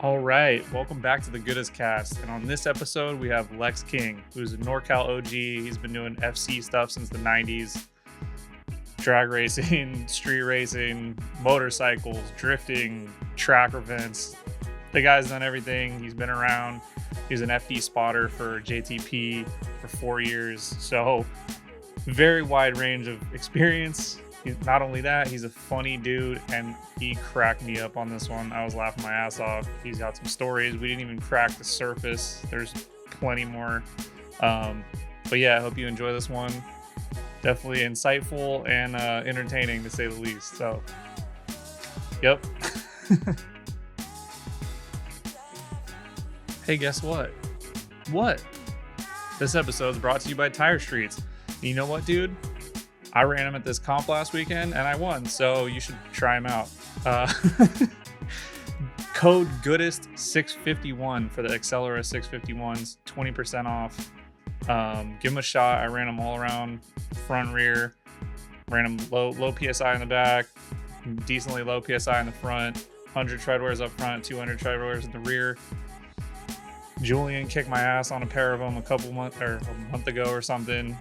All right, welcome back to the Goodest cast. And on this episode, we have Lex King, who's a NorCal OG. He's been doing FC stuff since the 90s, drag racing, street racing, motorcycles, drifting, track events. The guy's done everything. He's been around. He's an FD spotter for JTP for 4 years. So, very wide range of experience. Not only that, he's a funny dude, and he cracked me up on this one. I was laughing my ass off. He's got some stories. We didn't even crack the surface. There's plenty more. But yeah, I hope you enjoy this one. Definitely insightful and entertaining, to say the least. So, yep. Hey, guess what? What? This episode is brought to you by Tire Streets. You know what, dude? I ran them at this comp last weekend and I won, so you should try them out. Code Goodest 651 for the Accelera 651s, 20% off. Give them a shot. I ran them all around, front, rear. Ran them low PSI in the back, decently low PSI in the front, 100 treadwears up front, 200 treadwears in the rear. Julian kicked my ass on a pair of them a month ago or something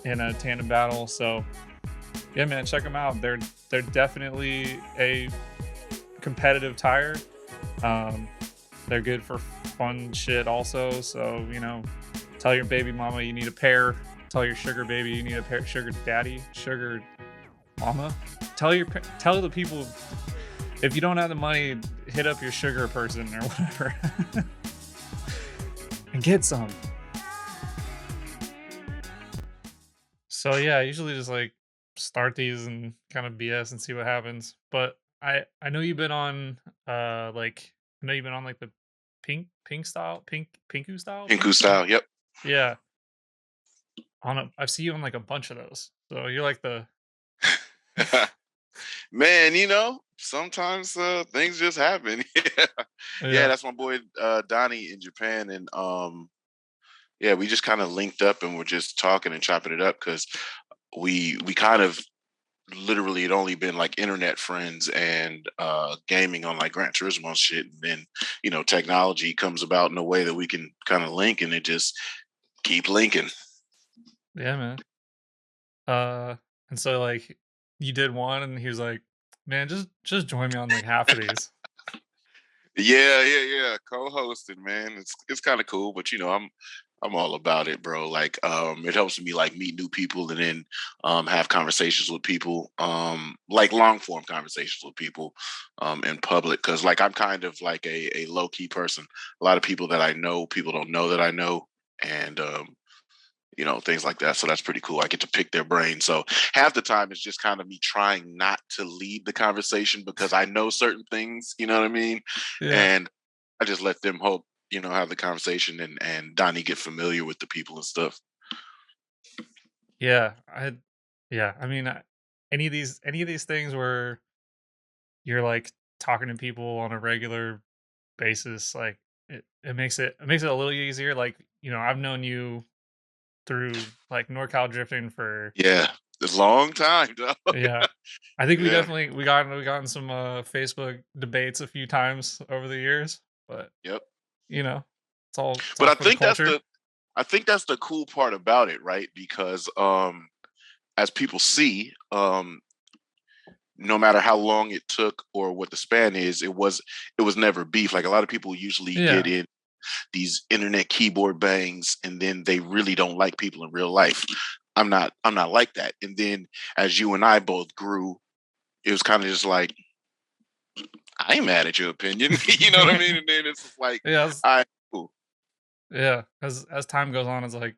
in a tandem battle. So yeah, man, check them out. They're definitely a competitive tire. They're good for fun shit also. So, you know, tell your baby mama you need a pair. Tell your sugar baby you need a pair. Sugar daddy, sugar mama. Tell the people, if you don't have the money, hit up your sugar person or whatever and get some. So yeah, I usually just like start these and kind of BS and see what happens. But I know you've been on like the pinku style. Yep. Yeah. I've seen you on like a bunch of those. So you're like the Man, sometimes things just happen. Yeah, yeah. that's my boy Donnie in Japan, and yeah, we just kind of linked up and we're just talking and chopping it up because we kind of literally had only been like internet friends and gaming on like Gran Turismo and shit, and then technology comes about in a way that we can kind of link, and it just keep linking. Yeah, man. And so like you did one and he was like, "Man, just join me on like half of these." Yeah. Co-hosting, man. It's kind of cool, but I'm all about it, bro. Like, it helps me like meet new people and then have conversations with people, like long form conversations with people in public. Cause like I'm kind of like a low key person. A lot of people that I know, people don't know that I know. And things like that. So that's pretty cool. I get to pick their brain. So half the time it's just kind of me trying not to lead the conversation because I know certain things, you know what I mean? Yeah. And I just let them hope, have the conversation and Donnie get familiar with the people and stuff. Yeah. I mean, any of these things where you're like talking to people on a regular basis, like it makes it a little easier. Like, I've known you through like NorCal drifting for Yeah. It's a long time, dog. yeah. I think Yeah. we got in some Facebook debates a few times over the years, but Yep. it's But all for the culture. I think that's the cool part about it, right? Because as people see, no matter how long it took or what the span is, it was never beef. Like a lot of people usually get Yeah. in these internet keyboard bangs and then they really don't like people in real life. I'm not like that. And then as you and I both grew, it was kind of just like, I ain't mad at your opinion. You know what I mean? And then it's just like, Yeah, I cool. yeah. As time goes on, it's like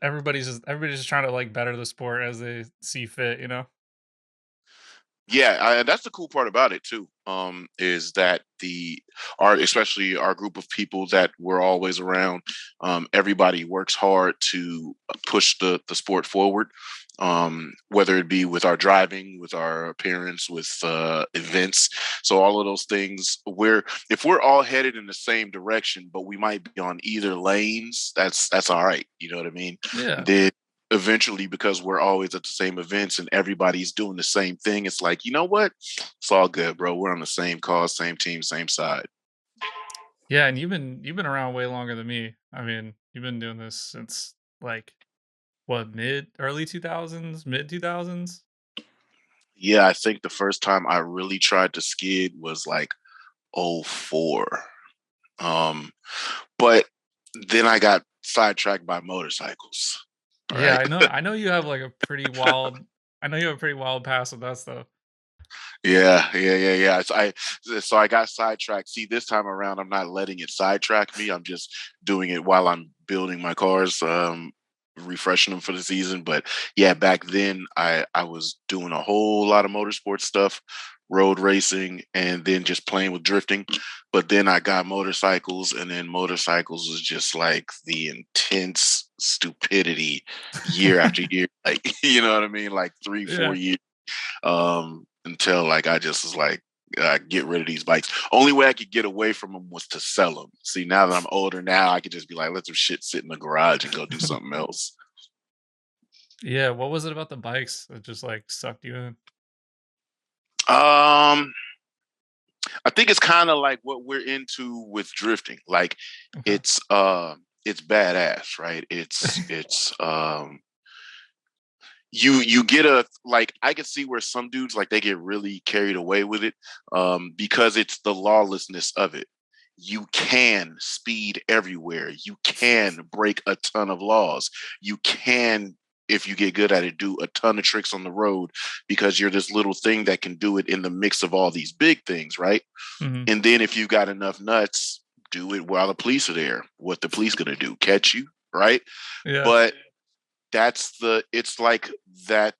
everybody's just trying to like better the sport as they see fit. Yeah, that's the cool part about it too. Is that especially our group of people that we're always around. Everybody works hard to push the sport forward. Whether it be with our driving, with our appearance, with events. So all of those things, if we're all headed in the same direction, but we might be on either lanes, that's all right. You know what I mean? Yeah. Then eventually, because we're always at the same events and everybody's doing the same thing, it's like, you know what? It's all good, bro. We're on the same cause, same team, same side. Yeah, and you've been around way longer than me. I mean, you've been doing this since like what, early 2000s, mid 2000s? Yeah, I think the first time I really tried to skid was like '04. Um, but then I got sidetracked by motorcycles. Yeah, Right. I know you have like a pretty wild I know you have a pretty wild past with that stuff. Yeah. So I got sidetracked. See, this time around, I'm not letting it sidetrack me. I'm just doing it while I'm building my cars, refreshing them for the season. But yeah, back then I was doing a whole lot of motorsport stuff, road racing, and then just playing with drifting. But then I got motorcycles, and then motorcycles was just like the intense stupidity year after year. Like, you know what I mean? Like three, four Yeah. years, until like I just was like, get rid of these bikes. Only way I could get away from them was to sell them. See, now that I'm older, now I could just be like, let some shit sit in the garage and go do something else. Yeah, what was it about the bikes that just like sucked you in? Um, I think it's kind of like what we're into with drifting. Like, Okay. it's badass, right? It's you get a, like, I can see where some dudes, like, they get really carried away with it, because it's the lawlessness of it. You can speed everywhere, you can break a ton of laws, you can, if you get good at it, do a ton of tricks on the road, because you're this little thing that can do it in the mix of all these big things, right? Mhm. And then if you got enough nuts, do it while the police are there. What the police gonna do, catch you, right? Yeah. But it's like that,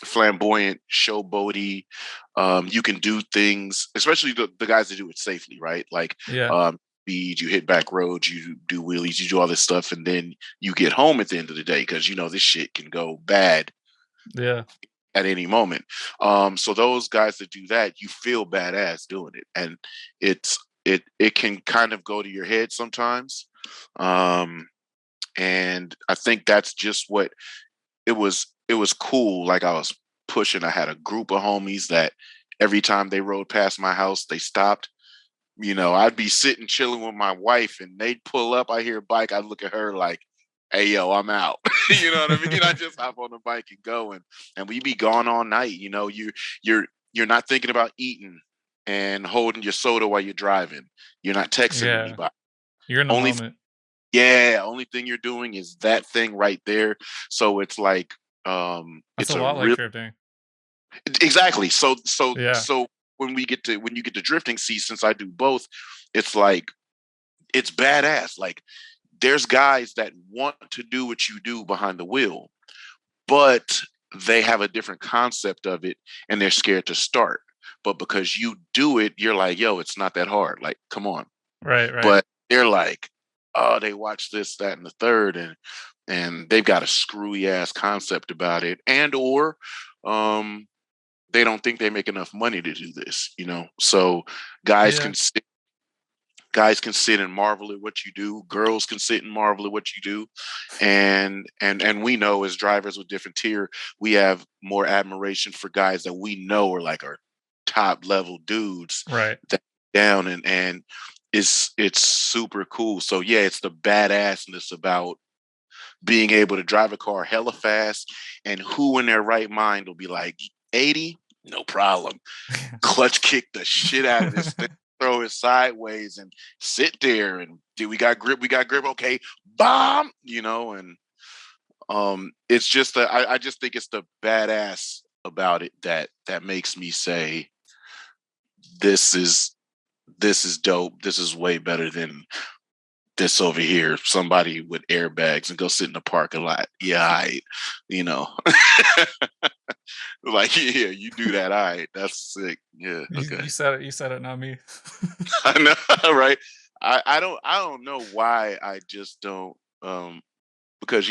flamboyant, showboaty. You can do things, especially the guys that do it safely, right? Like, Yeah. speed, you hit back roads, you do wheelies, you do all this stuff, and then you get home at the end of the day, because you know this shit can go bad Yeah. at any moment. So those guys that do that, you feel badass doing it, and it can kind of go to your head sometimes. Um, and I think that's just what it was cool. Like, I was pushing. I had a group of homies that every time they rode past my house, they stopped. I'd be sitting chilling with my wife, and they'd pull up. I hear a bike. I look at her like, "Hey, yo, I'm out." You know what I mean? I just hop on the bike and go, and we be gone all night. You're you're not thinking about eating and holding your soda while you're driving. You're not texting Yeah. anybody. You're in the Only moment. Yeah, only thing you're doing is that thing right there. So it's like, That's a it's a lot like real, drifting. exactly. Yeah. So when you get to drifting, see, since I do both, it's like, it's badass. Like, there's guys that want to do what you do behind the wheel, but they have a different concept of it, and they're scared to start. But because you do it, you're like, yo, it's not that hard. Like, come on. Right, right. But they're like, oh, they watch this, that, and the third, and they've got a screwy ass concept about it, and or, um, they don't think they make enough money to do this. So guys Yeah. can sit, guys can sit and marvel at what you do. Girls can sit and marvel at what you do, and we know, as drivers with different tier, we have more admiration for guys that we know are like our top level dudes, Right. that down, and it's super cool. So yeah, it's the badassness about being able to drive a car hella fast, and who in their right mind will be like, 80, no problem, clutch kick the shit out of this thing, throw it sideways, and sit there, and do we got grip, okay, bomb, and it's just I just think it's the badass about it that makes me say, this is this is dope. This is way better than this over here. Somebody with airbags and go sit in the parking lot. Yeah, you know, like, yeah, you do that. All right, that's sick. Yeah, okay. You said it. You said it, not me. I know, right? I don't know why I just don't. Because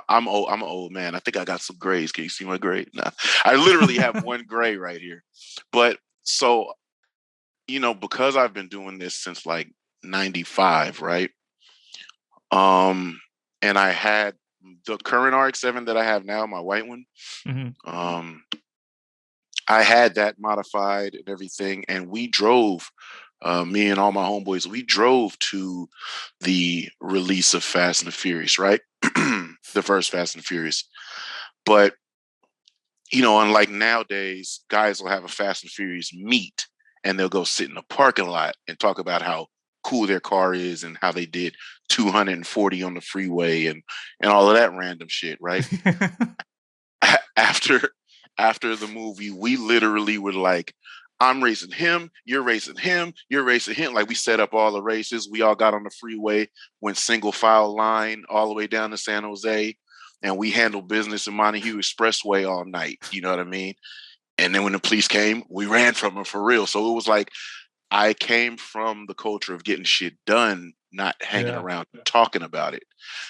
I'm old. I'm an old man. I think I got some grays. Can you see my gray? Nah, I literally have one gray right here. But so, because I've been doing this since like '95, right? And I had the current RX-7 that I have now, my white one, Hmm. um, I had that modified and everything, and we drove. Me and all my homeboys, we drove to the release of Fast and the Furious, right? The first Fast and the Furious. But unlike nowadays, guys will have a Fast and Furious meet and they'll go sit in the parking lot and talk about how cool their car is and how they did 240 on the freeway and all of that random shit, right? after after the movie, we literally were like, I'm racing him, you're racing him, you're racing him. Like we set up all the races. We all got on the freeway, went single file line all the way down to San Jose, and we handled business in Montague Expressway all night. You know what I mean? And then when the police came, we ran from them for real. So it was like I came from the culture of getting shit done, not hanging Yeah. around talking about it.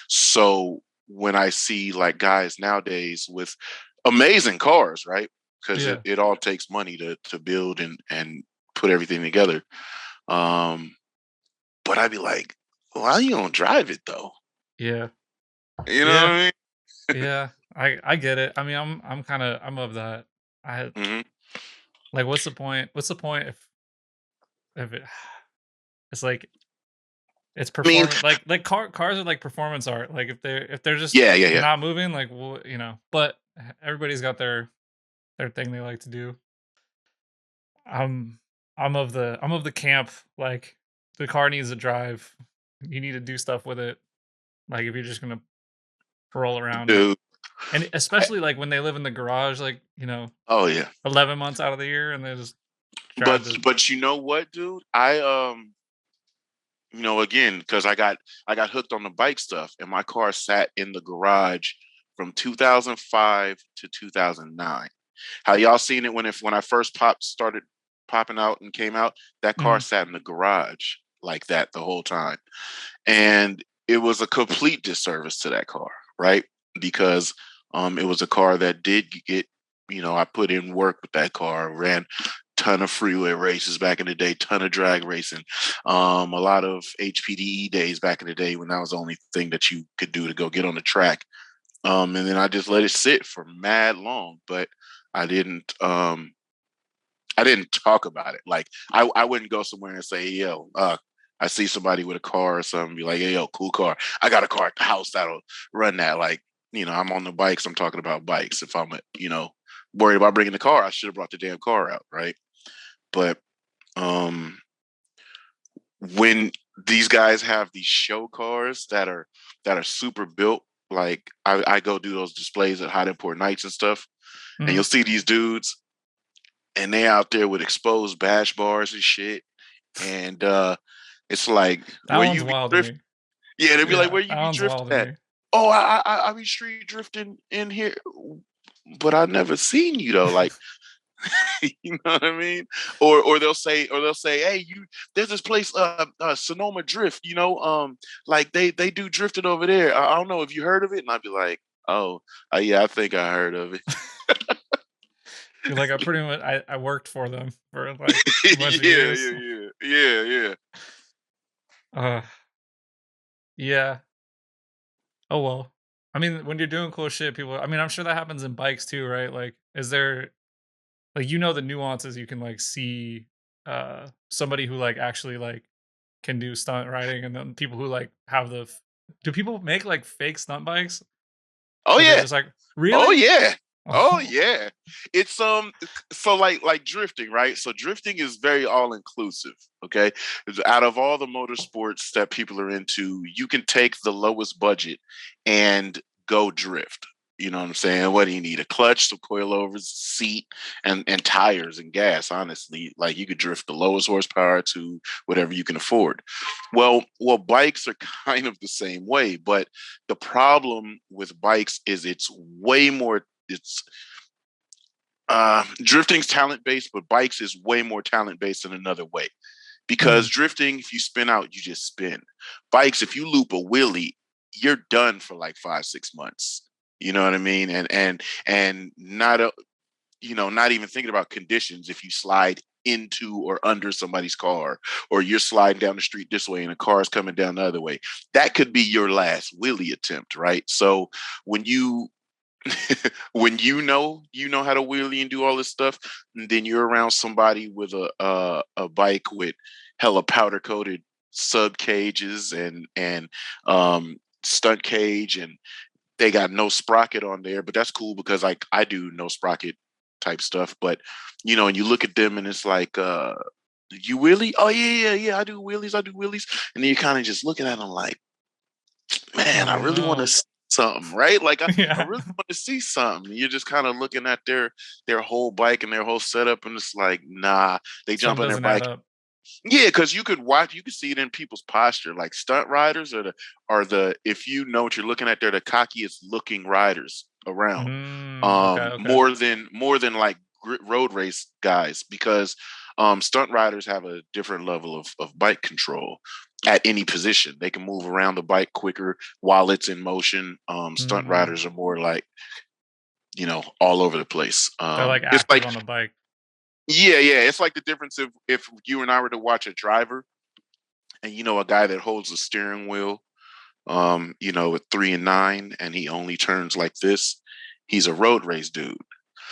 So when I see like guys nowadays with amazing cars, right? Because Yeah. it all takes money to build and put everything together. But I'd be like, why you don't drive it though? Yeah. You know what Yeah. I mean? Yeah. I get it. I mean, I'm of that. I Hmm. like, what's the point? What's the point if it it's like it's I mean, performance, like cars are like performance art. Like if they're just yeah, yeah, yeah. not moving, like, well, but everybody's got their thing they like to do. I'm I'm of the camp, like, the car needs to drive. You need to do stuff with it. Like, if you're just gonna roll around, Dude. and especially like when they live in the garage, like, Oh yeah. 11 months out of the year, and they just drive But to. but you know what, dude? Again, because I got hooked on the bike stuff, and my car sat in the garage from 2005 to 2009. How y'all seen it when I first started popping out and came out? That car Mhm. sat in the garage like that the whole time, and it was a complete disservice to that car, right? Because it was a car that did get, I put in work with that car, ran ton of freeway races back in the day, ton of drag racing, a lot of HPDE days back in the day when that was the only thing that you could do to go get on the track. And then I just let it sit for mad long, but I didn't um I didn't talk about it. Like I wouldn't go somewhere and say, yo, I see somebody with a car or something, be like, hey, yo, cool car. I got a car at the house that'll run that. Like, I'm on the bikes. I'm talking about bikes. If I'm, worried about bringing the car, I should have brought the damn car out, right? But um, when these guys have these show cars that are super built, like I go do those displays at Hot Import Nights and stuff, and Mhm. you'll see these dudes and they out there with exposed bash bars and shit. And it's like, That where one's you be wild to drift? me. Yeah, they'd be like, Yeah, where you that be one's wild drifting to at? me. Oh, I be street drifting in here, but I never seen you though. Like, you know what I mean? Or they'll say, hey, there's this place, Sonoma Drift. Like they do drifting over there. I don't know if you heard of it, and I'd be like, oh, yeah, I think I heard of it. You're like, I pretty much I worked for them for like a bunch of Yeah, years. yeah, yeah, yeah, yeah. Uh, yeah. Oh well. I mean, when you're doing cool shit, people. I mean, I'm sure that happens in bikes too, right? Like, is there like, the nuances, you can like see somebody who like actually like can do stunt riding, and then people who like have do people make like fake stunt bikes Oh where they're yeah. just like, Oh really? yeah. Oh Oh. yeah. It's so like drifting, right? So drifting is very all inclusive, okay? Out of all the motorsports that people are into, you can take the lowest budget and go drift. You know what I'm saying? What do you need? A clutch, some coilovers, seat, and tires and gas, honestly. Like you could drift the lowest horsepower to whatever you can afford. Well, bikes are kind of the same way, but the problem with bikes is it's drifting's talent based, but bikes is way more talent based in another way. Because Mm, drifting, if you spin out, you just spin. Bikes, if you loop a wheelie, you're done for like 5, 6 months. You know what I mean? And not even thinking about conditions. If you slide into or under somebody's car, or you're sliding down the street this way and a car is coming down the other way. That could be your last wheelie attempt, right? So when you when you know how to wheelie and do all this stuff, and then you're around somebody with a bike with hella powder coated sub cages and stunt cage, and they got no sprocket on there, but that's cool because like I do no sprocket type stuff. But and you look at them and it's like, you wheelie? Oh yeah, I do wheelies, and then you're kind of just looking at them like, man, I I don't really want to know. see something, right? Like I Yeah, really want to see something. You're just kind of looking at their whole bike and their whole setup, and it's like, nah, they jump something on their doesn't add bike. up. Yeah, because you could see it in people's posture. Like stunt riders are the if you know what you're looking at, they're the cockiest looking riders around. Okay. More than like road race guys, because stunt riders have a different level of bike control at any position. They can move around the bike quicker while it's in motion. Stunt Mm. riders are more like, all over the place. They're like It's active like, on the bike. yeah. It's like the difference if you and I were to watch a driver, and a guy that holds the steering wheel, at 3 and 9, and he only turns like this. He's a road race dude.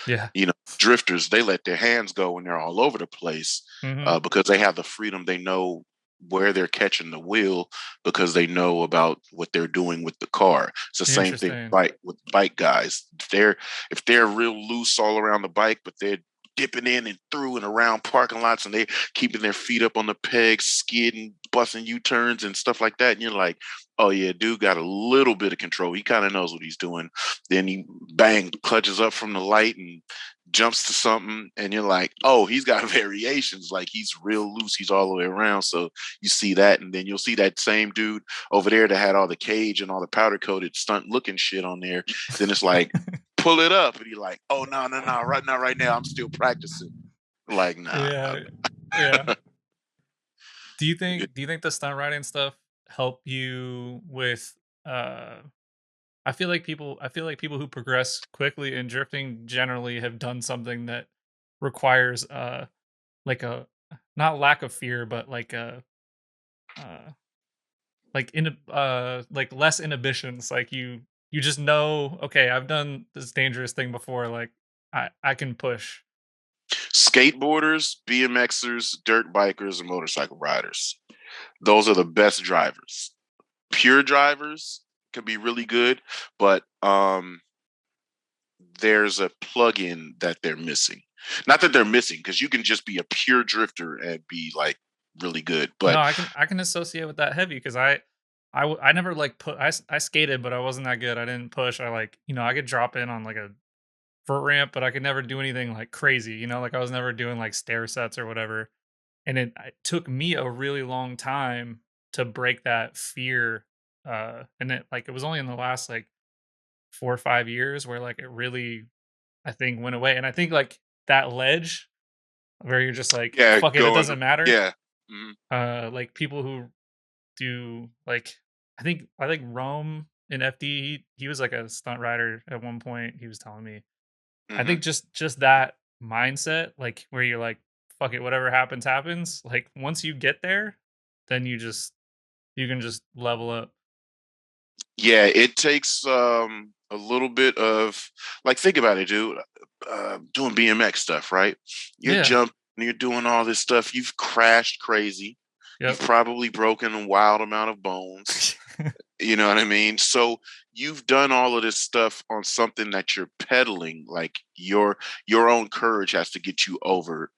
Yeah. Drifters, they let their hands go when they're all over the place, Hmm. because they have the freedom. They know where they're catching the wheel because they know about what they're doing with the car. It's the same thing Interesting. with bike guys. If they're real loose all around the bike, but they're dipping in and through and around parking lots, and they keeping their feet up on the pegs, skidding, busting U-turns and stuff like that. And you're like, oh yeah, dude got a little bit of control. He kind of knows what he's doing. Then he bang clutches up from the light and jumps to something, and you're like, oh, he's got variations. Like he's real loose. He's all the way around. So you see that, and then you'll see that same dude over there that had all the cage and all the powder coated stunt looking shit on there. Then it's like, pull it up, and you're like, oh no, right now, I'm still practicing. Like, nah. Yeah. Yeah. Do you think the stunt riding stuff help you with uh I feel like people who progress quickly in drifting generally have done something that requires like a not lack of fear, but like a uh like less inhibitions. Like you just know, okay, I've done this dangerous thing before, like I can push. Skateboarders, BMXers, dirt bikers, and motorcycle riders. Those are the best drivers. Pure drivers can be really good, but there's a plug-in that they're missing. Not that they're missing, because you can just be a pure drifter and be like really good. No, But I can associate with that heavy because I never like I skated, but I wasn't that good. I didn't push. I like, I could drop in on like a vert ramp, but I could never do anything like crazy. Like I was never doing like stair sets or whatever. And it took me a really long time to break that fear. And it was only in the last like 4 or 5 years where like it really, I think, went away. And I think like that ledge where you're just like, yeah, fuck it, it going, doesn't matter. yeah. Mhm, Like people who do like, I think Rome in FD, he was like a stunt rider at one point. He was telling me. I mhm. think just that mindset, like where you're like, fuck it, whatever happens, happens. Like once you get there, then you can just level up. Yeah, it takes a little bit of, like, think about it, dude. Doing BMX stuff, right? You're Yeah. jumping, you're doing all this stuff. You've crashed crazy. You've Yep. probably broken a wild amount of bones. You know what I mean? So you've done all of this stuff on something that you're pedaling. Like your own courage has to get you over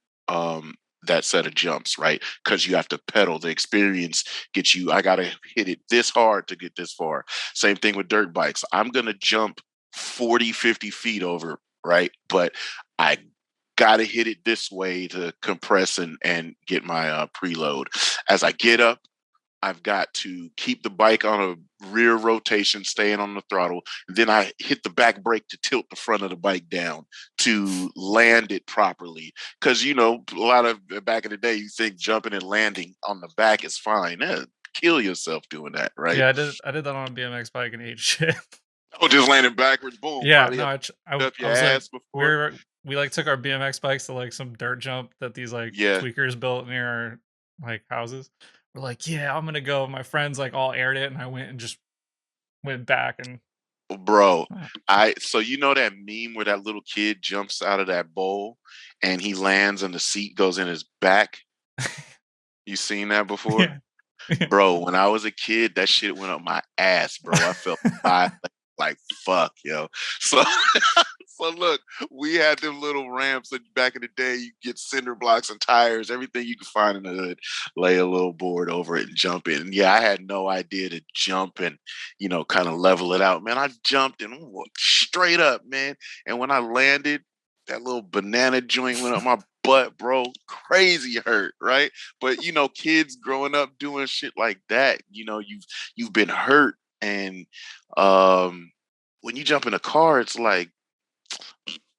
that set of jumps, right? Because you have to pedal. The experience gets you. I gotta hit it this hard to get this far. Same thing with dirt bikes. I'm gonna jump 40, 50 feet over, right? But I gotta hit it this way to compress and get my preload. As I get up, I've got to keep the bike on a rear rotation, staying on the throttle. And then I hit the back brake to tilt the front of the bike down to land it properly. Because, a lot of back in the day, you think jumping and landing on the back is fine. Kill yourself doing that, right? Yeah, I did that on a BMX bike and ate shit. Oh, just landing backwards, boom, Yeah, probably no, have I up I your was like, ass before. we like took our BMX bikes to like some dirt jump that these like Yeah. tweakers built near our like houses. We're like, yeah, I'm gonna go. My friends like all aired it, and I went and just went back and Bro, uh, so you know that meme where that little kid jumps out of that bowl and he lands and the seat goes in his back? You seen that before? yeah, Bro, when I was a kid, that shit went up my ass, bro. I felt like fuck, yo. So so look, we had them little ramps that back in the day. You get cinder blocks and tires, everything you could find in the hood, lay a little board over it and jump in. And yeah, I had no idea to jump and kind of level it out. Man, I jumped and straight up, man. And when I landed, that little banana joint went up my butt, bro. Crazy hurt, right? But kids growing up doing shit like that, you've been hurt. And when you jump in a car, it's like,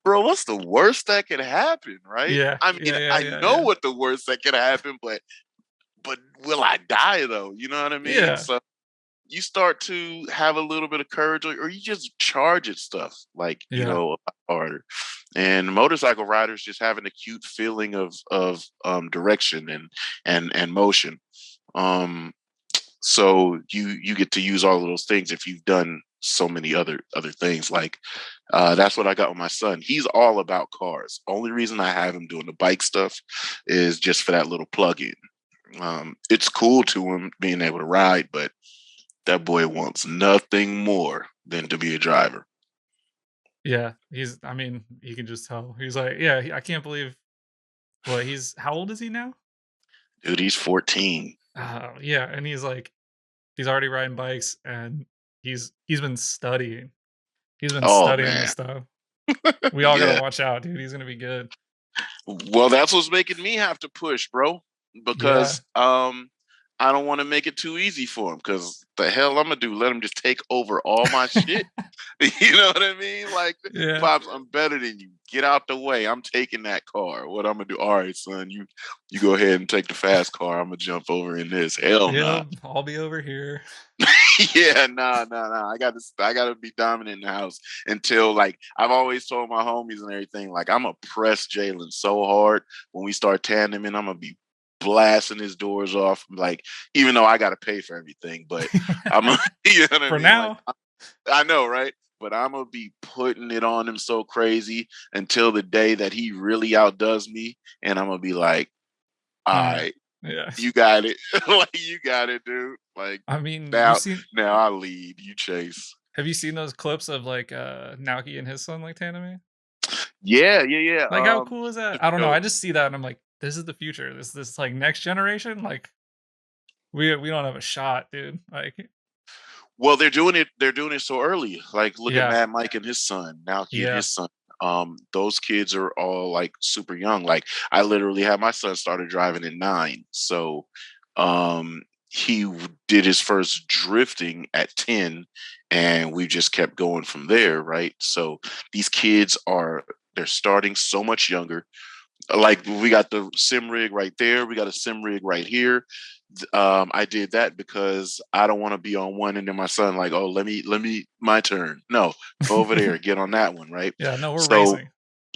bro, what's the worst that could happen, right? yeah, I yeah, mean, yeah, I yeah, know yeah, what the worst that could happen, but will I die though? You know what I mean? yeah, So you start to have a little bit of courage, or you just charge at stuff like yeah, harder. And motorcycle riders just have an acute feeling of direction and motion. Um, so you get to use all of those things if you've done so many other things. Like that's what I got with my son. He's all about cars. Only reason I have him doing the bike stuff is just for that little plug-in. It's cool to him being able to ride, but that boy wants nothing more than to be a driver. yeah. I mean, you can just tell. He's like, yeah, I can't believe. What he's how old is he now? Dude, he's 14. Yeah, and he's like, he's already riding bikes, and he's been studying. He's been Oh studying this man. stuff. We all gotta Yeah. watch out, dude. He's gonna be good. Well, that's what's making me have to push, bro. Yeah, Because I don't want to make it too easy for him. Because the hell I'm gonna do? Let him just take over all my shit? You know what I mean? Like, yeah, pops, I'm better than you. Get out the way. I'm taking that car. What I'm gonna do? All right, son. You go ahead and take the fast car. I'm gonna jump over in this. Hell nah. yep. I'll be over here. Yeah, nah. I gotta be dominant in the house until, like, I've always told my homies and everything, like, I'm gonna press Jalen so hard when we start tandeming, I'm gonna be blasting his doors off, like, even though I gotta pay for everything, but I'm gonna, you know what I For mean? Like, now. I know, right? But I'm gonna be putting it on him so crazy until the day that he really outdoes me, and I'm gonna be like, all Yeah, right, yeah. you got it. Like, you got it, dude. Like, I mean, now now I lead, you chase. have you seen those clips of like Naoki and his son like tandeming? Yeah. Like how cool is that? The I don't know. video I just see that and I'm like, this is the future. This like next generation. Like we don't have a shot, dude. Like well, they're doing it so early. Like, look at yeah, Mad Mike and his son, now he and yeah, his son. Those kids are all like super young. Like, I literally had my son started driving at 9. So um did his first drifting at 10, and we just kept going from there, right? So these kids they're starting so much younger. Like, we got the sim rig right there, we got a sim rig right here. I did that because I don't want to be on one and then my son like, oh, let me my turn. No, go over there, get on that one, right? yeah. No, we're So racing.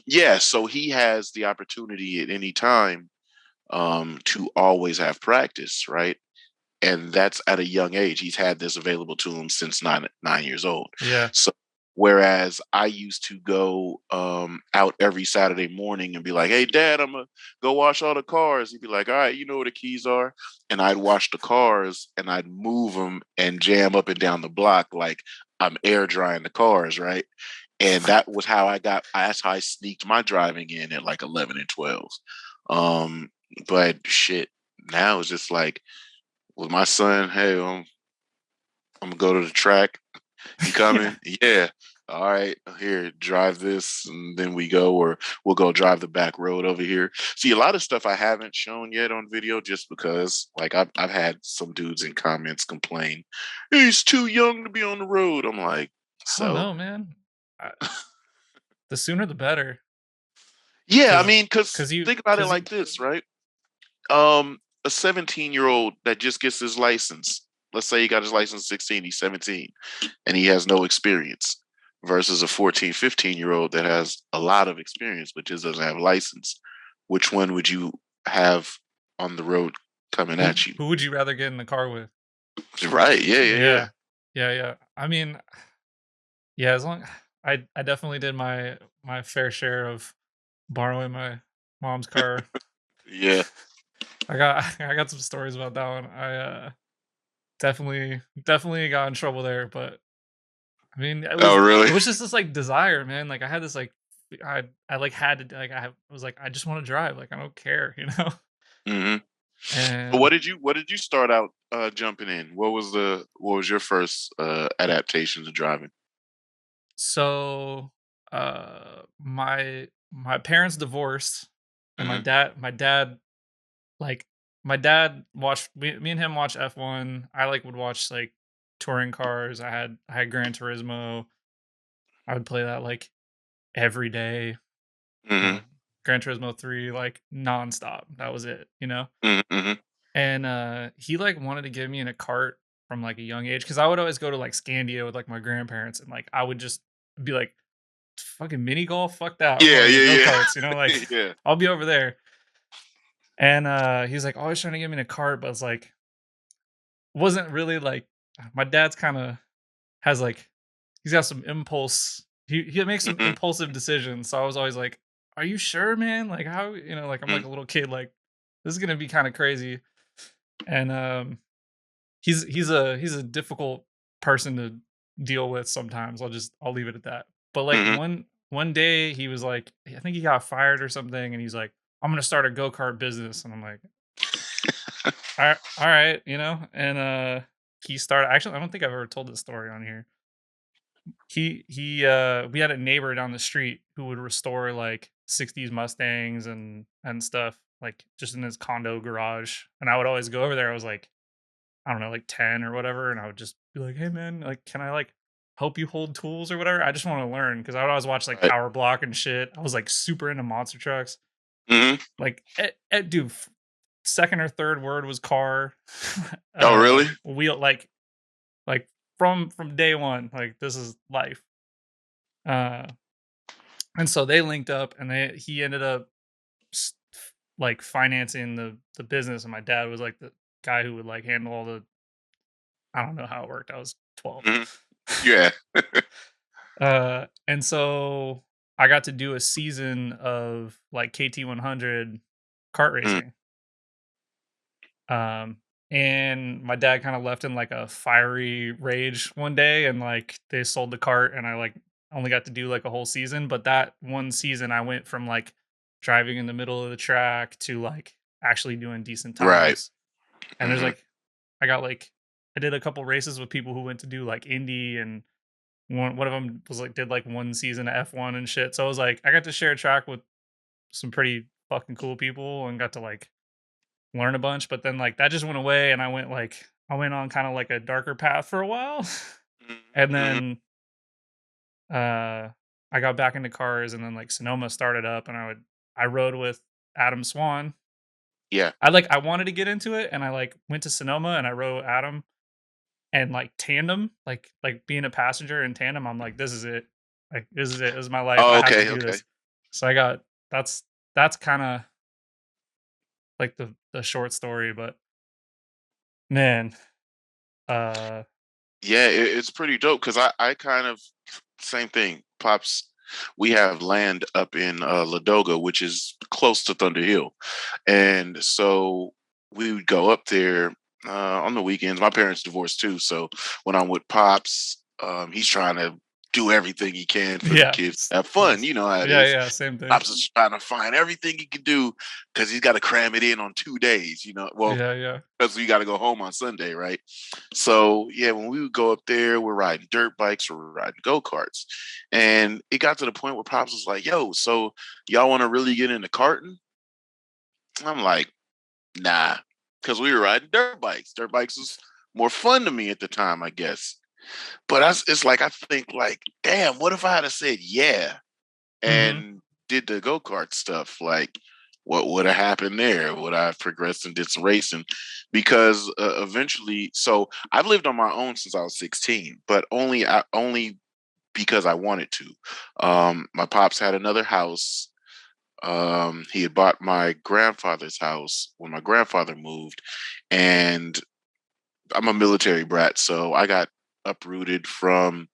yeah, so he has the opportunity at any time to always have practice, right? And that's at a young age. He's had this available to him since 9 years old. Yeah, So whereas I used to go out every Saturday morning and be like, "Hey, Dad, I'm gonna go wash all the cars." He'd be like, "All right, you know where the keys are," and I'd wash the cars and I'd move them and jam up and down the block like I'm air drying the cars, right? And that was how that's how I sneaked my driving in at like 11 and 12. Um, but shit, now it's just like with my son, hey, I'm gonna go to the track. You yeah. coming? Yeah. All right, here, drive this, and then we'll go drive the back road over here. See, a lot of stuff I haven't shown yet on video, just because, like, I've had some dudes in comments complain, he's too young to be on the road. I'm like, I don't so know, man. I, the sooner the better, yeah, I cause, mean, because cause you, think about it cause you. like this, right? A 17-year-old that just gets his license. Let's say he got his license 16, he's 17, and he has no experience. versus a 14, 15-year-old that has a lot of experience but just doesn't have a license, which one would you have on the road coming Who at you? who would you rather get in the car with? Right. Yeah, yeah, yeah. Yeah. Yeah, yeah. I mean, yeah, as long I definitely did my fair share of borrowing my mom's car. Yeah. I got I got some stories about that one. Definitely got in trouble there, but I mean, Oh, really? it was just this like desire, man. Like I had this like I like had to like I was like I just want to drive. Like I don't care, you know. Hmm. But And what did you start out jumping in? What was your first adaptation to driving? so my parents divorced, and Hmm. like my dad watched me and him watch F1. I like would watch like touring cars. I had Gran Turismo. I would play that like every day. Hmm. Uh, Gran Turismo 3 like nonstop. That was it, you know? Hmm. Hmm. And he like wanted to get me in a cart from like a young age because I would always go to like Scandia with like my grandparents and like I would just be like fucking mini golf, fuck that. I'm Yeah, going to go yeah, karts, you know, like yeah. Yeah. I'll be over there. And he's like always trying to get me in a cart, but it's like wasn't really like my dad's kind of has like he's got some impulse. He makes some Hmm. impulsive decisions. So I was always like, "Are you sure, man? Like how, you know, like I'm like a little kid like this is going to be kind of crazy." And he's a difficult person to deal with sometimes. I'll leave it at that. But like Hmm. one day he was like I think he got fired or something and he's like, "I'm going to start a go-kart business." And I'm like, all right, you know? And he started actually I don't think I've ever told this story on here. We had a neighbor down the street who would restore like 60s Mustangs and stuff like just in his condo garage. And I would always go over there. I was like, I don't know, like 10 or whatever, and I would just be like, "Hey man, like can I like help you hold tools or whatever?" I just want to learn because I would always watch like Right. Power Block and shit. I was like super into monster trucks. Hmm. Like dude, second or third word was car. Oh, really? Wheel like from day one, like this is life. Uh and so they linked up and he ended up s- like financing the business and my dad was like the guy who would like handle all the I don't know how it worked. I was 12. Hmm. Yeah. And so I got to do a season of like KT 100 kart Mm. racing. Um, and my dad kind of left in like a fiery rage one day, and like they sold the cart, and I like only got to do like a whole season. But that one season, I went from like driving in the middle of the track to like actually doing decent Right. times. And there's Hmm. like, I got like, I did a couple races with people who went to do like Indy and one of them was like did like one season of F1 and shit. So I was like, I got to share a track with some pretty fucking cool people and got to like learn a bunch. But then like that just went away, and I went on kind of like a darker path for a while, and Hmm. then uh I got back into cars, and then like Sonoma started up, and I rode with Adam Swan. Yeah. I wanted to get into it, and I like went to Sonoma and I rode Adam and like tandem, like being a passenger in tandem. I'm like, this is it. Like this is it. This is my life. Oh, I have to okay. do Okay. this. So I got that's kind of like the short story, but man, uh, Yeah, it's pretty dope because I kind of same thing. Pops, we have land up in Ladoga, which is close to Thunder Hill, and so we would go up there on the weekends. My parents divorced too, so when I'm with Pops, he's trying to do everything he can for the yeah, kids to have fun. yes, You know how it yeah, is. yeah, same thing. Pops is trying to find everything he can do because he's got to cram it in on 2 days. Well, Yeah, yeah, because we got to go home on Sunday, right? So yeah, when we would go up there, we're riding dirt bikes, we're riding go karts, and it got to the point where Pops was like, "Yo, so y'all want to really get into karting?" I'm like, "Nah," because we were riding dirt bikes. Dirt bikes was more fun to me at the time, I guess. But it's like I think like, damn, what if I had said yeah hmm and did the go kart stuff? Like, what would have happened there? Would I have progressed and did some racing? Because eventually, so I've lived on my own since I was 16, but only because I wanted to. My pops had another house. He had bought my grandfather's house when my grandfather moved, and I'm a military brat, so I got uprooted from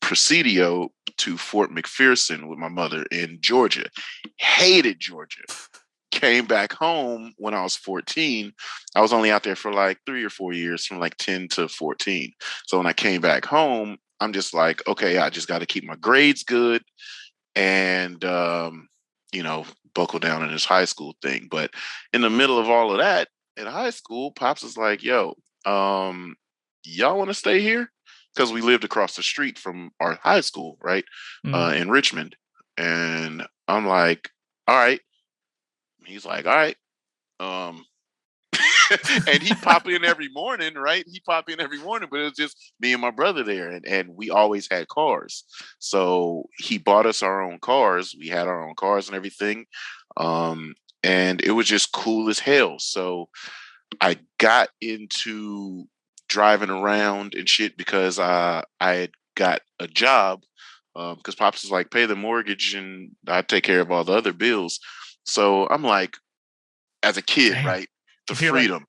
Presidio to Fort McPherson with my mother in Georgia. Hated Georgia. Came back home when I was 14. I was only out there for like 3 or 4 years, from like 10 to 14. So when I came back home, I'm just like, okay, I just got to keep my grades good and, you know, buckle down in this high school thing. But in the middle of all of that, in high school, Pops was like, yo, y'all want to stay here? Because we lived across the street from our high school, right? Mm. In Richmond. And I'm like, all right. He's like, all right. Um, and he'd pop in every morning, right? He'd pop in every morning, but it was just me and my brother there. And we always had cars. So he bought us our own cars. We had our own cars and everything. And it was just cool as hell. So I got into driving around and shit because I had got a job, because Pops was like, pay the mortgage and I take care of all the other bills. So I'm like, as a kid, Damn. right? The You're like, freedom.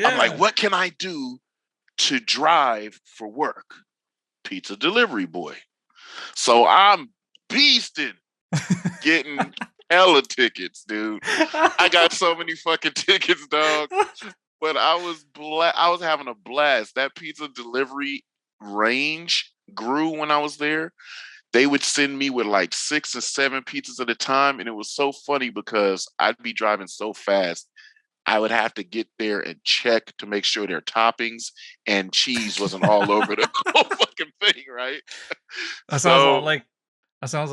I'm like, yeah. what can I do to drive for work? Pizza delivery boy. So I'm beasting, getting hella tickets, dude. I got so many fucking tickets, dog. But I was having a blast. That pizza delivery range grew when I was there. They would send me with like 6 or 7 pizzas at a time, and it was so funny because I'd be driving so fast. I would have to get there and check to make sure their toppings and cheese wasn't all over the whole fucking thing, right? That sounds all So like that sounds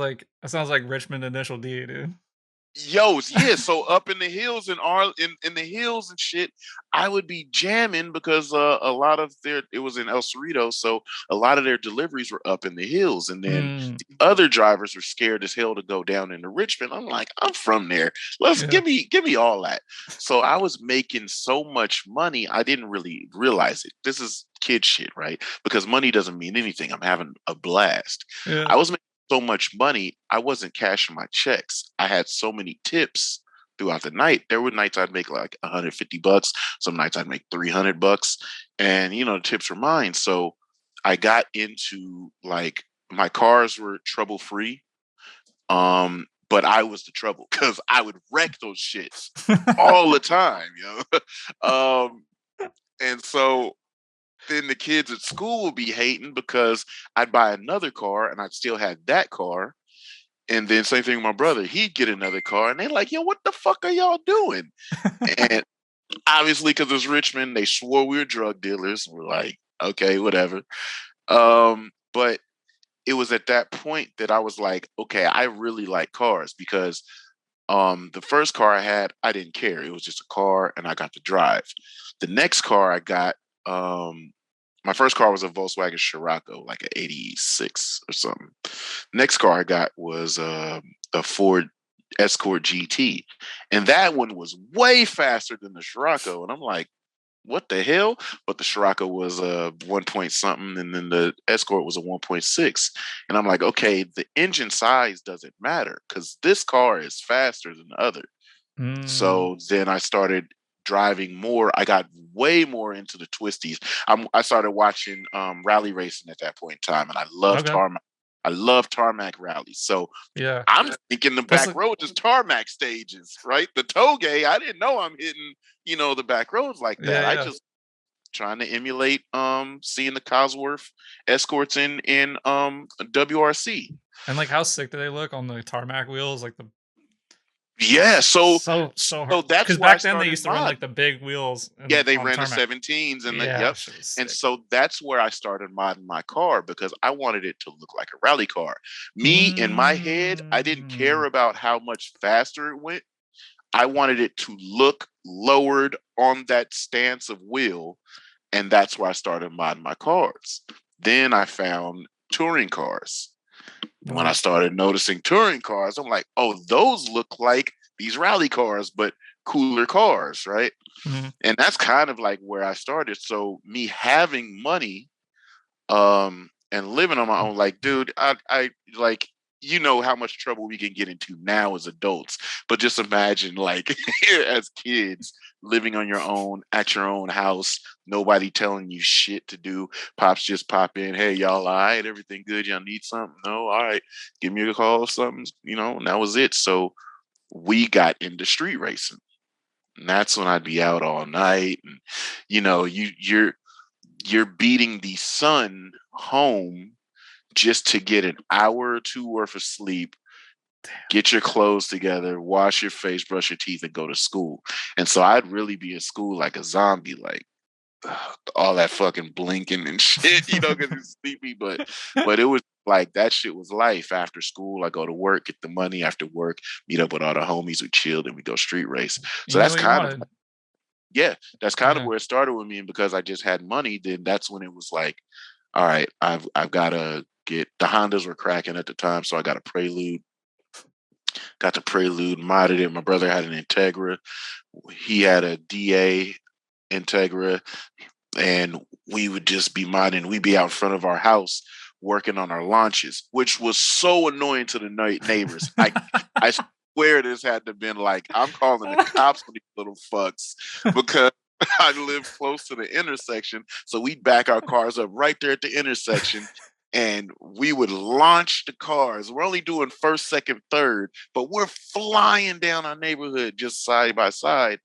like Richmond Initial D, dude. yo, yeah. So up in the hills and in the hills and shit, I would be jamming because a lot of it was in El Cerrito, so a lot of their deliveries were up in the hills, and then Mm, the other drivers were scared as hell to go down into Richmond. I'm like, I'm from there. Let's yeah. give me all that. So I was making so much money, I didn't really realize it. This is kid shit, right? Because money doesn't mean anything. I'm having a blast. Yeah. I was so much money, I wasn't cashing my checks. I had so many tips throughout the night. There were nights I'd make like $150. Some nights I'd make $300, and you know the tips were mine. So I got into like my cars were trouble free. But I was the trouble because I would wreck those shits all the time, you know. And so then the kids at school would be hating because I'd buy another car and I'd still have that car. And then same thing with my brother. He'd get another car and they're like, yo, what the fuck are y'all doing? And obviously, because it's Richmond, they swore we were drug dealers. We're like, okay, whatever. But it was at that point that I was like, okay, I really like cars because the first car I had, I didn't care. It was just a car and I got to drive. The next car I got, my first car was a Volkswagen Scirocco, like an 86 or something. Next car I got was a Ford Escort GT. And that one was way faster than the Scirocco. And I'm like, what the hell? But the Scirocco was a 1 point something, and then the Escort was a 1.6. And I'm like, okay, the engine size doesn't matter because this car is faster than the other. Mm, So then I started driving more. I got way more into the twisties. I started watching rally racing at that point in time, and I love okay. tarmac. I love tarmac rallies. So Yeah. I'm thinking the That's back like, road is tarmac stages, right? The toge, I didn't know I'm hitting, you know, the back roads like yeah, that. I yeah. just trying to emulate seeing the Cosworth escorts in WRC. And like how sick do they look on the tarmac wheels? Like the Yeah, so hard. so that's Because where I back then they started used to run mod. like the big wheels Yeah, and they on ran the tarmac. 17s and the Yeah, yep. that shit was And sick. so that's where I started modding my car because I wanted it to look like a rally car. Me in my head, I didn't care Mm. about how much faster it went. I wanted it to look lowered on that stance of wheel, and that's where I started modding my cars. Then I found touring cars. When I Right. started noticing touring cars, I'm like, oh, those look like these rally cars, but cooler cars, right? Mhm. And that's kind of like where I started. So me having money, um, and living on my own, like, dude, I like, you know how much trouble we can get into now as adults, but just imagine, like, as kids living on your own at your own house, nobody telling you shit to do. Pops just pop in, hey, y'all, all right, everything good? Y'all need something? No, all right, give me a call, something, and that was it. So we got into street racing. And that's when I'd be out all night, and you're beating the sun home just to get an hour or two worth of sleep, get your clothes together, wash your face, brush your teeth, and go to school. And so I'd really be in school like a zombie, like all that fucking blinking and shit, because it's sleepy. But it was like that shit was life. After school, I go to work, get the money. After work, meet up with all the homies, we chilled, and we go street race. So You know that's what you kind of wanted. that's kind of Yeah. where it started with me. And because I just had money, then that's when it was like, all right, I've got to get the Hondas were cracking at the time, so I got a Prelude. Got the Prelude, modded it. My brother had an Integra. He had a DA Integra, and we would just be modding. We'd be out in front of our house working on our launches, which was so annoying to the neighbors. I swear this had to have been like, I'm calling the cops on these little fucks because I live close to the intersection. So we'd back our cars up right there at the intersection, and we would launch the cars. We're only doing first, second, third, but we're flying down our neighborhood just side by side.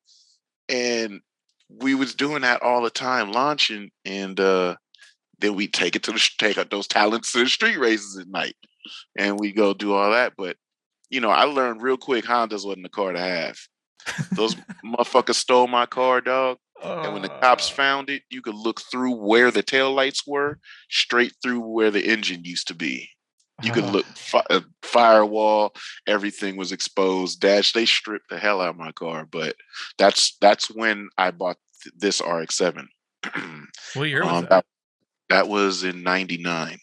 And we was doing that all the time, launching, and then we take out those talents to the street races at night, and we go do all that. But I learned real quick Hondas wasn't the car to have. Those motherfuckers stole my car, dog. And when the cops found it, you could look through where the taillights were, straight through where the engine used to be. You could look firewall, everything was exposed. Dash, they stripped the hell out of my car. But that's when I bought this RX-7. What year was that? That was in '99.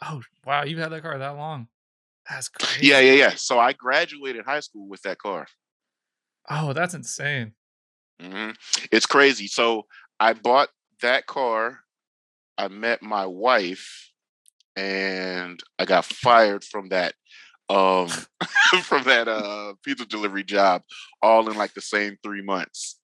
Oh wow, you've had that car that long. That's crazy. Yeah. So I graduated high school with that car. Oh, that's insane. Mm-hmm. It's crazy. So I bought that car. I met my wife, and I got fired from that um from that pizza delivery job, all in like the same 3 months.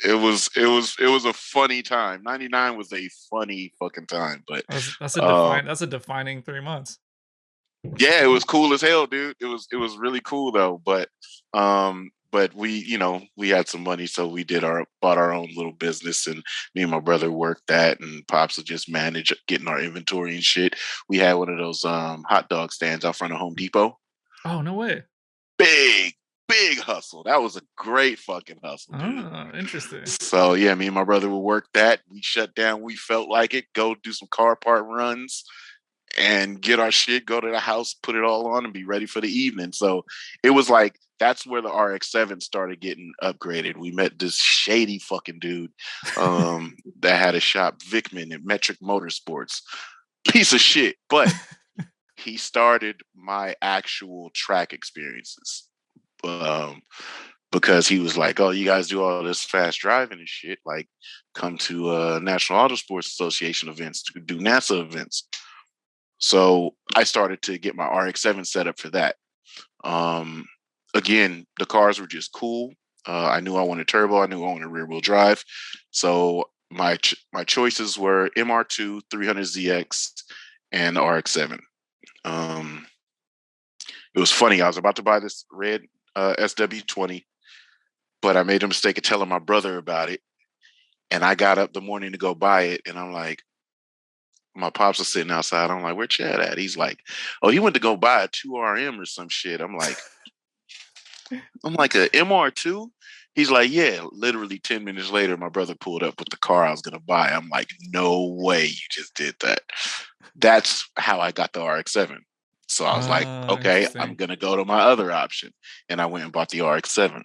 It was a funny time. '99 was a funny fucking time, but That's a defining 3 months. yeah, it was cool as hell, dude. It was really cool though. But we had some money, so we bought our own little business, and me and my brother worked that, and Pops would just manage getting our inventory and shit. We had one of those hot dog stands out front of Home Depot. Oh, no way. Big hustle. That was a great fucking hustle, dude. Interesting. So yeah, me and my brother would work that. We shut down. We felt like it. Go do some car part runs and get our shit, go to the house, put it all on, and be ready for the evening. So it was like, that's where the RX-7 started getting upgraded. We met this shady fucking dude that had a shop, Vickman, at Metric Motorsports. Piece of shit. But he started my actual track experiences. Because he was like, oh, you guys do all this fast driving and shit, like come to National Auto Sports Association events, to do NASA events. So I started to get my RX-7 set up for that. Again, the cars were just cool. I knew I wanted turbo. I knew I wanted rear wheel drive. So my choices were MR2, 300ZX, and RX-7. It was funny. I was about to buy this red SW20, but I made a mistake of telling my brother about it. And I got up the morning to go buy it, and I'm like, my pops are sitting outside. I'm like, where Chad at? He's like, oh, he went to go buy a 2RM or some shit. I'm like a MR2? He's like, yeah. Literally 10 minutes later, my brother pulled up with the car I was going to buy. I'm like, no way you just did that. That's how I got the RX-7. So I was like, okay, I'm going to go to my other option. And I went and bought the RX-7.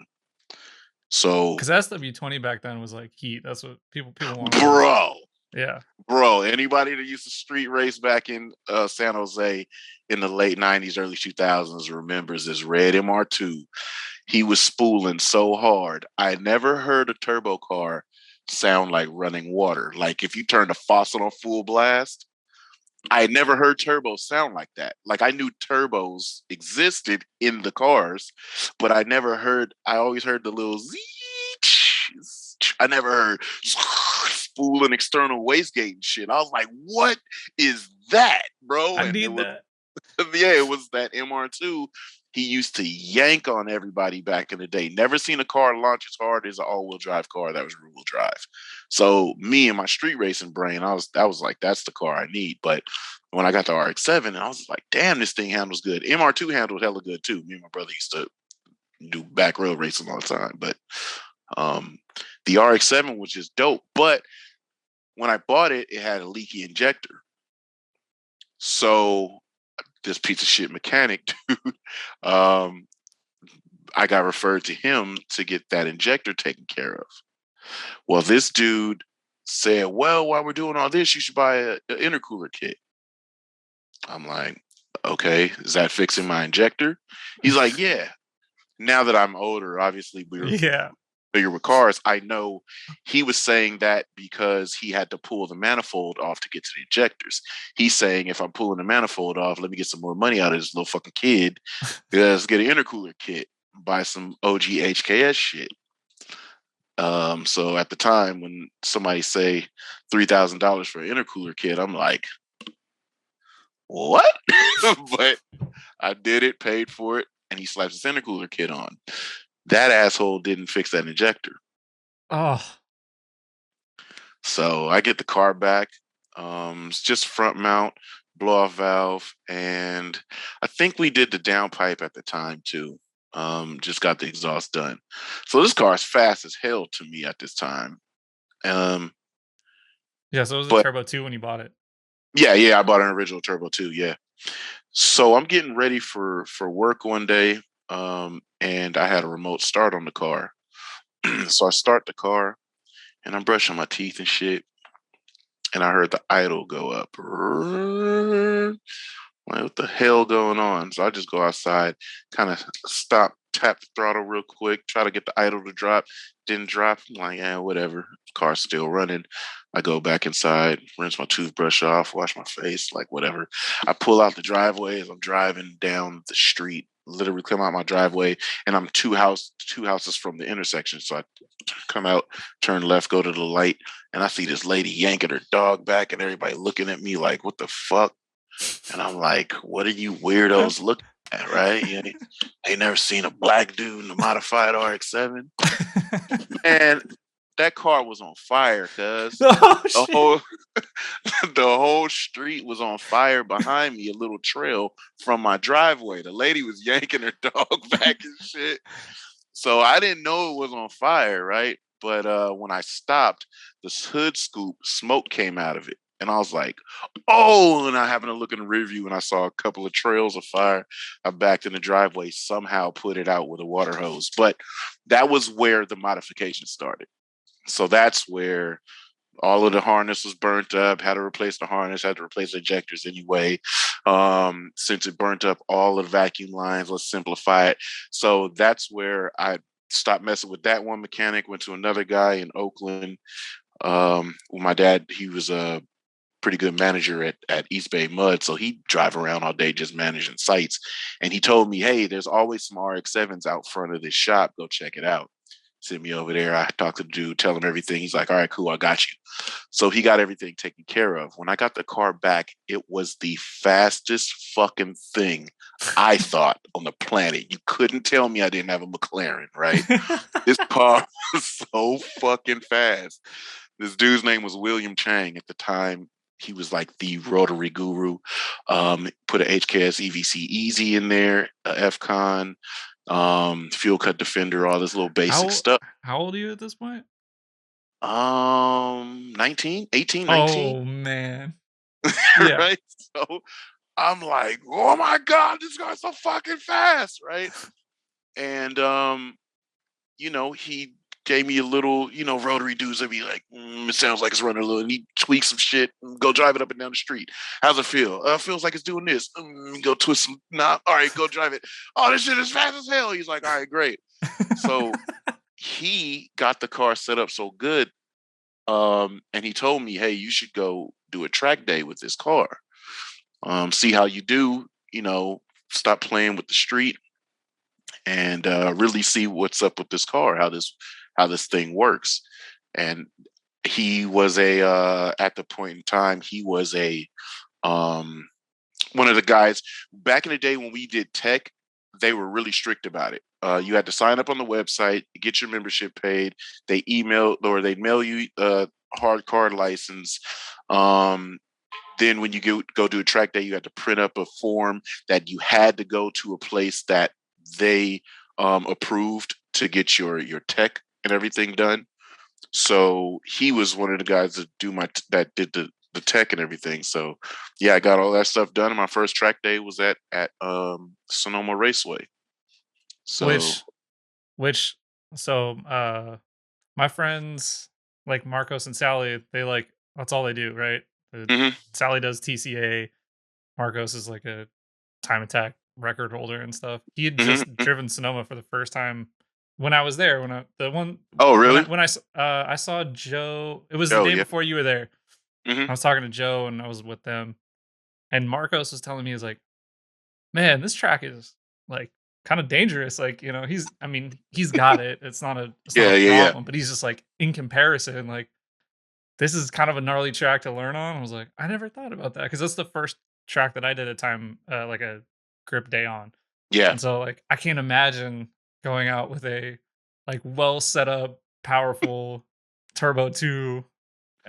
So, because SW20 back then was like heat. That's what people want. Bro. Yeah. Bro, anybody that used to street race back in San Jose in the late 90s, early 2000s remembers this red MR2. He was spooling so hard. I never heard a turbo car sound like running water. Like if you turn the faucet on full blast, I had never heard turbos sound like that. Like I knew turbos existed in the cars, but I always heard the little zee. I never heard spool and external wastegate and shit. I was like, what is that, bro? I And it need was, that. yeah, it was that MR2. He used to yank on everybody back in the day. Never seen a car launch as hard as an all-wheel drive car that was rear-wheel drive. So me and my street racing brain, I was like, that's the car I need. But when I got the RX-7, I was like, damn, this thing handles good. MR2 handled hella good too. Me and my brother used to do back road racing all the time. But the RX-7 was just dope. But when I bought it, it had a leaky injector. So this piece of shit mechanic, dude, I got referred to him to get that injector taken care of. Well, this dude said, well, while we're doing all this, you should buy an intercooler kit. I'm like, okay, is that fixing my injector? He's like, yeah. Now that I'm older, obviously we're Yeah. bigger with cars. I know he was saying that because he had to pull the manifold off to get to the injectors. He's saying, if I'm pulling the manifold off, let me get some more money out of this little fucking kid. Let's get an intercooler kit, buy some OG HKS shit. So at the time when somebody say $3,000 for an intercooler kit, I'm like, what? But I did it, paid for it, and he slaps his intercooler kit on. That asshole didn't fix that injector. Oh. So I get the car back. It's just front mount, blow off valve, and I think we did the downpipe at the time too. Just got the exhaust done. So this car is fast as hell to me at this time. Yeah, so it was a But turbo 2 when you bought it. yeah, I bought an original turbo too. Yeah. So I'm getting ready for work one day, and I had a remote start on the car. So I start the car, and I'm brushing my teeth and shit, and I heard the idle go up. Like, what the hell going on? So I just go outside, kind of stop, tap the throttle real quick, try to get the idle to drop. Didn't drop. I'm like, yeah, whatever. Car's still running. I go back inside, rinse my toothbrush off, wash my face, like whatever. I pull out the driveway as I'm driving down the street. Literally come out my driveway, and I'm two houses from the intersection. So I come out, turn left, go to the light, and I see this lady yanking her dog back, and everybody looking at me like, "What the fuck?" And I'm like, "What are you weirdos looking at?" Right? You ain't never seen a black dude in a modified RX-7, and that car was on fire, cuz Oh, the shit. whole the whole street was on fire behind me, a little trail from my driveway. The lady was yanking her dog back and shit. So I didn't know it was on fire, right? But when I stopped, this hood scoop, smoke came out of it. And I was like, oh, and I happened to look in the rear view and I saw a couple of trails of fire. I backed in the driveway, somehow put it out with a water hose. But that was where the modification started. So that's where all of the harness was burnt up, had to replace the harness, had to replace the injectors anyway. Since it burnt up all of the vacuum lines, let's simplify it. So that's where I stopped messing with that one mechanic, went to another guy in Oakland. My dad, he was a pretty good manager at East Bay Mud. So he'd drive around all day just managing sites. And he told me, hey, there's always some RX-7s out front of this shop. Go check it out. Send me over there. I talked to the dude, tell him everything. He's like, all right, cool, I got you. So he got everything taken care of. When I got the car back, it was the fastest fucking thing I thought on the planet. You couldn't tell me I didn't have a McLaren, right? This car was so fucking fast. This dude's name was William Chang at the time. He was like the rotary guru. Put a HKS EVC Easy in there, a FCon, fuel cut defender, all this little basic stuff. How old are you at this point? 19, 18, 19. Oh, man. Yeah. Right? So I'm like, oh my God, this guy's so fucking fast, right? And he gave me a little, rotary dudes that be like, it sounds like it's running a little, and he tweaks some shit and go drive it up and down the street. How's it feel? Feels like it's doing this. Go twist some knob. All right, go drive it. Oh, this shit is fast as hell. He's like, all right, great. So he got the car set up so good. And he told me, hey, you should go do a track day with this car. see how you do. You know, stop playing with the street and really see what's up with this car, how this thing works. And he was a at the point in time he was a um, one of the guys back in the day when we did tech. They were really strict about it. You had to sign up on the website, get your membership paid. They email or they mail you a hard card license. Um, then when you go do a track day, you had to print up a form that you had to go to a place that they approved to get your tech and everything done. So he was one of the guys that did the tech and everything. So yeah, I got all that stuff done. And my first track day was at Sonoma Raceway. So Which which so my friends like Marcos and Sally, they like that's all they do, right? mhm, Sally does TCA. Marcos is like a time attack record holder and stuff. He had mhm, just mhm. driven Sonoma for the first time when I was there. When I the one Oh really? when I saw Joe. It was the Oh day yeah. before you were there. Hmm. I was talking to Joe and I was with them, and Marcos was telling me, he's like, "Man, this track is like kind of dangerous." Like, I mean, he's got it. It's not Yeah, a yeah, yeah. problem. But he's just like, in comparison, like, this is kind of a gnarly track to learn on. I was like, I never thought about that because that's the first track that I did a time like a grip day on. Yeah. And so like I can't imagine going out with a like well set up, powerful turbo 2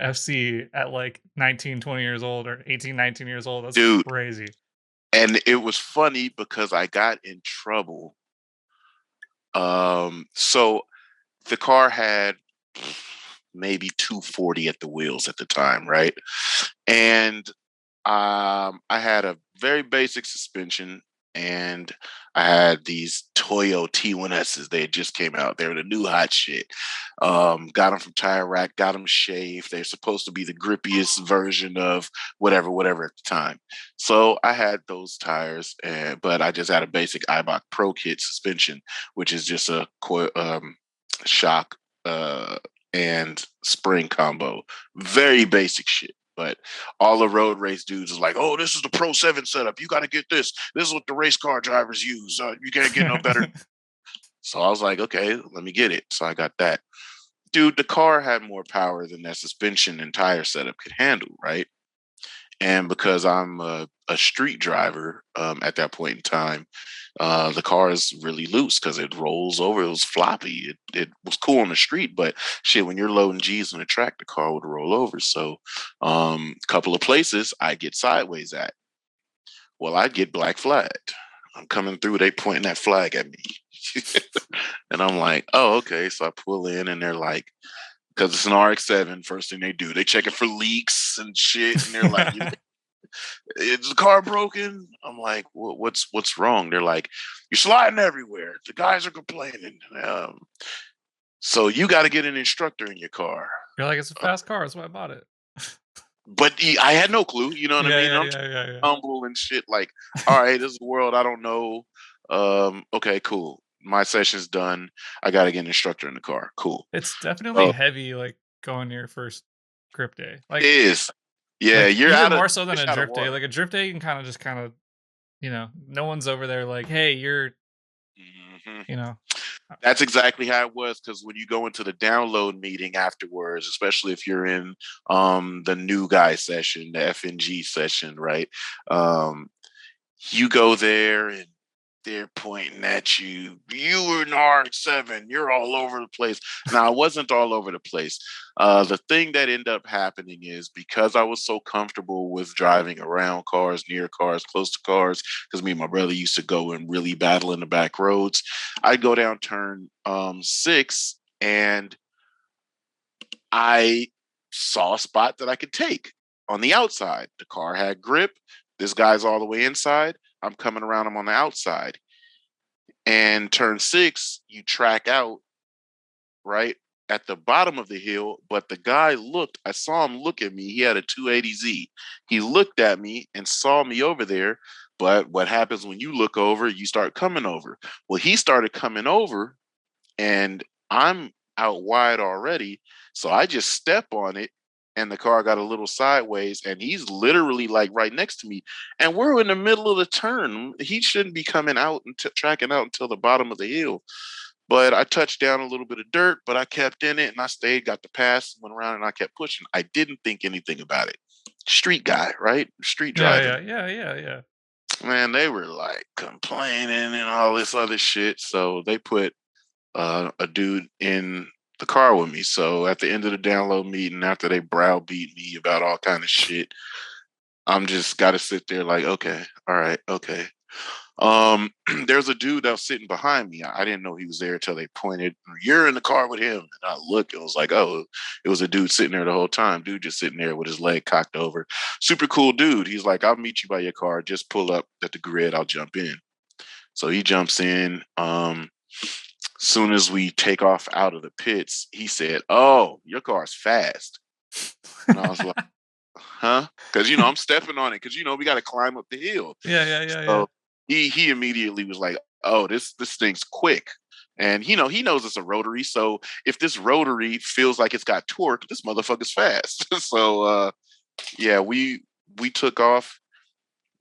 FC at like 19, 20 years old or 18, 19 years old. That's Dude. crazy. And it was funny because I got in trouble. So the car had maybe 240 at the wheels at the time, right? And I had a very basic suspension, and I had these Toyo T1Ss. They had just came out. They were the new hot shit. Got them from Tire Rack. Got them shaved. They're supposed to be the grippiest version of whatever at the time. So I had those tires, but I just had a basic Ibach Pro Kit suspension, which is just a shock uh, and spring combo. Very basic shit. But all the road race dudes is like, oh, this is the Pro 7 setup. You got to get this. This is what the race car drivers use. You can't get no better. So I was like, okay, let me get it. So I got that. Dude, the car had more power than that suspension and tire setup could handle, right? And because I'm a street driver at that point in time, the car is really loose because it rolls over. It was floppy. It was cool on the street, but shit, when you're loading G's on the track, the car would roll over. So, a couple of places I get sideways at. Well, I get black flagged. I'm coming through. They pointing that flag at me, and I'm like, oh, okay. So I pull in, and they're like, because it's an RX-7. First thing they do, they check it for leaks and shit, and they're like, is the car broken? I'm like, what's wrong? They're like, you're sliding everywhere. The guys are complaining. So you got to get an instructor in your car. You're like, it's a fast car. That's why I bought it. But I had no clue. You know what I Yeah, mean? yeah, I'm yeah, yeah, yeah. humble and shit. Like, all right, this is a world I don't know. Okay, cool. My session's done. I got to get an instructor in the car. Cool. It's definitely Oh, heavy, like going to your first grip day. it is. Yeah, Like you're even out of more so than fish a out of drift day. water. Like a drift day, you can kind of, no one's over there like, hey, you're, Mhm. you know, That's exactly how it was, because when you go into the download meeting afterwards, especially if you're in the new guy session, the FNG session, right? Um, you go there and they're pointing at you. You were an RX-7. You're all over the place. Now, I wasn't all over the place. The thing that ended up happening is because I was so comfortable with driving around cars, near cars, close to cars, because me and my brother used to go and really battle in the back roads. I'd go down turn 6, and I saw a spot that I could take on the outside. The car had grip. This guy's all the way inside. I'm coming around him on the outside. And turn 6, you track out right at the bottom of the hill. But the guy looked, I saw him look at me. He had a 280Z. He looked at me and saw me over there. But what happens when you look over, you start coming over. Well, he started coming over, and I'm out wide already. So I just step on it and the car got a little sideways, and he's literally like right next to me, and we're in the middle of the turn. He shouldn't be coming out and tracking out until the bottom of the hill. But I touched down a little bit of dirt, but I kept in it and I stayed, got the pass, went around and I kept pushing. I didn't think anything about it. Street guy, right? Street driving. Yeah. Man, they were like complaining and all this other shit. So they put a dude in the car with me. So at the end of the download meeting, after they browbeat me about all kind of shit, I'm just got to sit there like, okay, all right, okay. There's a dude that was sitting behind me. I didn't know he was there until they pointed, "You're in the car with him." And I looked, it was like, oh, it was a dude sitting there the whole time. Dude just sitting there with his leg cocked over. Super cool dude. He's like, "I'll meet you by your car. Just pull up at the grid. I'll jump in." So he jumps in. Soon as we take off out of the pits, he said, "Oh, your car's fast." And I was like, huh? Because I'm stepping on it because we got to climb up the hill. Yeah. He immediately was like, "Oh, this thing's quick." And he knows it's a rotary. So if this rotary feels like it's got torque, this motherfucker's fast. So yeah, we took off,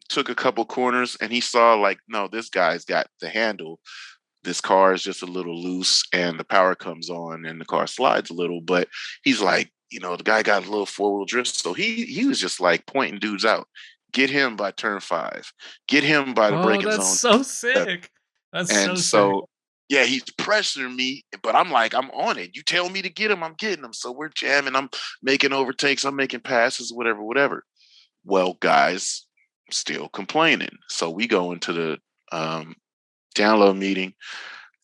took a couple corners, and he saw like, no, this guy's got the handle. This car is just a little loose and the power comes on and the car slides a little. But he's like, the guy got a little four-wheel drift. So he was just like pointing dudes out. Get him by turn 5. Get him by the Oh, braking that's zone. so sick. That's And so sick. so, yeah, he's pressuring me, but I'm like, I'm on it. You tell me to get him, I'm getting him. So we're jamming. I'm making overtakes. I'm making passes, whatever. Well, guys, still complaining. So we go into the download meeting,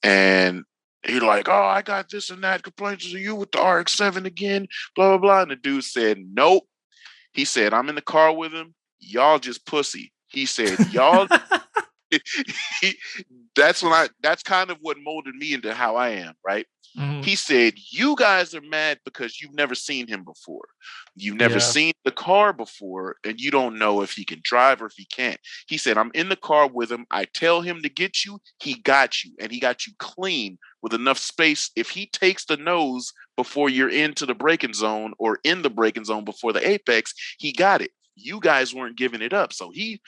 and he's like, "Oh, I got this and that complaints. Are you with the RX-7 again? Blah, blah, blah." And the dude said, "Nope." He said, "I'm in the car with him. Y'all just pussy." He said, "Y'all." That's kind of what molded me into how I am, right? Mhm. He said, "You guys are mad because you've never seen him before. You've never Yeah. seen the car before, and you don't know if he can drive or if he can't." He said, "I'm in the car with him. I tell him to get you, he got you, and he got you clean with enough space. If he takes the nose before you're into the braking zone or in the braking zone before the apex, he got it. You guys weren't giving it up." So he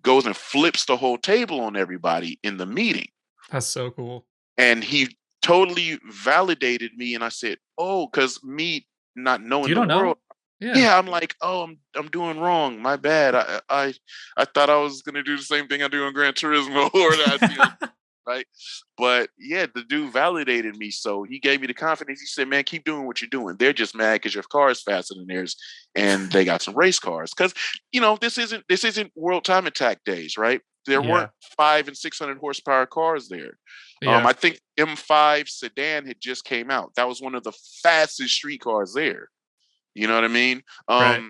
goes and flips the whole table on everybody in the meeting. That's so cool. And he totally validated me. And I said, "Oh," because me not knowing You the don't world. know? Yeah. Yeah, I'm like, "Oh, I'm doing wrong. My bad. I thought I was gonna do the same thing I do in Gran Turismo or that I see on right." But yeah, the dude validated me. So he gave me the confidence. He said, "Man, keep doing what you're doing. They're just mad because your car is faster than theirs and they got some race cars." Because this isn't World Time Attack days, right? There weren't Yeah. 500 and 600 horsepower cars there. Yeah. I think M5 sedan had just came out. That was one of the fastest street cars there. You know what I mean? Right.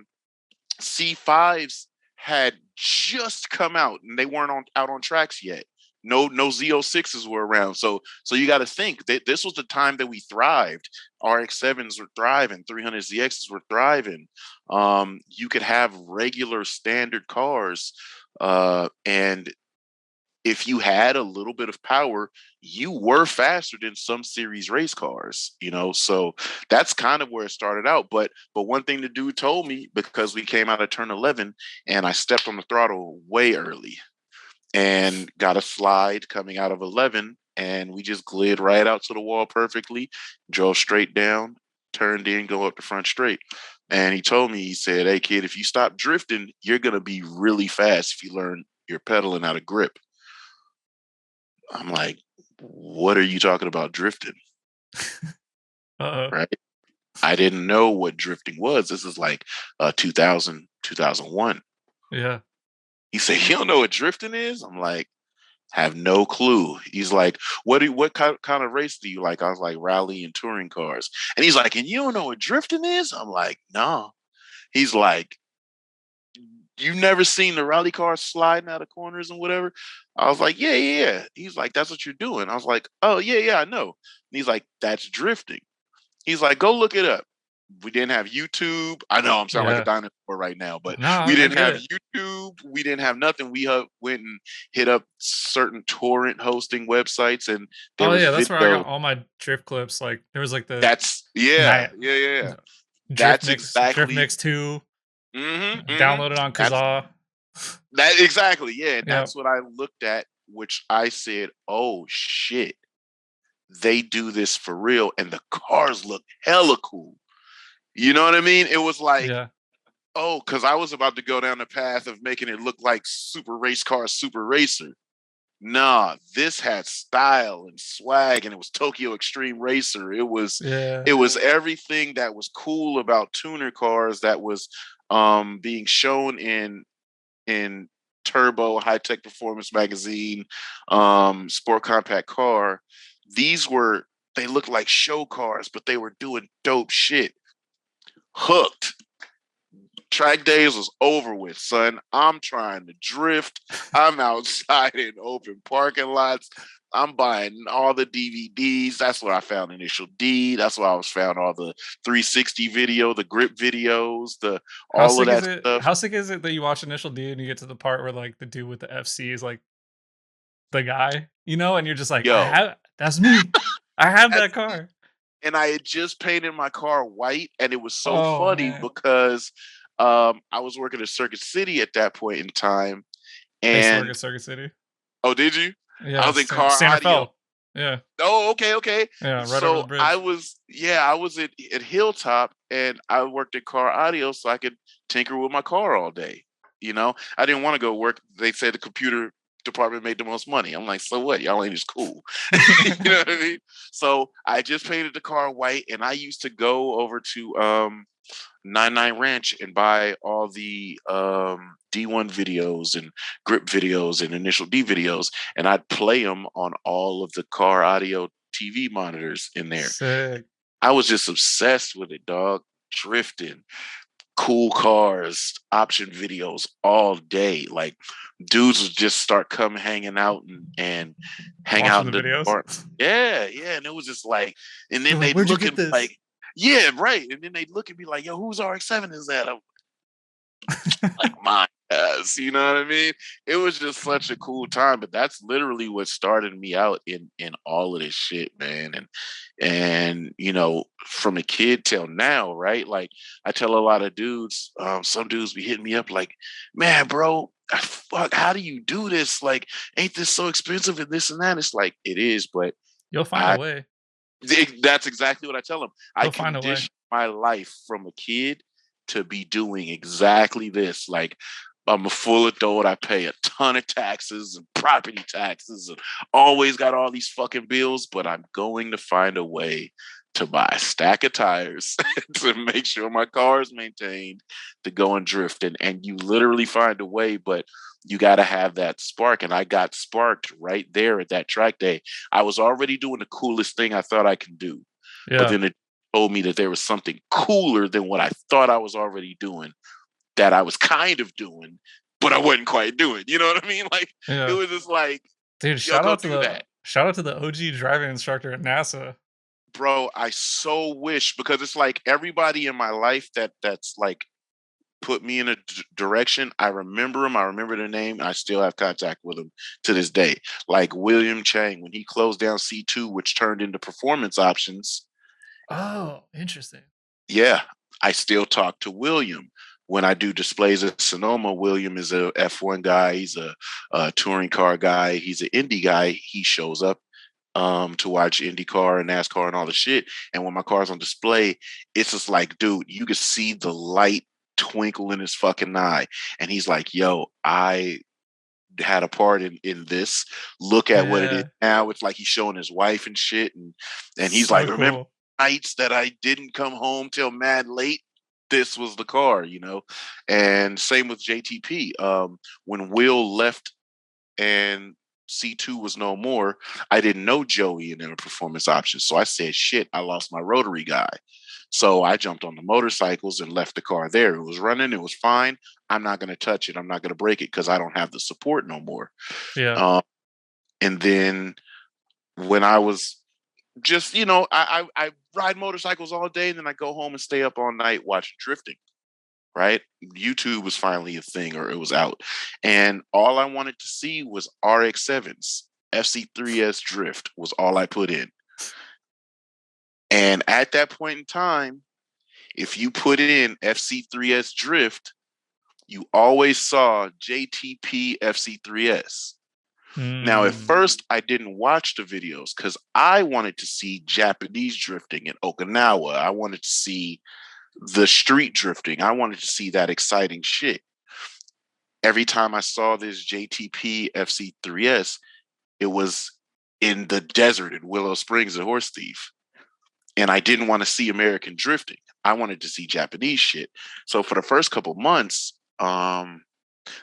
C5s had just come out and they weren't out on tracks yet. No Z06s were around. So you got to think that this was the time that we thrived. RX-7s were thriving, 300ZXs were thriving. You could have regular standard cars, and if you had a little bit of power, you were faster than some series race cars. So that's kind of where it started out. But one thing the dude told me, because we came out of turn 11 and I stepped on the throttle way early and got a slide coming out of 11, and we just glid right out to the wall perfectly, drove straight down, turned in, go up the front straight. And he told me, he said, "Hey kid, if you stop drifting, you're going to be really fast if you learn your pedaling out of grip." I'm like, "What are you talking about drifting?" Uh-oh. Right? I didn't know what drifting was. This is like 2000, 2001. Yeah. He said, "You don't know what drifting is?" I'm like, "Have no clue." He's like, what kind of race do you like?" I was like, "Rally and touring cars." And he's like, "And you don't know what drifting is?" I'm like, "No." He's like, "You've never seen the rally cars sliding out of corners and whatever?" I was like, yeah. He's like, "That's what you're doing." I was like, "Oh, yeah, I know." And he's like, "That's drifting." He's like, "Go look it up." We didn't have YouTube. I know I'm sounding like a Yeah. dinosaur right now, but No, we I didn't get have it. YouTube. We didn't have nothing. We went and hit up certain torrent hosting websites, and there Oh was yeah, that's where I video. got all my drift clips. Like there was like the That's yeah, night. yeah, yeah. That's Drift exactly. Mix 2, Mm-hmm. downloaded on That's Kazaa. that exactly. Yeah, and Yep. that's what I looked at, which I said, "Oh shit, they do this for real," and the cars look hella cool. You know what I mean? It was like, Yeah. oh, because I was about to go down the path of making it look like Super Race Car Super Racer. Nah, this had style and swag, and it was Tokyo Extreme Racer. Yeah. It was everything that was cool about tuner cars that was being shown in Turbo, High Tech Performance Magazine, Sport Compact Car. These were, they looked like show cars, but they were doing dope shit. Hooked. Track days was over with, son. I'm trying to drift. I'm outside in open parking lots. I'm buying all the DVDs. That's where I found Initial D. That's where I was found all the 360 video, the grip videos, the How all of sick is that it? stuff. How sick is it that you watch Initial D and you get to the part where like the dude with the FC is like the guy, and you're just like, Yo, that's me. I have that that's me. car. And I had just painted my car white, and it was so Oh funny man. because I was working at Circuit City at that point in time, I used to work and at Circuit City. oh, did you? I Yeah, was in car Santa audio. Fe. Yeah. Oh, okay, okay. Yeah, right over the So bridge. I was at Hilltop, and I worked at car audio so I could tinker with my car all day. I didn't want to go work. They said the computer department made the most money. I'm like, so what? Y'all ain't as cool. You know what I mean? So I just painted the car white, and I used to go over to 99 Ranch and buy all the D1 videos and grip videos and Initial D videos, and I'd play them on all of the car audio TV monitors in there. Sick. I was just obsessed with it, dog. Drifting, cool cars, option videos all day. Like dudes would just start coming hanging out and hang out Watching in the the videos. bar. Yeah, yeah. And it was just like, and They're then like, they'd where'd you look get at me this? like, yeah, right. And then they'd look at me like, yo, whose RX-7 is that? I'm like, my ass, you know what I mean? It was just such a cool time, but that's literally what started me out in all of this shit, man. And from a kid till now, right? Like I tell a lot of dudes, some dudes be hitting me up like, man, bro, fuck, how do you do this? Like, ain't this so expensive and this and that? It's like it is, but You'll find a I way. that's exactly what I tell them. I You'll find a way. conditioned my life from a kid to be doing exactly this. Like I'm a full adult. I pay a ton of taxes and property taxes and always got all these fucking bills, but I'm going to find a way to buy a stack of tires to make sure my car is maintained to go and drift. And you literally find a way, but you got to have that spark. And I got sparked right there at that track day. I was already doing the coolest thing I thought I can do, but Yeah. then it told me that there was something cooler than what I thought I was already doing that I was kind of doing, but I wasn't quite doing. You know what I mean? Like it Yeah. was just like, Dude, yo, go do that. shout out to the OG driving instructor at NASA. Bro, I so wish, because it's like everybody in my life that's like put me in a direction. I remember them. I remember their name. I still have contact with them to this day. Like William Chang, when he closed down C2, which turned into Performance Options. Oh, interesting. Yeah, I still talk to William. When I do displays at Sonoma, William is a F1 guy. He's a touring car guy. He's an Indy guy. He shows up to watch IndyCar and NASCAR and all the shit. And when my car's on display, it's just like, dude, you can see the light twinkle in his fucking eye. And he's like, yo, I had a part in this. Look at what it is Yeah. now. It's like he's showing his wife and shit. And he's So like, remember cool. nights that I didn't come home till mad late? This was the car. And same with JTP. When Will left and C2 was no more, I didn't know Joey and their Performance Options. So I said, shit, I lost my rotary guy. So I jumped on the motorcycles and left the car there. It was running. It was fine. I'm not going to touch it. I'm not going to break it because I don't have the support no more. Yeah. And then when I was just, I ride motorcycles all day, and then I go home and stay up all night watching drifting. Right? YouTube was finally a thing, or it was out. And all I wanted to see was RX-7s. FC3S Drift was all I put in. And at that point in time, If you put in FC3S Drift, you always saw JTP FC3S. Now, at Mm. first, I didn't watch the videos because I wanted to see Japanese drifting in Okinawa. I wanted to see the street drifting. I wanted to see that exciting shit. Every time I saw this JTP FC3S, it was in the desert in Willow Springs at Horse Thief. And I didn't want to see American drifting. I wanted to see Japanese shit. So for the first couple months,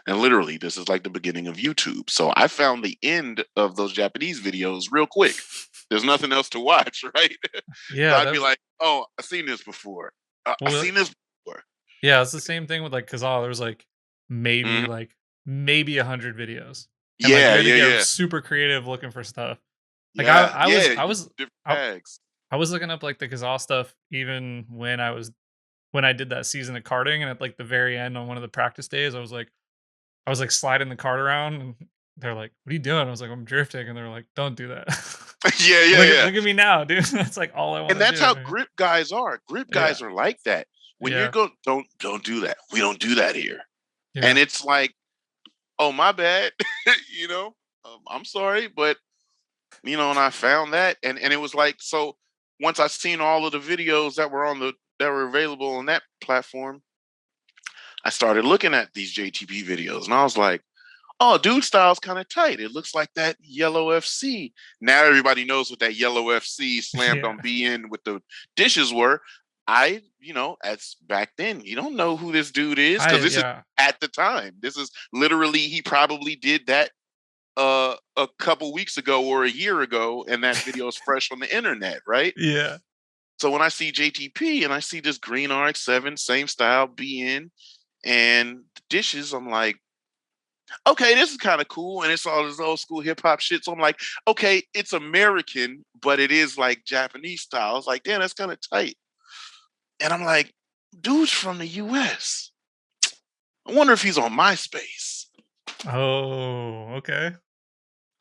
and literally this is like the beginning of YouTube. So I found the end of those Japanese videos real quick. There's nothing else to watch, right? So Yeah, I'd be that's like, oh, I've seen this before. I've well. seen this before. Yeah, it's the same thing with like Kazaa. There was Mhm. like maybe 100 videos, and like you Yeah, had to yeah, get yeah. super creative looking for stuff. Like Yeah, yeah. Different I, tags. I was looking up like the Kazaa stuff even when I did that season of karting, and at like the very end on one of the practice days, I was like sliding the cart around, and they're like, "What are you doing?" I was like, "I'm drifting," and they're like, "Don't do that." Yeah, yeah, yeah. Look at me now, dude. That's like all I want And to that's how do. grip guys are. Grip Yeah, guys are like that. When you're yeah, going, don't do that. We don't do that here. yeah. And it's like, oh my bad, you know. I'm sorry, but and I found that, and it was like, so once I seen all of the videos that were available on that platform, I started looking at these JTP videos, and I was like, oh, dude style's kind of tight. It looks like that yellow FC. Now everybody knows what that yellow FC slammed Yeah, on BN with the dishes were. As back then, you don't know who this dude is because this is yeah, at the time. This is literally, he probably did that a couple weeks ago or a year ago, and that video is fresh on the internet, right? yeah. So when I see JTP and I see this green RX-7, same style BN and the dishes, I'm like, okay, this is kind of cool. And it's all this old school hip hop shit. So I'm like, okay, it's American, but it is like Japanese style. It's like, damn, that's kind of tight. And I'm like, dude's from the US. I wonder if he's on MySpace. Oh, okay.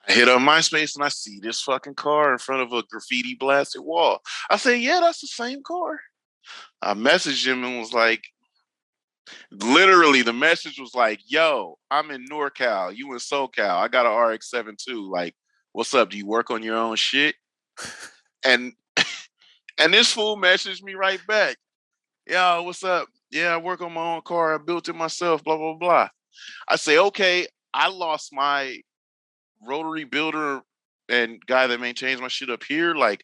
I hit up MySpace and I see this fucking car in front of a graffiti blasted wall. I say, yeah, that's the same car. I messaged him and was like, literally, the message was like, yo, I'm in NorCal, you in SoCal. I got an RX-7 too. Like, what's up? Do you work on your own shit? And and this fool messaged me right back. Yo, what's up? Yeah, I work on my own car. I built it myself, blah, blah, blah. I say, okay, I lost my rotary builder and guy that maintains my shit up here. Like,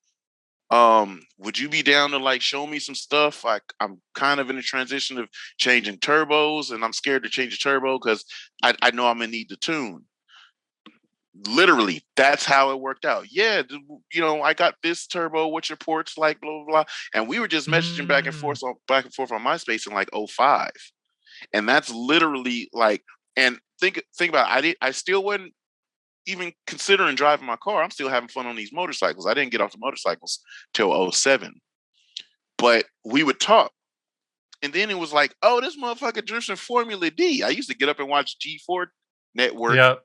would you be down to like show me some stuff? I'm kind of in a transition of changing turbos, and I'm scared to change a turbo because I know I'm gonna need the tune. Literally, that's how it worked out. Yeah, I got this turbo. What's your ports like? Blah blah blah. And we were just messaging Mm, back and forth on MySpace in like '05, and that's literally like. And think about it, I still wasn't even considering driving my car. I'm still having fun on these motorcycles. I didn't get off the motorcycles till '07, but we would talk. And then it was like, oh, this motherfucker drifts in Formula D. I used to get up and watch G4 Network yep.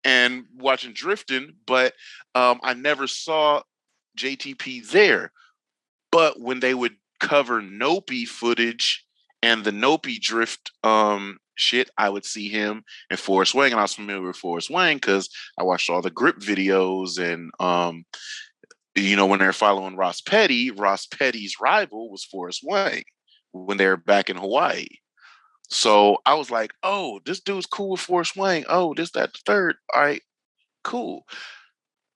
and watching drifting, but I never saw JTP there. But when they would cover Nopi footage and the Nopi drift shit, I would see him in Forrest Wang, and I was familiar with Forrest Wang because I watched all the grip videos, and when they're following Ross Petty's rival was Forrest Wang when they were back in Hawaii. So I was like, oh, this dude's cool with Forrest Wang. Oh, this, that, the third. All right, cool.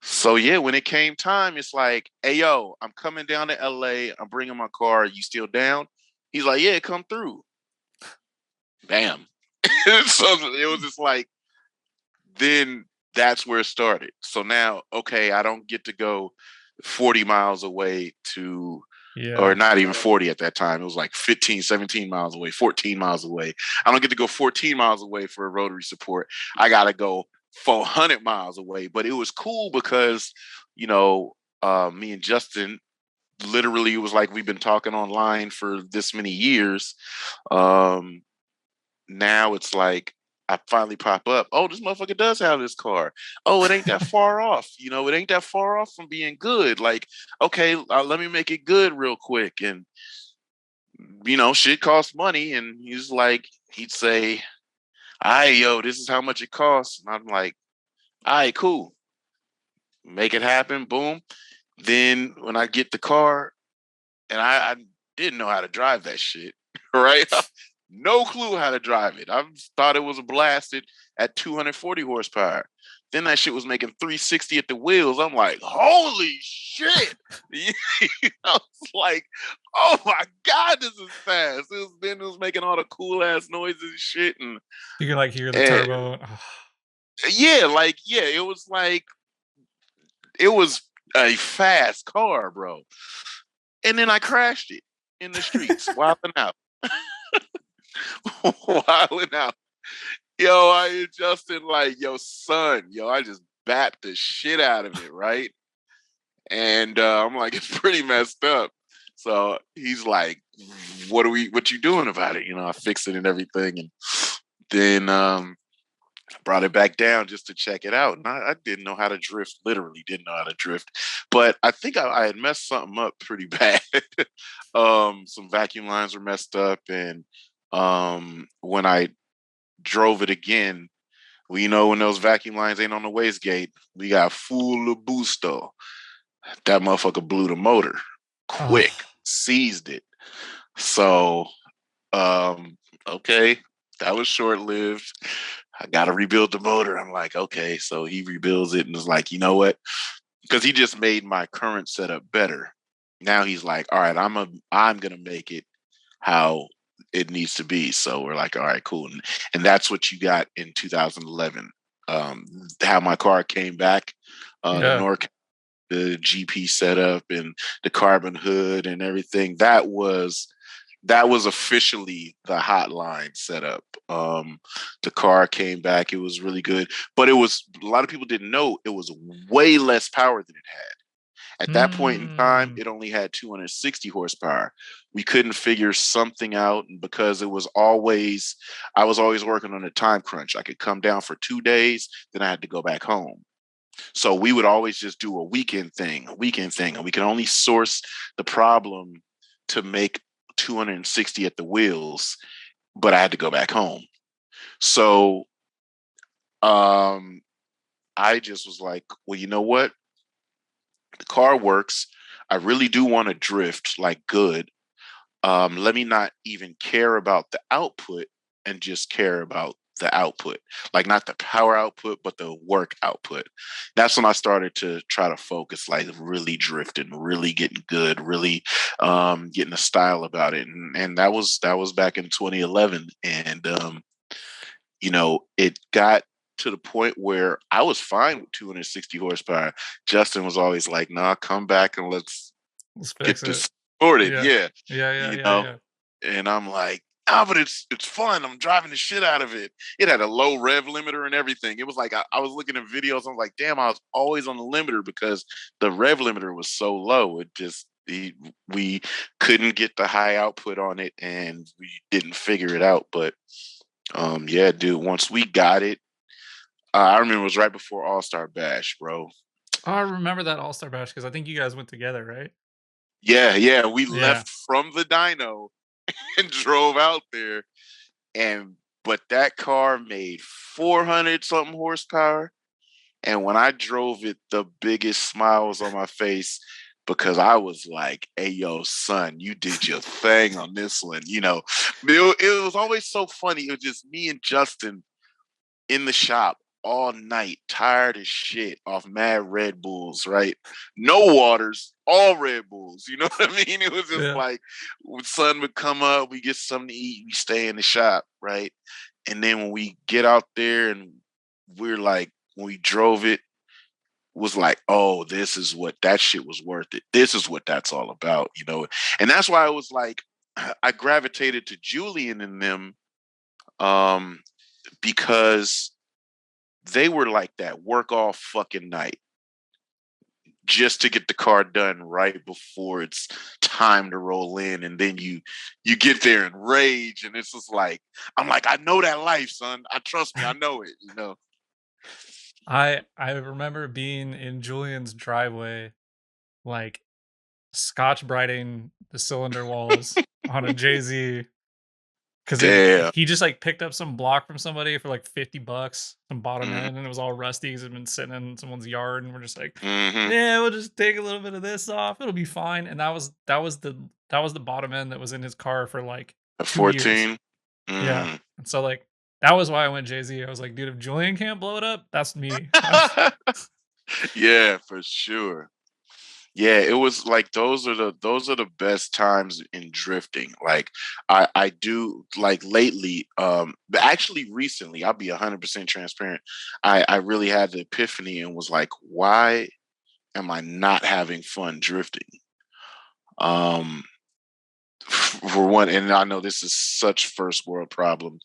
So yeah, when it came time, it's like, hey yo, I'm coming down to LA. I'm bringing my car. You still down? He's like, yeah, come through. Bam. So it was just like, then that's where it started. So now, okay, I don't get to go 40 miles away to, or Yeah. not even 40 at that time. It was like 15, 17 miles away, 14 miles away. I don't get to go 14 miles away for a rotary support. I got to go 400 miles away. But it was cool because, me and Justin, literally, it was like we've been talking online for this many years. Um, Now it's like I finally pop up. Oh, this motherfucker does have this car. Oh, it ain't that far off. It ain't that far off from being good. Like, okay, let me make it good real quick. And shit costs money, and he'd say, "All right, yo, this is how much it costs," and I'm like, "All right, cool, make it happen." Boom. Then when I get the car, and I didn't know how to drive that shit, right? No clue how to drive it. I thought it was blasted at 240 horsepower. Then that shit was making 360 at the wheels. I'm like, holy shit. It's like, oh my God, this is fast. Then it was making all the cool ass noises and shit. You can like hear the And turbo. yeah, it was a fast car, bro. And then I crashed it in the streets, wilding out. Wilding out. Yo, I adjusted like, yo, son, yo, I just bat the shit out of it, right? And I'm like, it's pretty messed up. So he's like, what you doing about it? I fixed it and everything. And then brought it back down just to check it out. And I didn't know how to drift, literally didn't know how to drift. But I think I had messed something up pretty bad. Some vacuum lines were messed up. And when I drove it again, when those vacuum lines ain't on the wastegate, we got full of boosto. That motherfucker blew the motor quick, Oh, seized it. So, okay, that was short lived. I got to rebuild the motor. I'm like, okay. So he rebuilds it and is like, you know what? Because he just made my current setup better. Now he's like, all right, I'm gonna make it how it needs to be. So we're like, all right, cool. And that's what you got in 2011. How my car came back, the yeah. the GP setup and the carbon hood and everything. That was officially the hotline setup. The car came back. It was really good, but it was a lot of people didn't know it was way less power than it had. At that point in time, Hmm. it only had 260 horsepower. We couldn't figure something out because I was always working on a time crunch. I could come down for 2 days, then I had to go back home. So we would always just do a weekend thing, and we could only source the problem to make 260 at the wheels, but I had to go back home. So um, I just was like, well, you know what? The car works. I really do want to drift like good. Let me not even care about the output and just care about the output, like not the power output, but the work output. That's when I started to try to focus, like really drifting, really getting good, really getting a style about it. And that was back in 2011. And it got to the point where I was fine with 260 horsepower. Justin was always like, nah, come back and let's Let's get fix it. this sorted. Yeah. Yeah. Yeah. Yeah. You Yeah. know, Yeah. and I'm like, but it's fun. I'm driving the shit out of it. It had a low rev limiter and everything. It was like I was looking at videos. I was like, damn, I was always on the limiter because the rev limiter was so low. We couldn't get the high output on it, and we didn't figure it out. But yeah, dude, once we got it, I remember it was right before All Star Bash, bro. Oh, I remember that All Star Bash because I think you guys went together, right? Yeah, we Yeah. left from the dyno and drove out there. And but that car made 400 something horsepower. And when I drove it, the biggest smile was on my face because I was like, hey, yo, son, you did your thing on this one. It was always so funny. It was just me and Justin in the shop all night, tired as shit off mad Red Bulls, right? No waters, all Red Bulls. You know what I mean? It was just Yeah. like when sun would come up, we get something to eat, we stay in the shop, right? And then when we get out there and we're like, when we drove it, was like, oh, this is what that shit was worth it. This is what that's all about. And that's why I was like, I gravitated to Julian and them um, because they were like that work all fucking night just to get the car done right before it's time to roll in, and then you get there and rage, and it's just like I'm like, I know that life, son. I trust me, I know it. I remember being in Julian's driveway, like Scotch brighting the cylinder walls. on a Jay-Z. Because Damn. he just like picked up some block from somebody for like $50, some bottom Mm-hmm. end, and it was all rusty because it had been sitting in someone's yard. And we're just like, Mm-hmm. yeah, we'll just take a little bit of this off. It'll be fine. And that was the bottom end that was in his car for like A 2 years. 14. Yeah. Mm. And so like that was why I went Jay-Z. I was like, dude, if Julian can't blow it up, that's me. Yeah, for sure. Yeah, it was like those are the best times in drifting. Like I do like lately, but actually recently, I'll be 100% transparent. I really had the epiphany and was like, why am I not having fun drifting? Um for one, and I know this is such first world problems.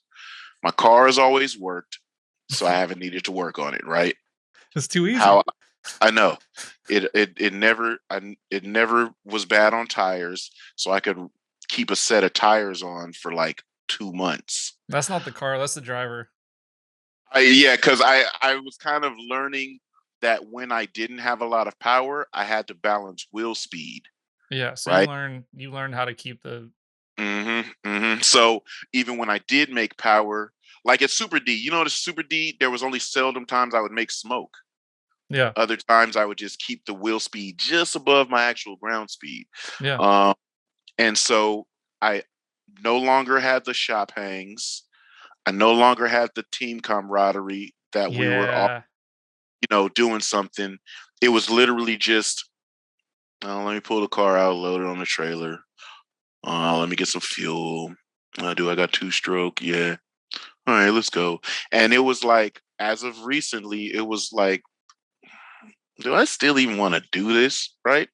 My car has always worked, so I haven't needed to work on it, right? It's too easy. How I know it never was bad on tires, so I could keep a set of tires on for like 2 months. That's not the car, that's the driver. Yeah, because I was kind of learning that when I didn't have a lot of power, I had to balance wheel speed, Yeah, so right? you learn how to keep the So even when I did make power, like at Super D, the Super D, there was only seldom times I would make smoke. yeah, Other times I would just keep the wheel speed just above my actual ground speed. yeah. Um, and so I no longer had the shop hangs. I no longer had the team camaraderie that we were all, Yeah. doing something. It was literally just, let me pull the car out, load it on the trailer. Let me get some fuel. Do I got two-stroke? Yeah. All right, let's go. And it was like, as of recently, it was like, do I still even want to do this? Right.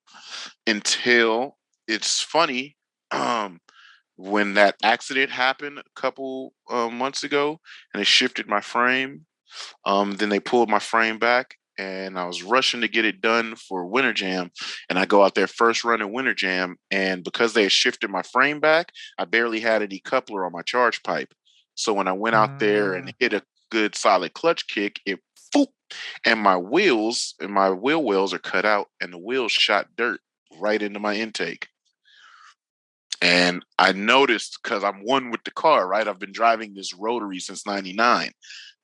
Until it's funny. Um, when that accident happened a couple months ago and it shifted my frame, then they pulled my frame back and I was rushing to get it done for Winter Jam. And I go out there first run in Winter Jam. And because they had shifted my frame back, I barely had a decoupler on my charge pipe. So when I went out there and Uh, hit a good solid clutch kick, it boop, and my wheel wells are cut out and the wheels shot dirt right into my intake. And I noticed because I'm one with the car, right? I've been driving this rotary since 99.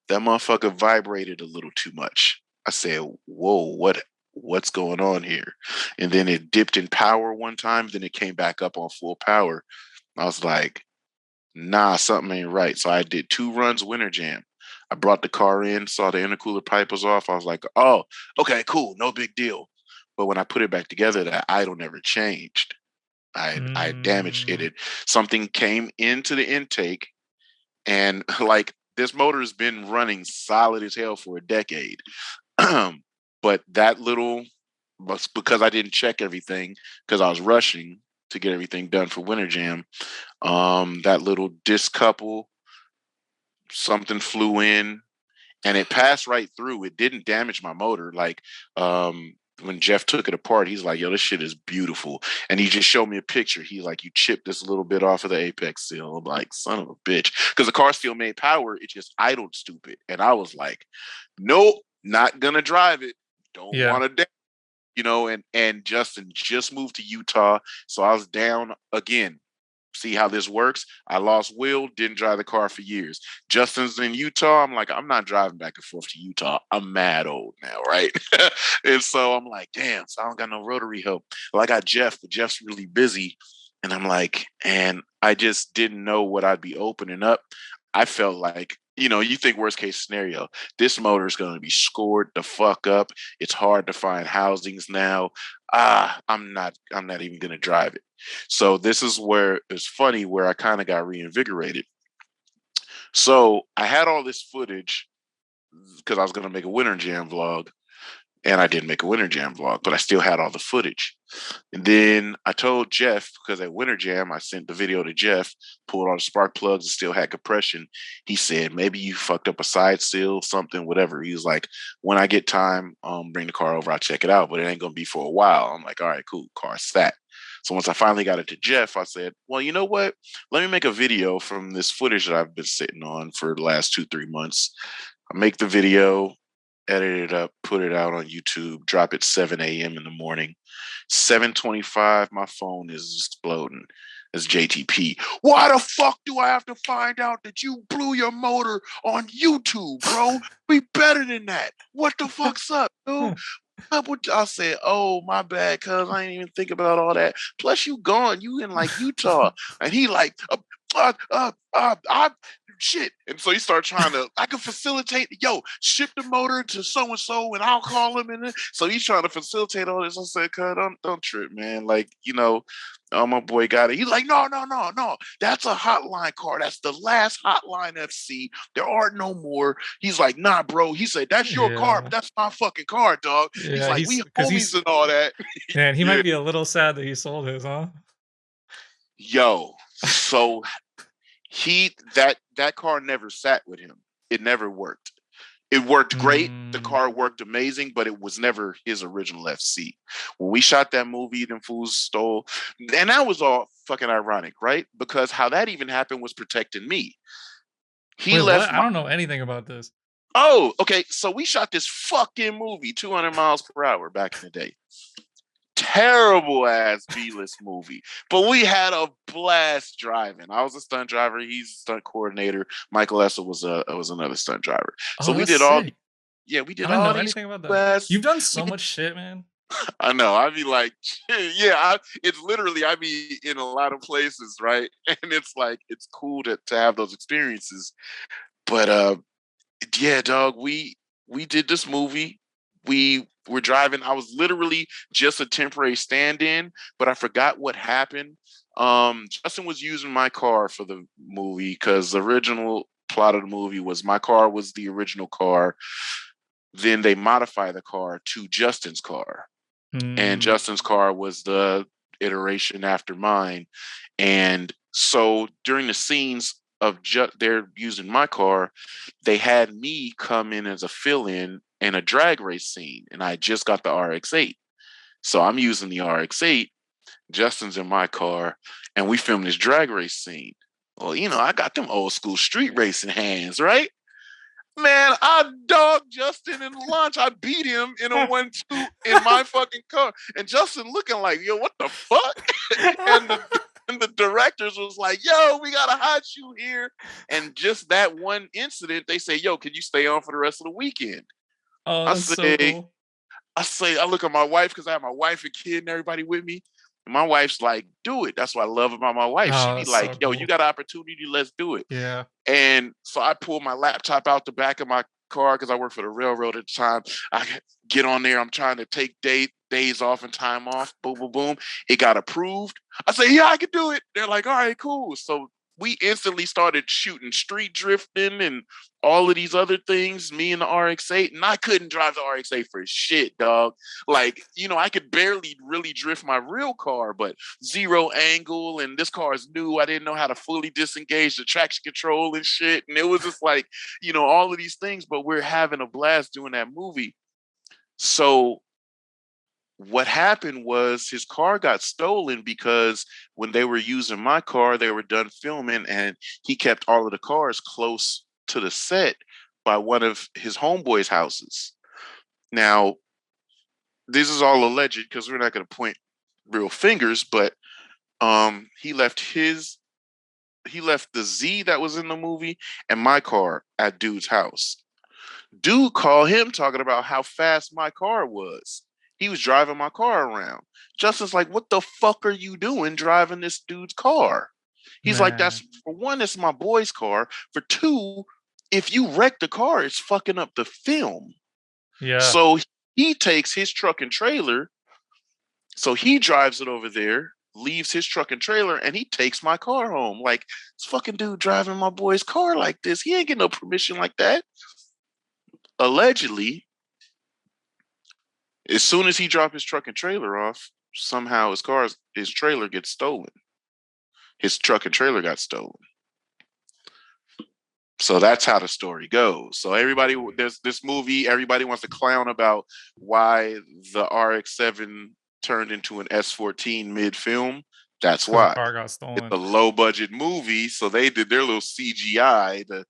That motherfucker vibrated a little too much. I said, whoa, what's going on here? And then it dipped in power one time, then it came back up on full power. I was like, nah, something ain't right. So I did 2 runs Winter Jam. I brought the car in, saw the intercooler pipe was off. I was like, oh, okay, cool, no big deal. But when I put it back together, that idle never changed. I damaged it. mm, Something came into the intake, and like this motor has been running solid as hell for a decade. But that little, because I didn't check everything because I was rushing to get everything done for Winter Jam. That little disc couple, something flew in and it passed right through. It didn't damage my motor. Like when Jeff took it apart, he's like, "Yo, this shit is beautiful." And he just showed me a picture. He's like, "You chipped this little bit off of the apex seal." I'm like, "Son of a bitch," because the car still made power. It just idled stupid, and I was like, "Nope, not gonna drive it. Don't yeah. want to." And Justin just moved to Utah, so I was down again. See how this works. I lost Will, didn't drive the car for years. Justin's in Utah. I'm like, I'm not driving back and forth to Utah. I'm mad old now, right? And so I'm like, damn, so I don't got no rotary help. Well, I got Jeff, but Jeff's really busy. And I'm like, and I just didn't know what I'd be opening up. I felt like, you think worst case scenario, this motor is going to be scored the fuck up. It's hard to find housings now. I'm not even going to drive it. So this is where it's funny where I kind of got reinvigorated. So I had all this footage because I was going to make a Winter Jam vlog, and I didn't make a Winter Jam vlog, but I still had all the footage. And then I told Jeff, because at Winter Jam, I sent the video to Jeff, pulled all the spark plugs and still had compression. He said, maybe you fucked up a side seal, something, whatever. He was like, when I get time, bring the car over, I'll check it out, but it ain't going to be for a while. I'm like, all right, cool, car sat. So once I finally got it to Jeff, I said, well, you know what? Let me make a video from this footage that I've been sitting on for the last 2-3 months. I make the video, edit it up, put it out on YouTube, drop it 7 a.m. in the morning. 7:25, my phone is exploding. It's JTP. Why the fuck do I have to find out that you blew your motor on YouTube, bro? Be better than that. What the fuck's up, dude? I said, oh, my bad, cuz I didn't even think about all that. Plus, you gone. You in like Utah. And he like, shit. And so he started trying to, I can facilitate, ship the motor to so-and-so and I'll call him. And then, so he's trying to facilitate all this. I said, cuz, don't trip, man. Like, oh, my boy got it. He's like, no. That's a hotline car. That's the last hotline FC. There are no more. He's like, nah, bro. He said, that's your car, but Yeah. that's my fucking car, dog. He's Yeah, like, he's we because homies he's and all that. man, he Yeah. might be a little sad that he sold his, huh? Yo, so that car never sat with him. It never worked. It worked great. The Mm. car worked amazing, but it was never his original FC. When we shot that movie, them fools stole, and that was all fucking ironic, right? Because how that even happened was protecting me. He Wait, what? left I my. don't know anything about this. Oh, okay. So we shot this fucking movie 200 miles per hour back in the day. Terrible ass B-list movie, but we had a blast driving. I was a stunt driver. He's a stunt coordinator. Michael Esser was another stunt driver. So Oh, we that's did all. sick. Yeah, we I did don't all know these anything about that. quests. You've done We so did, much shit, man. I know. I'd be like, yeah. It's literally I be in a lot of places, right? And it's like it's cool to have those experiences. But yeah, dog. We did this movie. We were driving. I was literally just a temporary stand-in, but I forgot what happened. Justin was using my car for the movie because the original plot of the movie was my car was the original car. Then they modified the car to Justin's car, and Mm. Justin's car was the iteration after mine. And so during the scenes of they're using my car, they had me come in as a fill-in in a drag race scene, and I just got the RX-8. So I'm using the RX-8. Justin's in my car, and we filmed this drag race scene. Well, I got them old school street racing hands, right? Man, I dogged Justin in lunch. I beat him in a 1-2 in my fucking car. And Justin looking like, yo, what the fuck? and the directors was like, yo, we got a hot shoe here. And just that one incident, they say, yo, can you stay on for the rest of the weekend? Oh, I that's so say, cool. I look at my wife because I have my wife and kid and everybody with me. And my wife's like, do it. That's what I love about my wife. She Oh, be that's so like, yo, you cool. got an opportunity, let's do it. Yeah. And so I pulled my laptop out the back of my car because I worked for the railroad at the time. I get on there. I'm trying to take days off and time off. Boom, boom, boom. It got approved. I say, yeah, I can do it. They're like, all right, cool. So we instantly started shooting street drifting and all of these other things, me and the RX-8. And I couldn't drive the RX-8 for shit, dog. Like, I could barely really drift my real car, but zero angle. And this car is new. I didn't know how to fully disengage the traction control and shit. And it was just like, all of these things, but we're having a blast doing that movie. So what happened was his car got stolen because when they were using my car, they were done filming, and he kept all of the cars close to the set by one of his homeboys' houses. Now, this is all alleged because we're not going to point real fingers, but he left the Z that was in the movie and my car at dude's house. Dude called him talking about how fast my car was. He was driving my car around. Justin's like, what the fuck are you doing driving this dude's car? He's like, that's Man. for one, it's my boy's car. For two, if you wreck the car, it's fucking up the film. Yeah. So he takes his truck and trailer. So he drives it over there, leaves his truck and trailer, and he takes my car home. Like, this fucking dude driving my boy's car like this. He ain't getting no permission like that. Allegedly, as soon as he dropped his truck and trailer off, somehow his trailer gets stolen. His truck and trailer got stolen. So that's how the story goes. So there's this movie, everybody wants to clown about why the RX-7 turned into an S14 mid-film. That's Because the why. car got It's stolen. a low-budget movie, so they did their little CGI to,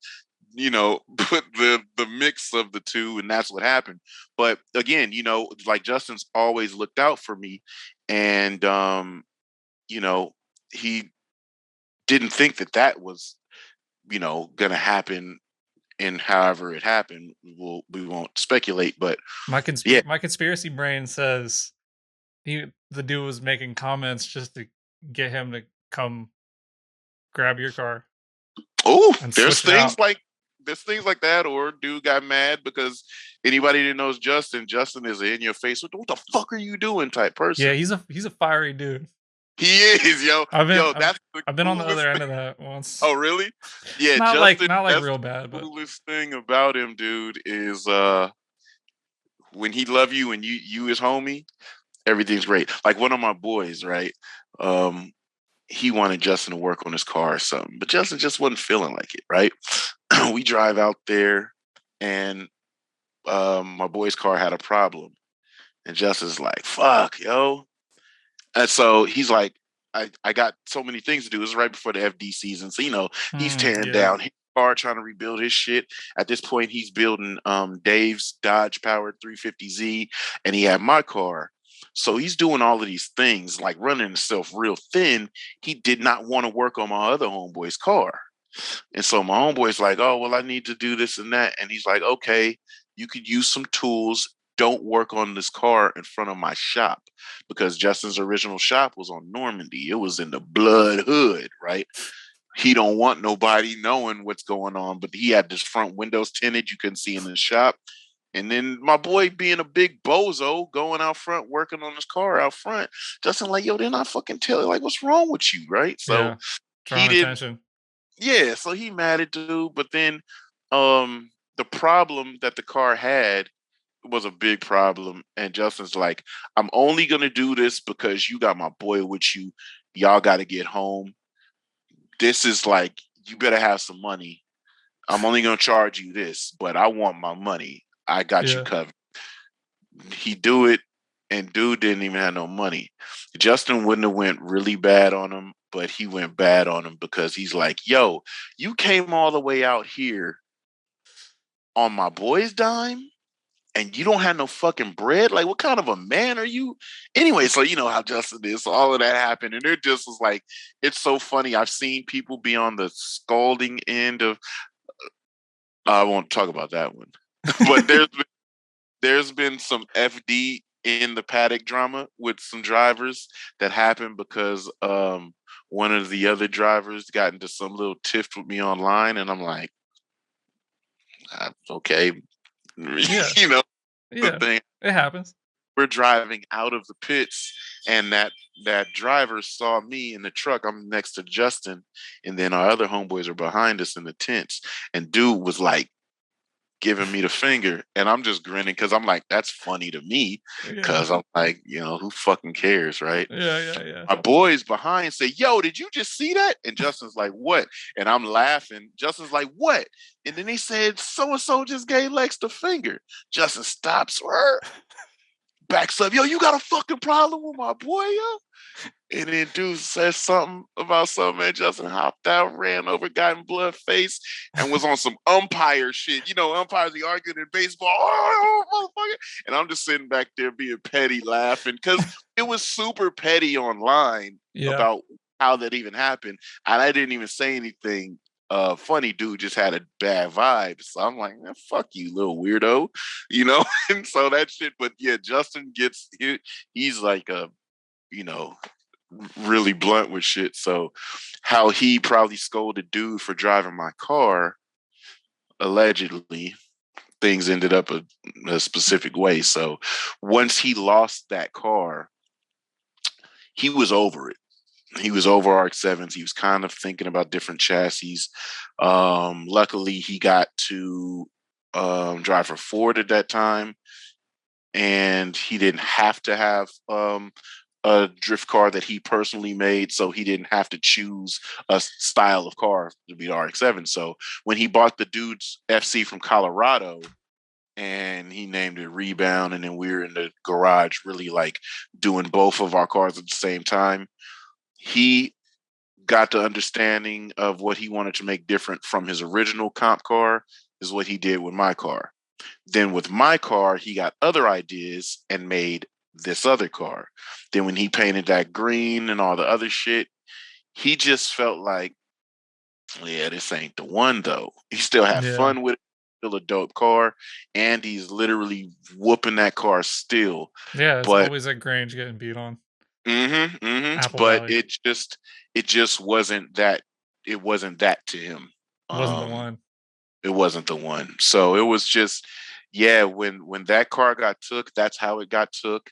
put the mix of the two, and that's what happened. But again, like Justin's always looked out for me, and he didn't think that was, gonna happen. And however it happened, we won't speculate. But yeah. My conspiracy brain says the dude was making comments just to get him to come grab your car Oh, and switch it out. there's things like that, or dude got mad because anybody that knows Justin is in your face. What the fuck are you doing? Type Yeah, person. he's a fiery dude. He is, yo, I've been yo. That's the I've been on the coolest other end thing. of that once. Oh, really? Yeah, Not Justin. like That's real the bad, but coolest thing about him, dude. Is when he love you and you his homie, everything's great. Like one of my boys, right? Um, he wanted Justin to work on his car or something, but Justin just wasn't feeling like it, right? We drive out there, and my boy's car had a problem, and Justin's like, "Fuck, yo!" And so he's like, "I got so many things to do." It was right before the FD season, so he's tearing yeah. down his car, trying to rebuild his shit. At this point, he's building Dave's Dodge powered 350Z, and he had my car. So he's doing all of these things, like running himself real thin. He did not want to work on my other homeboy's car. And so my homeboy's like, "Oh, well, I need to do this and that." And he's like, "Okay, you could use some tools. Don't work on this car in front of my shop," because Justin's original shop was on Normandy. It was in the blood hood, right? He don't want nobody knowing what's going on, but he had this front windows tinted. You couldn't see in the shop. And then my boy being a big bozo going out front, working on his car out front, Justin like, "Yo, didn't I fucking tell you? Like, what's wrong with you?" Right? So Yeah. he Drawing didn't. attention. Yeah, so he mad at dude, but then the problem that the car had was a big problem, and Justin's like, "I'm only gonna do this because you got my boy with you. Y'all gotta get home. This is like, you better have some money. I'm only gonna charge you this, but I want my money. I got you Yeah. covered." He do it, and dude didn't even have no money. Justin wouldn't have went really bad on him, but he went bad on him because he's like, "Yo, you came all the way out here on my boy's dime, and you don't have no fucking bread? Like, what kind of a man are you?" Anyway, so you know how Justin is. So all of that happened, and it just was like, it's so funny. I've seen people be on the scalding end of. I won't talk about that one, but there's been some FD in the paddock drama with some drivers that happened because one of the other drivers got into some little tiff with me online, and I'm like, okay, Yeah. you know, the Yeah. thing. It happens. We're driving out of the pits, and that driver saw me in the truck. I'm next to Justin, and then our other homeboys are behind us in the tents, and dude was like giving me the finger, and I'm just grinning because I'm like, that's funny to me, Yeah. because I'm like, who fucking cares, right? Yeah. My boys behind say, "Yo, did you just see that?" And Justin's like, "What?" And I'm laughing. Justin's like, "What?" And then he said, "So and so just gave Lex the finger." Justin stops her, backs up. "Yo, you got a fucking problem with my boy, yo?" And then dude says something about something, and Justin hopped out, ran over, got in blood face, and was on some umpire shit. Umpires, he argued in baseball. Oh, motherfucker. And I'm just sitting back there being petty, laughing, because it was super petty online Yeah. about how that even happened. And I didn't even say anything. Funny dude just had a bad vibe. So I'm like, "Man, fuck you, little weirdo," you know? And so that shit, but yeah, Justin he's like you know, really blunt with shit. So how he probably scolded dude for driving my car, allegedly, things ended up a specific way. So once he lost that car, he was over it. He was over RX-7s. He was kind of thinking about different chassis. Luckily, he got to drive for Ford at that time, and he didn't have to have a drift car that he personally made, so he didn't have to choose a style of car to be the RX-7. So when he bought the dude's FC from Colorado, and he named it Rebound, and then we were in the garage really like doing both of our cars at the same time, he got the understanding of what he wanted to make different from his original comp car is what he did with my car. Then with my car, he got other ideas and made this other car. Then when he painted that green and all the other shit, he just felt like, yeah, this ain't the one though. He still had Yeah. fun with it, still a dope car, and he's literally whooping that car still. Yeah, it's But always at Grange getting beat on. Apple but Valley it just wasn't that, it wasn't that to him. wasn't the Um one. it wasn't the one. So it was just, yeah, when that car got took, that's how it got took.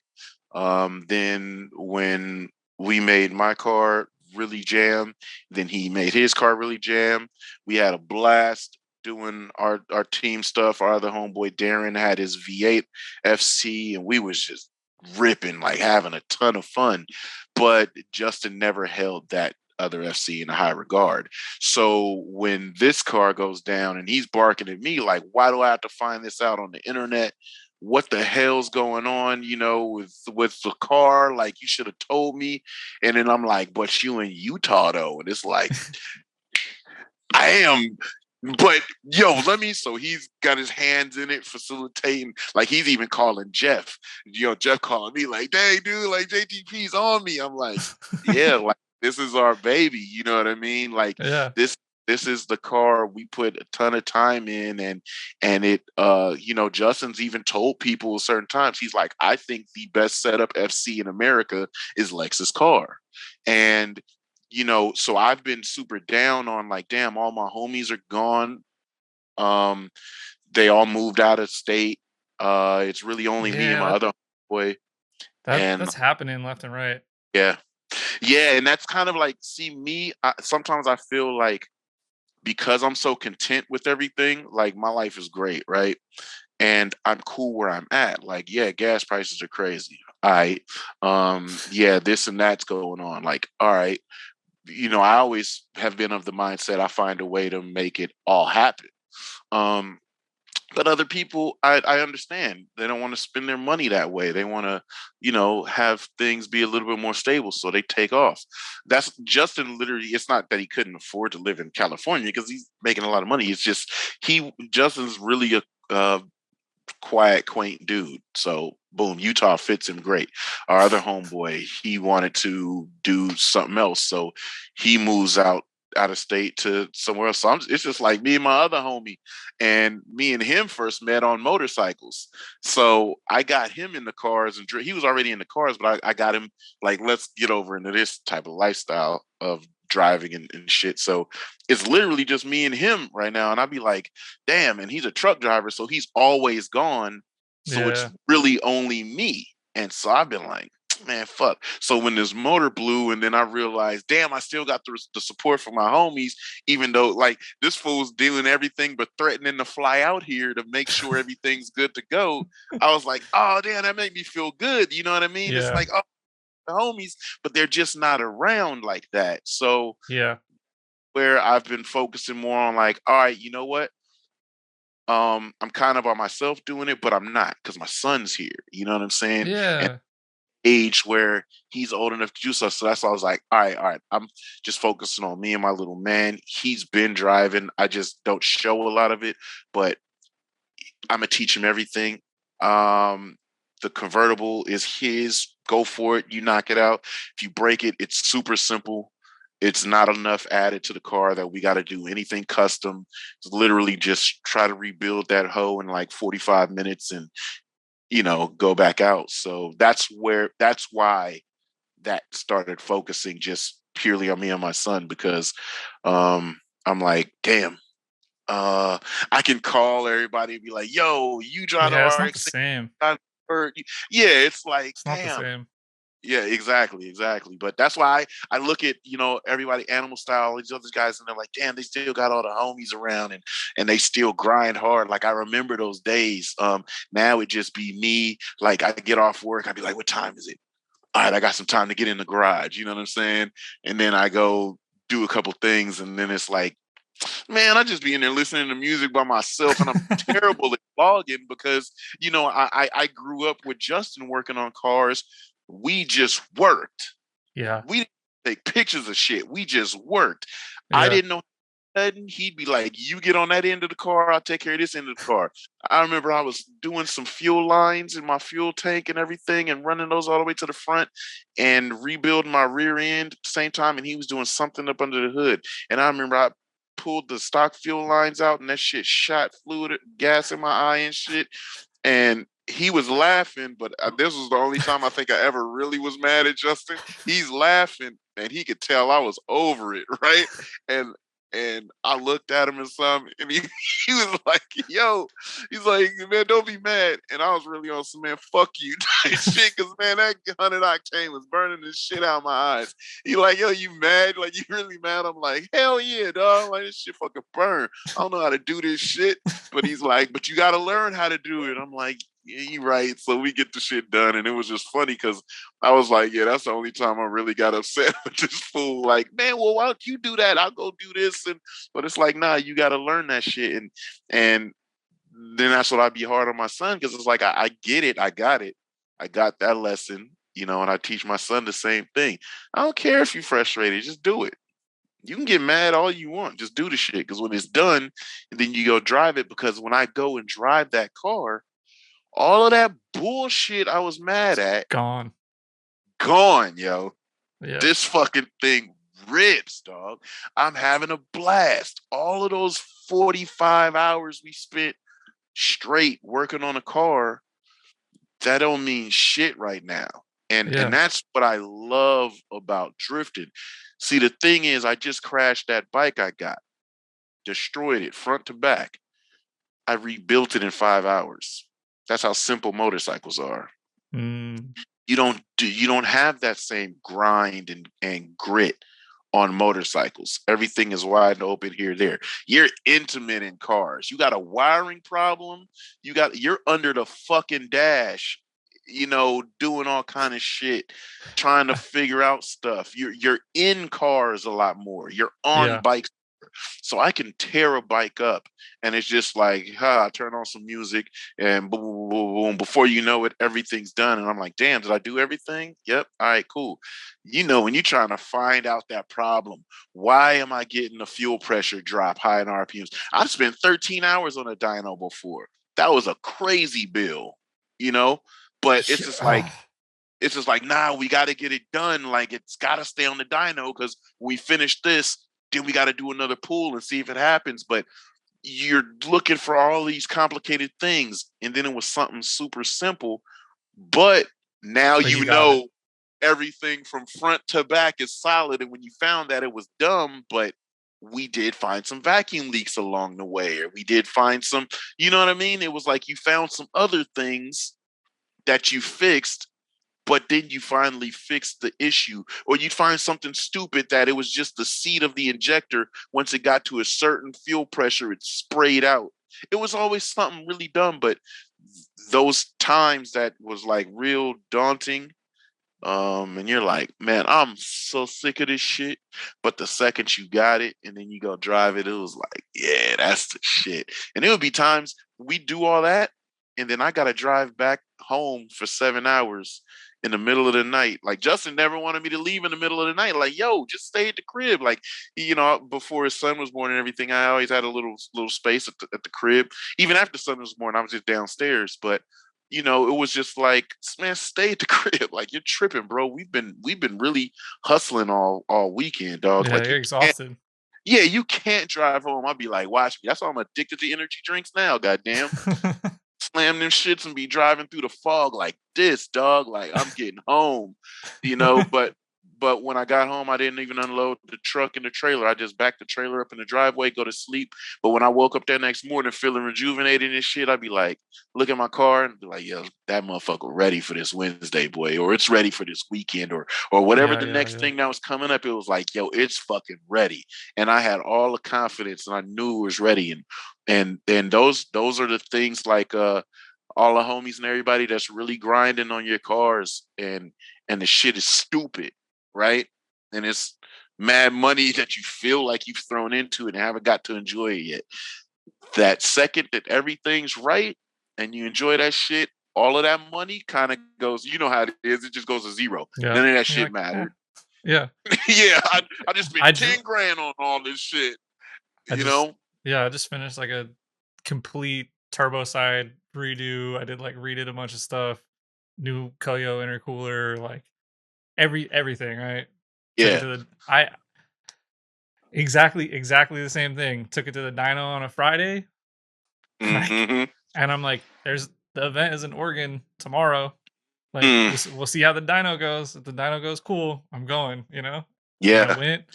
Then when we made my car really jam, then he made his car really jam. We had a blast doing our team stuff. Our other homeboy Darren had his V8 FC, and we was just ripping, like having a ton of fun. But Justin never held that other FC in a high regard. So when this car goes down and he's barking at me like, why do I have to find this out on the internet? What the hell's going on, with the car? Like, you should have told me. And then I'm like, but you in Utah though. And it's like, I am, but yo, let me. So he's got his hands in it, facilitating. Like, he's even calling Jeff. Jeff calling me like, "Hey, dude, like JTP's on me." I'm like, "Yeah, like this is our baby." You know what I mean? Like Yeah. this. This is the car we put a ton of time in, and it. Justin's even told people certain times. He's like, "I think the best setup FC in America is Lex's car," and so I've been super down on like, damn, all my homies are gone. Um, they all moved out of state. It's really only me and my Yeah. other boy. And That's happening left and right. yeah, yeah, and that's kind of like, see me. Sometimes I feel like because I'm so content with everything, like my life is great, right? And I'm cool where I'm at. Like, yeah, gas prices are crazy. All right. Yeah, this and that's going on. Like, all right. I always have been of the mindset I find a way to make it all happen. Um, but other people, I understand. They don't want to spend their money that way. They want to, have things be a little bit more stable, so they take off. That's Justin. Literally, it's not that he couldn't afford to live in California because he's making a lot of money. It's just Justin's really a quiet, quaint dude. So boom, Utah fits him great. Our other homeboy, he wanted to do something else, so he moves out of state to somewhere else. So it's just like me and my other homie, and me and him first met on motorcycles. So I got him in the cars, and he was already in the cars, but I got him like, let's get over into this type of lifestyle of driving and shit. So it's literally just me and him right now. And I'd be like, damn, and he's a truck driver, so he's always gone. So it's Yeah. really only me. And so I've been like, man, fuck. So when this motor blew, and then I realized, damn, I still got the support from my homies, even though like this fool's doing everything but threatening to fly out here to make sure everything's good to go. I was like, oh, damn, that made me feel good. You know what I mean? It's Yeah. like, oh, the homies, but they're just not around like that. So Yeah. where I've been focusing more on like, all right, you know what? I'm kind of by myself doing it, but I'm not because my son's here. You know what I'm saying? And Yeah. age where he's old enough to do so. So that's why I was like, all right, all right. I'm just focusing on me and my little man. He's been driving. I just don't show a lot of it, but I'm gonna teach him everything. The convertible is his. Go for it. You knock it out. If you break it, it's super simple. It's not enough added to the car that we got to do anything custom. It's literally just try to rebuild that hoe in like 45 minutes and go back out. So that's why that started focusing just purely on me and my son because I'm like, damn, I can call everybody and be like, yo, you drive the Yeah, it's not the RX. same. Yeah, it's like, It's not the damn. same. Yeah, exactly, exactly. But that's why I look at, everybody animal style, these other guys, and they're like, damn, they still got all the homies around and they still grind hard. Like I remember those days. Now it just be me. Like I get off work, I'd be like, what time is it? All right, I got some time to get in the garage. You know what I'm saying? And then I go do a couple things, and then it's like, man, I just be in there listening to music by myself, and I'm terrible at vlogging because I grew up with Justin working on cars. We just worked. Yeah. We didn't take pictures of shit. We just worked. I Yeah. didn't know sudden he'd be like, "You get on that end of the car, I'll take care of this end of the car." I remember I was doing some fuel lines in my fuel tank and everything, and running those all the way to the front, and rebuilding my rear end at the same time. And he was doing something up under the hood. And I remember I pulled the stock fuel lines out, and that shit shot fluid gas in my eye and shit. And he was laughing, but this was the only time I think I ever really was mad at Justin. He's laughing, and he could tell I was over it, right? And I looked at him and something, and he was like, "Yo," he's like, "Man, don't be mad." And I was really on some, "Man, fuck you" type shit, because man, that 100 octane was burning the shit out of my eyes. He like, "Yo, you mad? Like, you really mad?" I'm like, "Hell yeah, dog! Like, this shit fucking burn. I don't know how to do this shit." But he's like, "But you got to learn how to do it." I'm like, "Yeah, you right." So we get the shit done, and it was just funny because I was like, "Yeah, that's the only time I really got upset with this fool." Like, "Man, well, why don't you do that? I'll go do this." And but it's like, nah, you got to learn that shit, and then that's what I'd be hard on my son, because it's like I get it, I got that lesson, and I teach my son the same thing. I don't care if you're frustrated, just do it. You can get mad all you want. Just do the shit. Because when it's done, and then you go drive it. Because when I go and drive that car, all of that bullshit I was mad at, Gone. gone, yo. Yeah. This fucking thing rips, dog. I'm having a blast. All of those 45 hours we spent straight working on a car, that don't mean shit right now. And Yeah. that's what I love about drifting. See, the thing is, I just crashed that bike I got, destroyed it front to back. I rebuilt it in 5 hours. That's how simple motorcycles are. Mm. You don't have that same grind and grit on motorcycles. Everything is wide open here, there. You're intimate in cars. You got a wiring problem. You're under the fucking dash, doing all kind of shit, trying to figure out stuff. You're in cars a lot more. You're on Yeah. bikes. So I can tear a bike up, and it's just like, I turn on some music, and boom, boom, boom, boom. Before you know it, everything's done. And I'm like, damn, did I do everything? Yep. All right, cool. When you're trying to find out that problem, why am I getting the fuel pressure drop high in RPMs? I've spent 13 hours on a dyno before. That was a crazy bill, you know? But it's just like, nah, we got to get it done. Like, it's got to stay on the dyno, because we finish this, then we got to do another pool and see if it happens. But you're looking for all these complicated things, and then it was something super simple. But now But you got it. everything from front to back is solid. And when you found that, it was dumb, but we did find some vacuum leaks along the way, or we did find some, you know what I mean? It was like you found some other things that you fixed, but then you finally fix the issue. Or you'd find something stupid, that it was just the seat of the injector. Once it got to a certain fuel pressure, it sprayed out. It was always something really dumb. But those times that was like real daunting, and you're like, man, I'm so sick of this shit. But the second you got it and then you go drive it, it was like, yeah, that's the shit. And it would be times we do all that, and then I gotta drive back home for 7 hours in the middle of the night. Like, Justin never wanted me to leave in the middle of the night. Like, yo, just stay at the crib. Like, before his son was born and everything, I always had a little space at the crib. Even after son was born, I was just downstairs. But it was just like, man, stay at the crib. Like, you're tripping, bro. We've been really hustling all weekend, dog. Yeah, Like, you're exhausted. yeah, you can't drive home. I'll be like, watch me. That's why I'm addicted to energy drinks now. Goddamn, slam them shits and be driving through the fog like this, dog. Like, I'm getting home, But when I got home, I didn't even unload the truck and the trailer. I just backed the trailer up in the driveway, go to sleep. But when I woke up that next morning feeling rejuvenated and shit, I'd be like, look at my car and be like, yo, that motherfucker ready for this Wednesday, boy, or it's ready for this weekend, or whatever Yeah, the yeah, next yeah. thing that was coming up. It was like, yo, it's fucking ready. And I had all the confidence, and I knew it was ready. And those are the things, like all the homies and everybody that's really grinding on your cars, and the shit is stupid, right? And it's mad money that you feel like you've thrown into it and haven't got to enjoy it yet. That second that everything's right and you enjoy that shit, all of that money kind of goes, you know how it is, it just goes to zero. Yeah. None of that You're shit like, mattered. yeah. Yeah, I just spent I 10 grand on all this shit. I You just know? yeah, I just finished like a complete turbo side redo. I did like redid a bunch of stuff, new Koyo intercooler, like everything, right? Took it Yeah. to the I exactly the same thing. Took it to the dyno on a Friday, like, Hmm. and I'm like, there's the event is in Oregon tomorrow. Like, Mm. we'll see how the dyno goes. If the dyno goes cool, I'm going, you know? And I Yeah. went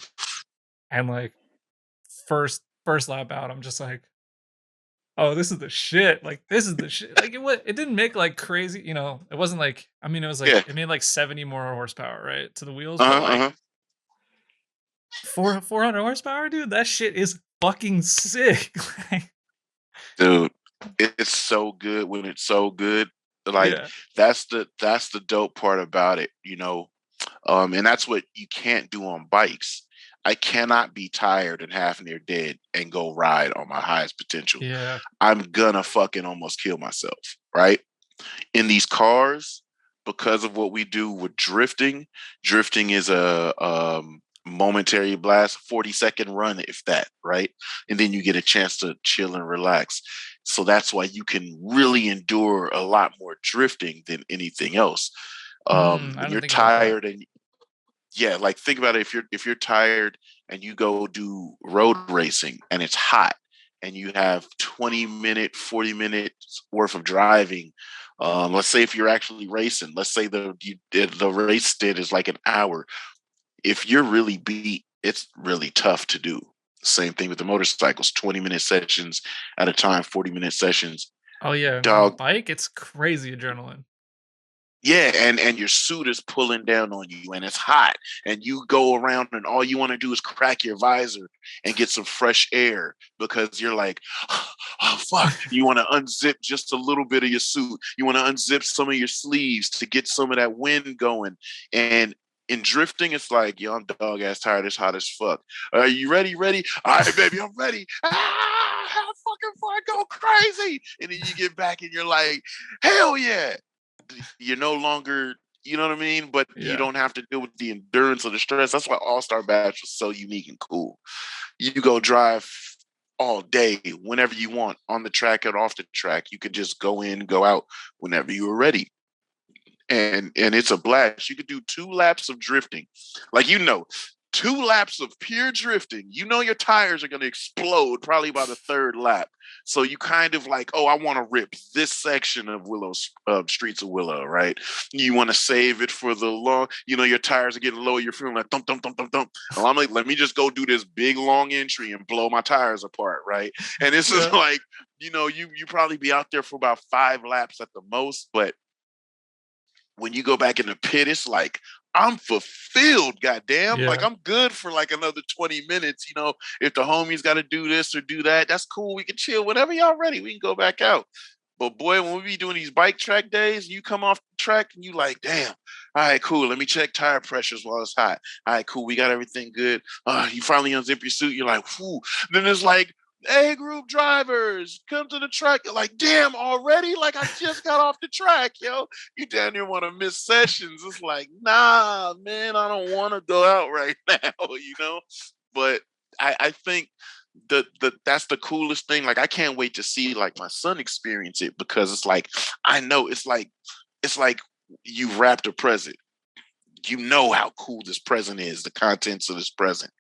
and like first lap out, I'm just like, oh, this is the shit. Like, this is the shit. Like, it didn't make like crazy, you know. It wasn't like, I mean, it was like Yeah. it made like 70 more horsepower, right, to the wheels, but Uh-huh. like Uh-huh. 400 horsepower, dude. That shit is fucking sick. Like, Dude, it's so good when it's so good. Like yeah, that's the dope part about it, you know. And that's what you can't do on bikes. I cannot be tired and half near dead and go ride on my highest potential. yeah. I'm gonna fucking almost kill myself, right? In these cars, because of what we do with drifting, drifting is a momentary blast, 40-second run, if that, right? And then you get a chance to chill and relax. So that's why you can really endure a lot more drifting than anything else. I When didn't you're think about that. tired and yeah, like think about it, if you're tired and you go do road racing and it's hot and you have 20-minute, 40 minutes worth of driving. Let's say if you're actually racing, let's say the race stint is like an hour. If you're really beat, it's really tough to do. Same thing with the motorcycles, 20-minute sessions at a time, 40-minute sessions. Oh yeah, and on a Dog, bike, it's crazy adrenaline. yeah, and your suit is pulling down on you and it's hot and you go around and all you want to do is crack your visor and get some fresh air because you're like, oh fuck. You want to unzip just a little bit of your suit. You want to unzip some of your sleeves to get some of that wind going. And in drifting, it's like, yo, I'm dog ass tired. It's hot as fuck. Are you ready? Ready? All right, baby, I'm ready. Have fucking fun, go crazy. And then you get back and you're like, hell yeah. You're no longer, you know what I mean? But you Yeah. don't have to deal with the endurance or the stress. That's why All Star Bash was so unique and cool. You go drive all day whenever you want on the track and off the track. You could just go in, go out whenever you were ready. And it's a blast. You could do 2 laps of drifting. Like 2 laps of pure drifting. You know your tires are gonna explode probably by the 3rd lap. So you kind of like, oh, I want to rip this section of Streets of Willow, right? You want to save it for the long. You know your tires are getting low. You're feeling like thump thump thump thump thump. Well, I'm like, let me just go do this big long entry and blow my tires apart, right? And this is Yeah. like, you probably be out there for about 5 laps at the most, but when you go back in the pit, it's like I'm fulfilled, goddamn. Like Yeah. I'm good for like another 20 minutes. If the homies got to do this or do that, that's cool. We can chill whenever y'all ready. We can go back out. But boy, when we be doing these bike track days, you come off the track and you like, damn, all right, cool. Let me check tire pressures while it's hot. All right, cool. We got everything good. You finally unzip your suit. You're like, whoo. Then it's like, hey, group drivers, come to the track. You're like, damn, already? Like I just got off the track, yo. You down there want to miss sessions. It's like, nah, man, I don't want to go out right now. But I think that's the coolest thing. Like I can't wait to see like my son experience it because it's like I know it's like you wrapped a present. You know how cool this present is, the contents of this present.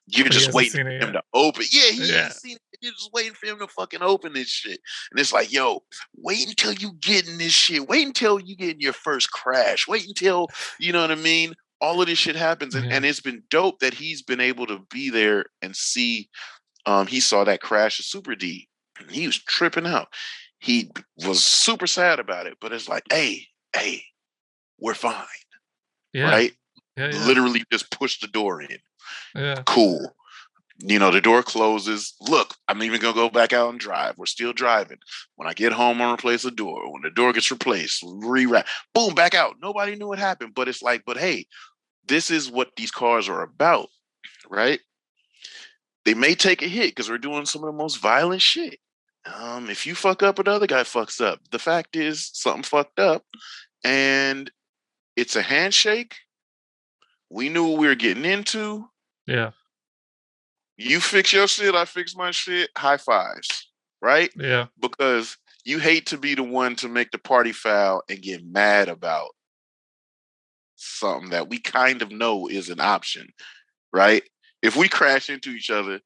You're But he just hasn't waiting seen it for him yet. to open. Yeah, he ain't Yeah. seen it. You're just waiting for him to fucking open this shit. And it's like, yo, wait until you get in this shit. Wait until you get in your first crash. Wait until, you know what I mean? All of this shit happens. And Yeah. it's been dope that he's been able to be there and see. He saw that crash of Super D. And he was tripping out. He was super sad about it, but it's like, hey, we're fine, Yeah. right? Yeah. Yeah. Literally just push the door in. Yeah. Cool. The door closes. Look, I'm even gonna go back out and drive. We're still driving. When I get home, I'll replace the door. When the door gets replaced, rewrap. Boom, back out. Nobody knew what happened, but it's like, but hey, this is what these cars are about, right? They may take a hit because we're doing some of the most violent shit. If you fuck up, another guy fucks up. The fact is, something fucked up, and it's a handshake. We knew what we were getting into. Yeah. You fix your shit, I fix my shit. High fives, right? Yeah. Because you hate to be the one to make the party foul and get mad about something that we kind of know is an option, right? If we crash into each other,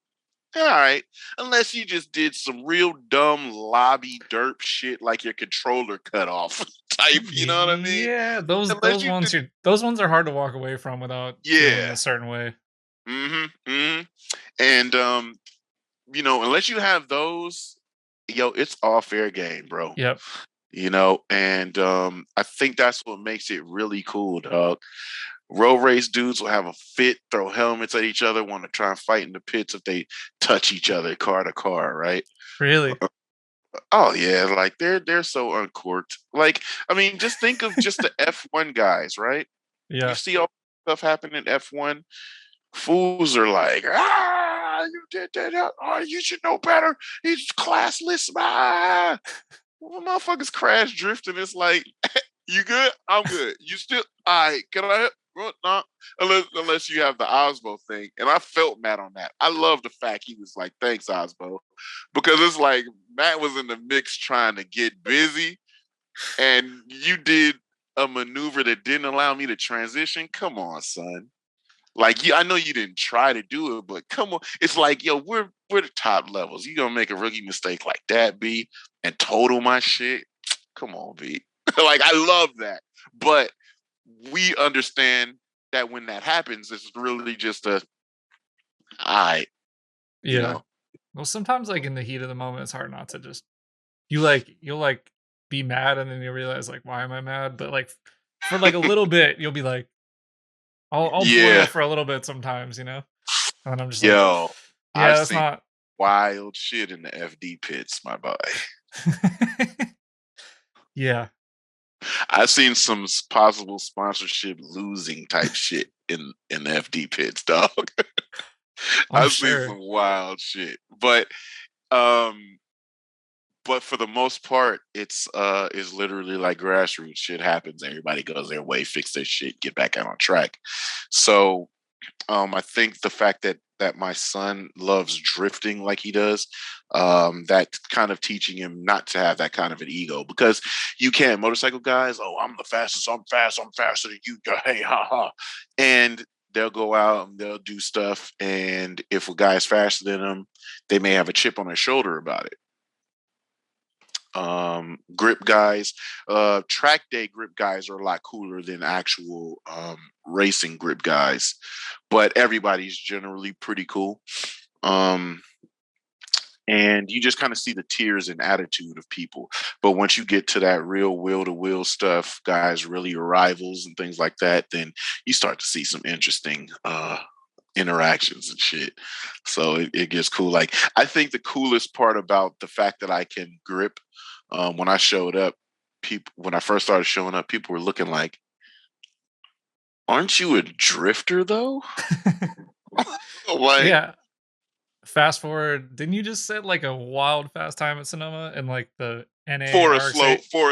all right, unless you just did some real dumb lobby derp shit like your controller cut off type, you know what I mean? Yeah, those Unless those you ones did, those ones are hard to walk away from without feeling yeah. a certain way. Mm-hmm. And unless you have those, yo, it's all fair game, bro. Yep. And I think that's what makes it really cool, dog. Road race dudes will have a fit, throw helmets at each other, want to try and fight in the pits if they touch each other car to car, right? Really? Oh yeah, like they're so uncorked. Like, I mean, just think of just the F1 guys, right? You Yeah. see all stuff happen in F1. Fools are like, you did that. Oh, you should know better. He's classless. Well, motherfuckers crash drifting. It's like, you good? I'm good. You still all right? Can I? Well, no, unless you have the Osbo thing, and I felt Matt on that. I love the fact he was like, "Thanks, Osbo," because it's like Matt was in the mix trying to get busy, and you did a maneuver that didn't allow me to transition. Come on, son. Like, I know you didn't try to do it, but come on. It's like, yo, we're the top levels. You gonna make a rookie mistake like that, B, and total my shit? Come on, B. Like, I love that. But we understand that when that happens, it's really just I, you Yeah. know. Well, sometimes like in the heat of the moment, it's hard not to just you'll be mad and then you realize like why am I mad? But like for like a little bit, you'll be like, I'll boil Yeah, for a little bit sometimes, And I'm just like, yo, I've yeah, that's seen not. wild shit in the FD pits, my boy. Yeah, I've seen some possible sponsorship losing type shit in the FD pits, dog. I'm I've seen some sure. wild shit, um, but for the most part, it's literally like grassroots shit happens. Everybody goes their way, fix their shit, get back out on track. So I think the fact that my son loves drifting like he does, that kind of teaching him not to have that kind of an ego because you can't motorcycle guys. Oh, I'm the fastest. I'm fast. I'm faster than you. Hey, ha ha, and they'll go out and they'll do stuff. And if a guy's faster than them, they may have a chip on their shoulder about it. Grip guys, track day grip guys are a lot cooler than actual racing grip guys, but everybody's generally pretty cool. Um, and you just kind of see the tiers and attitude of people. But once you get to that real wheel to wheel stuff, guys really are rivals and things like that, then you start to see some interesting interactions and shit. So it gets cool. Like, I think the coolest part about the fact that I can grip, when I showed up, people when I first started showing up, people were looking like, "Aren't you a drifter though?" Like, Yeah. Fast forward, didn't you just set like a wild fast time at Sonoma and like the NA RX-8? for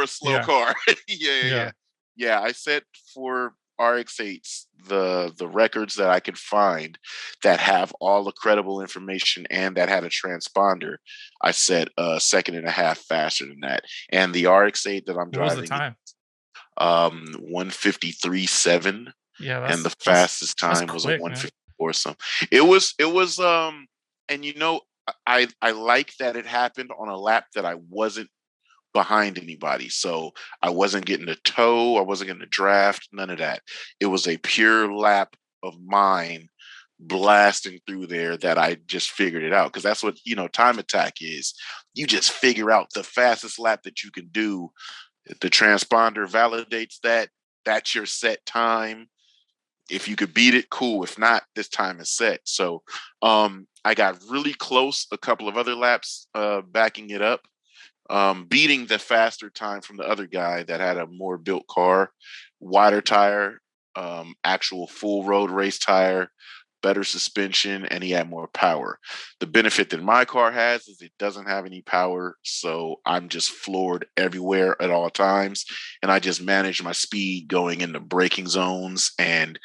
a slow Yeah. car. Yeah. Yeah. Yeah, I set for RX8s the records that I could find that have all the credible information and that had a transponder. I set a second and a half faster than that. And the RX8 that I'm What was the driving, time? 153.7, Yeah, and the that's fastest that's time was a quick, man. 154 some. It was and I like that it happened on a lap that I wasn't behind anybody. So I wasn't getting a tow, I wasn't getting a draft, none of that. It was a pure lap of mine blasting through there that I just figured it out. Because that's what, time attack is. You just figure out the fastest lap that you can do. The transponder validates that. That's your set time. If you could beat it, cool. If not, this time is set. So I got really close a couple of other laps, backing it up, beating the faster time from the other guy that had a more built car, wider tire, actual full road race tire, better suspension, and he had more power. The benefit that my car has is it doesn't have any power, so I'm just floored everywhere at all times, and I just manage my speed going into braking zones, and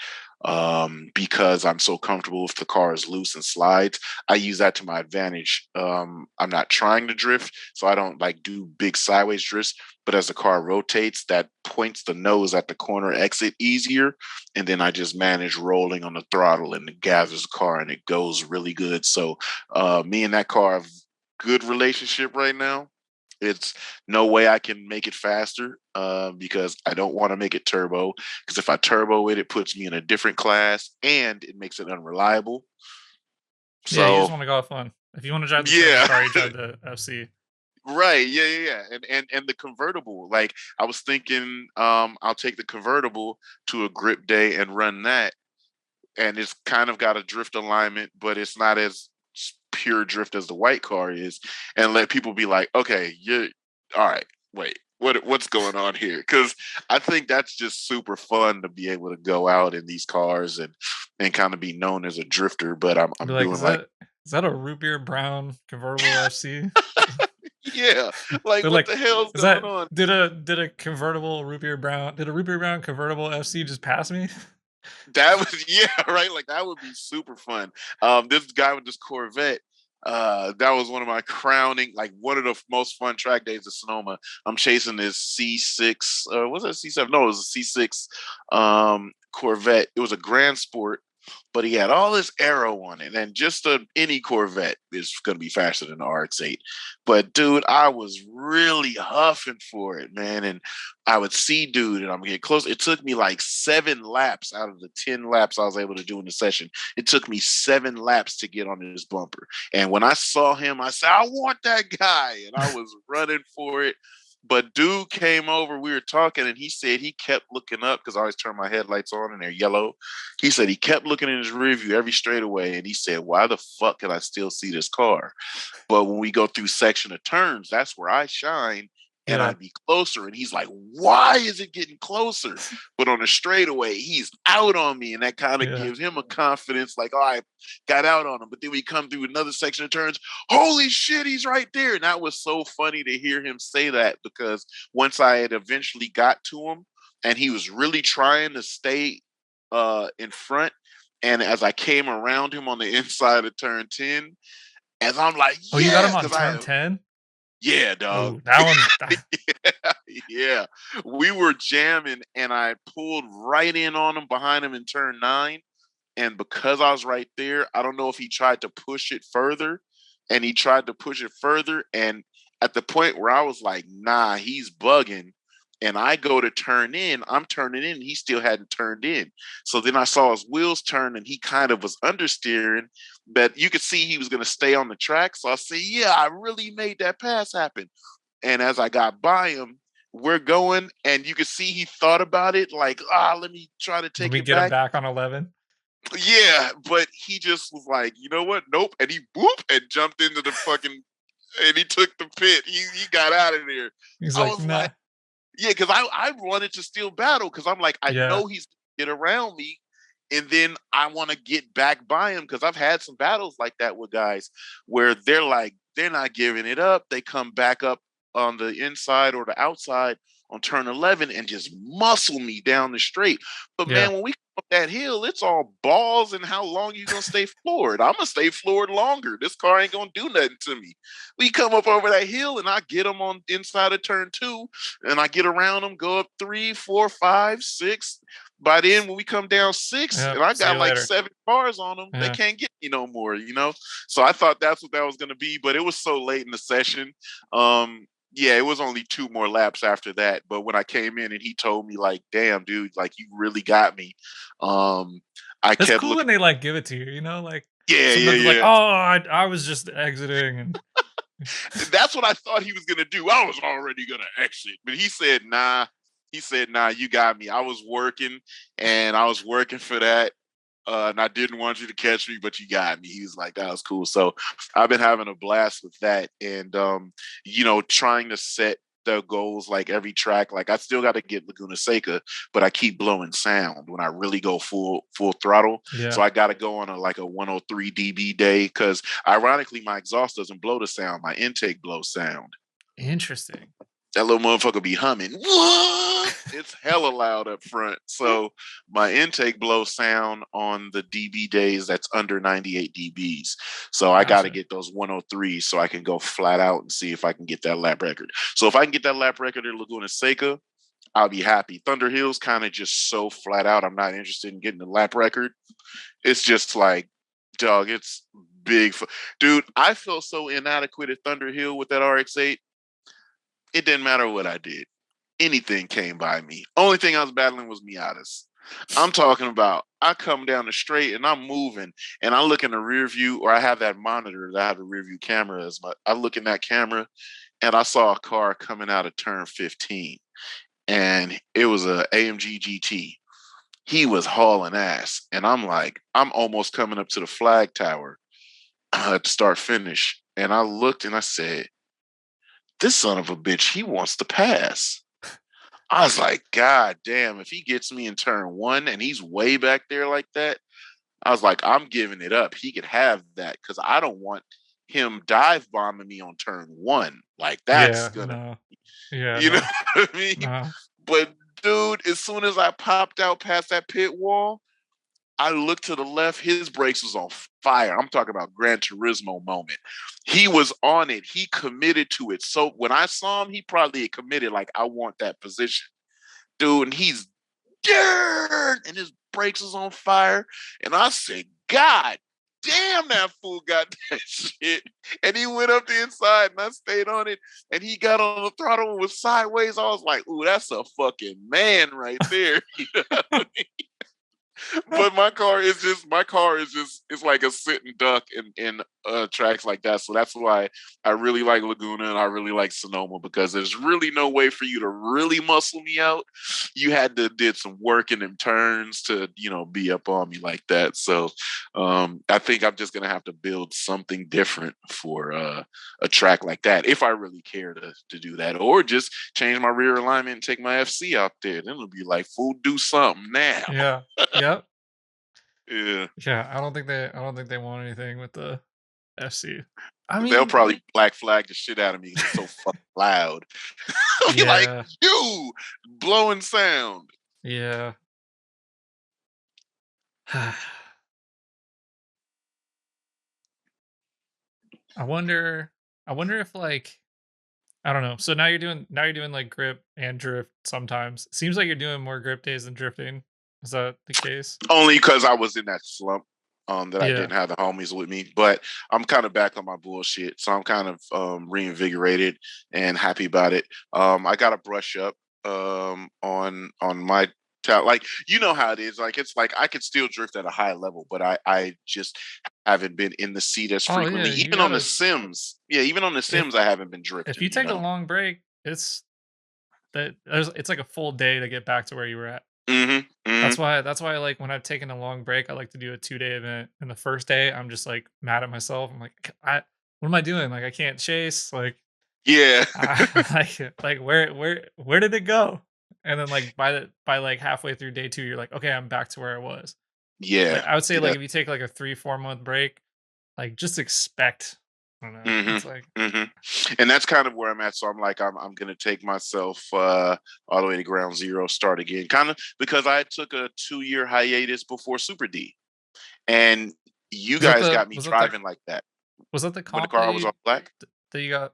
because I'm so comfortable if the car is loose and slides. I use that to my advantage. I'm not trying to drift, so I don't like do big sideways drifts. But as the car rotates, that points the nose at the corner exit easier, and then I just manage rolling on the throttle and it gathers the car and it goes really good. So me and that car have good relationship right now. It's no way I can make it faster because I don't want to make it turbo. Because if I turbo it, it puts me in a different class and it makes it unreliable. Yeah, you just So want to go have fun. If you want to drive the turbo yeah, car, you drive the FC. right, yeah. And the convertible. Like I was thinking, I'll take the convertible to a grip day and run that, and it's kind of got a drift alignment, but it's not as pure drift as the white car is, and let people be like, okay, you're all right. Wait, what's going on here? Because I think that's just super fun to be able to go out in these cars and kind of be known as a drifter. But Be I'm like, doing like, is that a root beer brown convertible FC? yeah, like They're what like, the hell's is going that on? did a convertible root beer brown convertible FC just pass me? That was yeah, right. Like that would be super fun. This guy with this Corvette, that was one of my crowning, like one of the most fun track days of Sonoma. I'm chasing this C6. Was it C7? No, it was a C6 Corvette. It was a Grand Sport, but he had all this aero on it, and just any Corvette is going to be faster than the RX-8. But dude, I was really huffing for it, man, and I would see dude, and I'm getting close. It took me like 7 laps out of the 10 laps I was able to do in the session. It took me 7 laps to get on this bumper. And when I saw him, I said, I want that guy. And I was running for it. But dude came over, we were talking, and he said he kept looking up because I always turn my headlights on and they're yellow. He said he kept looking in his rear view every straightaway, and he said, why the fuck can I still see this car? But when we go through section of turns, that's where I shine and Yeah, I'd be closer. And he's like, why is it getting closer? But on the straightaway, he's out on me. And that kind of yeah. gives him a confidence, like, oh, I got out on him. But then we come through another section of turns. Holy shit, he's right there. And that was so funny to hear him say that because once I had eventually got to him and he was really trying to stay in front. And as I came around him on the inside of turn 10, as I'm like, Oh, you got him yes, on because turn I 10? yeah, dog. Oh, that one's yeah, yeah. We were jamming and I pulled right in on him behind him in turn 9. And because I was right there, I don't know if he tried to push it further and he tried to push it further. And at the point where I was like, nah, he's bugging. And I go to turn in, I'm turning in, he still hadn't turned in. So then I saw his wheels turn and he kind of was understeering, but you could see he was going to stay on the track. So I said, yeah, I really made that pass happen. And as I got by him, we're going, and you could see he thought about it, like, let me try to let take me it get him back. back on 11. Yeah, but he just was like, you know what? Nope. And he whoop and jumped into the fucking and he took the pit. He got out of there. He's I like, was like, nah. yeah, because I wanted to still battle because I'm like, I Yeah. know he's gonna get around me, and then I want to get back by him because I've had some battles like that with guys where they're like, they're not giving it up. They come back up on the inside or the outside on turn 11 and just muscle me down the straight. But Yeah. man, when we come up that hill, it's all balls and how long you gonna stay floored. I'm gonna stay floored longer. This car ain't gonna do nothing to me. We come up over that hill and I get him on inside of turn 2 and I get around them, go up 3, 4, 5, 6. By then, when we come down 6, Yeah. and I See got you like later. 7 cars on them, they Yeah. can't get me no more, you know? So I thought that's what that was going to be, but it was so late in the session. Yeah, it was only 2 more laps after that. But when I came in and he told me, like, damn, dude, like, you really got me. I It's kept cool looking. when they like give it to you, you know? Like Yeah, yeah, sometimes they're like, yeah. oh, I was just exiting and That's what I thought he was gonna do. I was already gonna exit, but he said, "Nah." He said, "Nah, you got me. I was working, and I was working for that, and I didn't want you to catch me, but you got me." He was like, "That was cool." So I've been having a blast with that, and trying to set the goals like every track. Like I still got to get Laguna Seca, but I keep blowing sound when I really go full throttle. So yeah. I got to go on a 103 dB day because ironically my exhaust doesn't blow the sound, my intake blows sound. Interesting. that little motherfucker be humming. What? It's hella loud up front. So my intake blow sound on the DB days, that's under 98 dBs. So I got to Gotcha. get those 103s so I can go flat out and see if I can get that lap record. So if I can get that lap record at Laguna Seca, I'll be happy. Thunder Hill's kind of just so flat out. I'm not interested in getting the lap record. It's just like, dog, it's big. Dude, I felt so inadequate at Thunder Hill with that RX-8. It didn't matter what I did. Anything came by me. Only thing I was battling was Miatas. I'm talking about I come down the straight and I'm moving and I look in the rear view, or I have that monitor that I have the rear view camera as my, I look in that camera and I saw a car coming out of turn 15 and it was a AMG GT. He was hauling ass. And I'm like, I'm almost coming up to the flag tower to start finish. And I looked and I said, this son of a bitch, he wants to pass. I was like, God damn, if he gets me in turn 1 and he's way back there like that, I was like, I'm giving it up. He could have that because I don't want him dive bombing me on turn 1. Like that's Yeah, gonna, no. Yeah, you know no. what I mean? No. But dude, as soon as I popped out past that pit wall, I looked to the left, his brakes was on fire. I'm talking about Gran Turismo moment. He was on it. He committed to it. So when I saw him, he probably committed like, I want that position. Dude, and he's dirt, and his brakes was on fire. And I said, God damn, that fool got that shit. And he went up the inside and I stayed on it. And he got on the throttle and was sideways. I was like, ooh, that's a fucking man right there. You know what I mean? But my car is just it's like a sitting duck in tracks like that. So that's why I really like Laguna and I really like Sonoma, because there's really no way for you to really muscle me out. You had to did some work in them turns to, you know, be up on me like that. So I think I'm just gonna have to build something different for a track like that if I really care to do that, or just change my rear alignment and take my FC out there. Then it'll be like, fool, do something now. Yeah. Yep. Yeah. Yeah, I don't think they want anything with the FC. I They'll mean, probably black flag the shit out of me. It's so fucking loud. I'll be like, yeah. you blowing sound. Yeah. I wonder I wonder if like I don't know. So now you're doing like grip and drift sometimes. Seems like you're doing more grip days than drifting. Is that the case? Only because I was in that slump that I Yeah. didn't have the homies with me. But I'm kind of back on my bullshit. So I'm kind of reinvigorated and happy about it. I got to brush up on my like, you know how it is. Like, it's like I could still drift at a high level, but I just haven't been in the seat as Oh yeah, frequently. you Even on the gotta Sims. Yeah, even on the if Sims I haven't been if drifting, you you take a know. long break, it's like a full day to get back to where you were at. Mhm. Mhm. That's why like when I've taken a long break, I like to do a 2-day event. And the first day, I'm just like mad at myself. I'm like, what am I doing? Like I can't chase. Like Yeah. like where did it go? And then like by like halfway through day 2, you're like, okay, I'm back to where I was. Like Yeah. I would say Yeah. like if you take like a 3-4 month break, like just expect. I don't know. Mhm. It's like Mhm. And that's kind of where I'm at. So I'm like, I'm gonna take myself all the way to ground zero, start again. Kind of because I took a 2-year hiatus before Super D. And you was that guys the got me was that the driving like that. was that the When the comp car was all black. that you got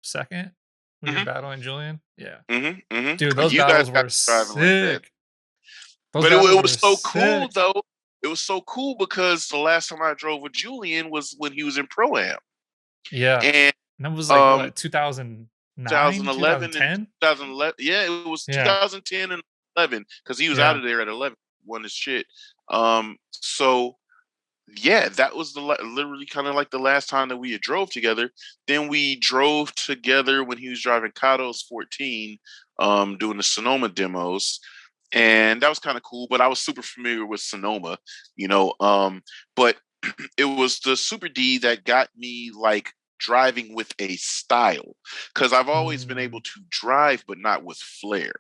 second when you were Mhm. battling Julian? Yeah. Mhm. Mhm. Dude, those You guys battles got were me driving like that. sick. Those But battles it were was so cool sick. though. It was so cool because the last time I drove with Julian was when he was in Pro Am. Yeah. And And that was like um what, 2009, 2011 and 2010? 2011. Yeah, it was Yeah. 2010 and 11 because he was out Yeah. of there at 11. Won his shit. So yeah, that was literally kind of like the last time that we had drove together. Then we drove together when he was driving Kato's 14, doing the Sonoma demos, and that was kind of cool. But I was super familiar with Sonoma, you know. But it was the Super D that got me like driving with a style, because I've always been able Mm, to drive, but not with flair.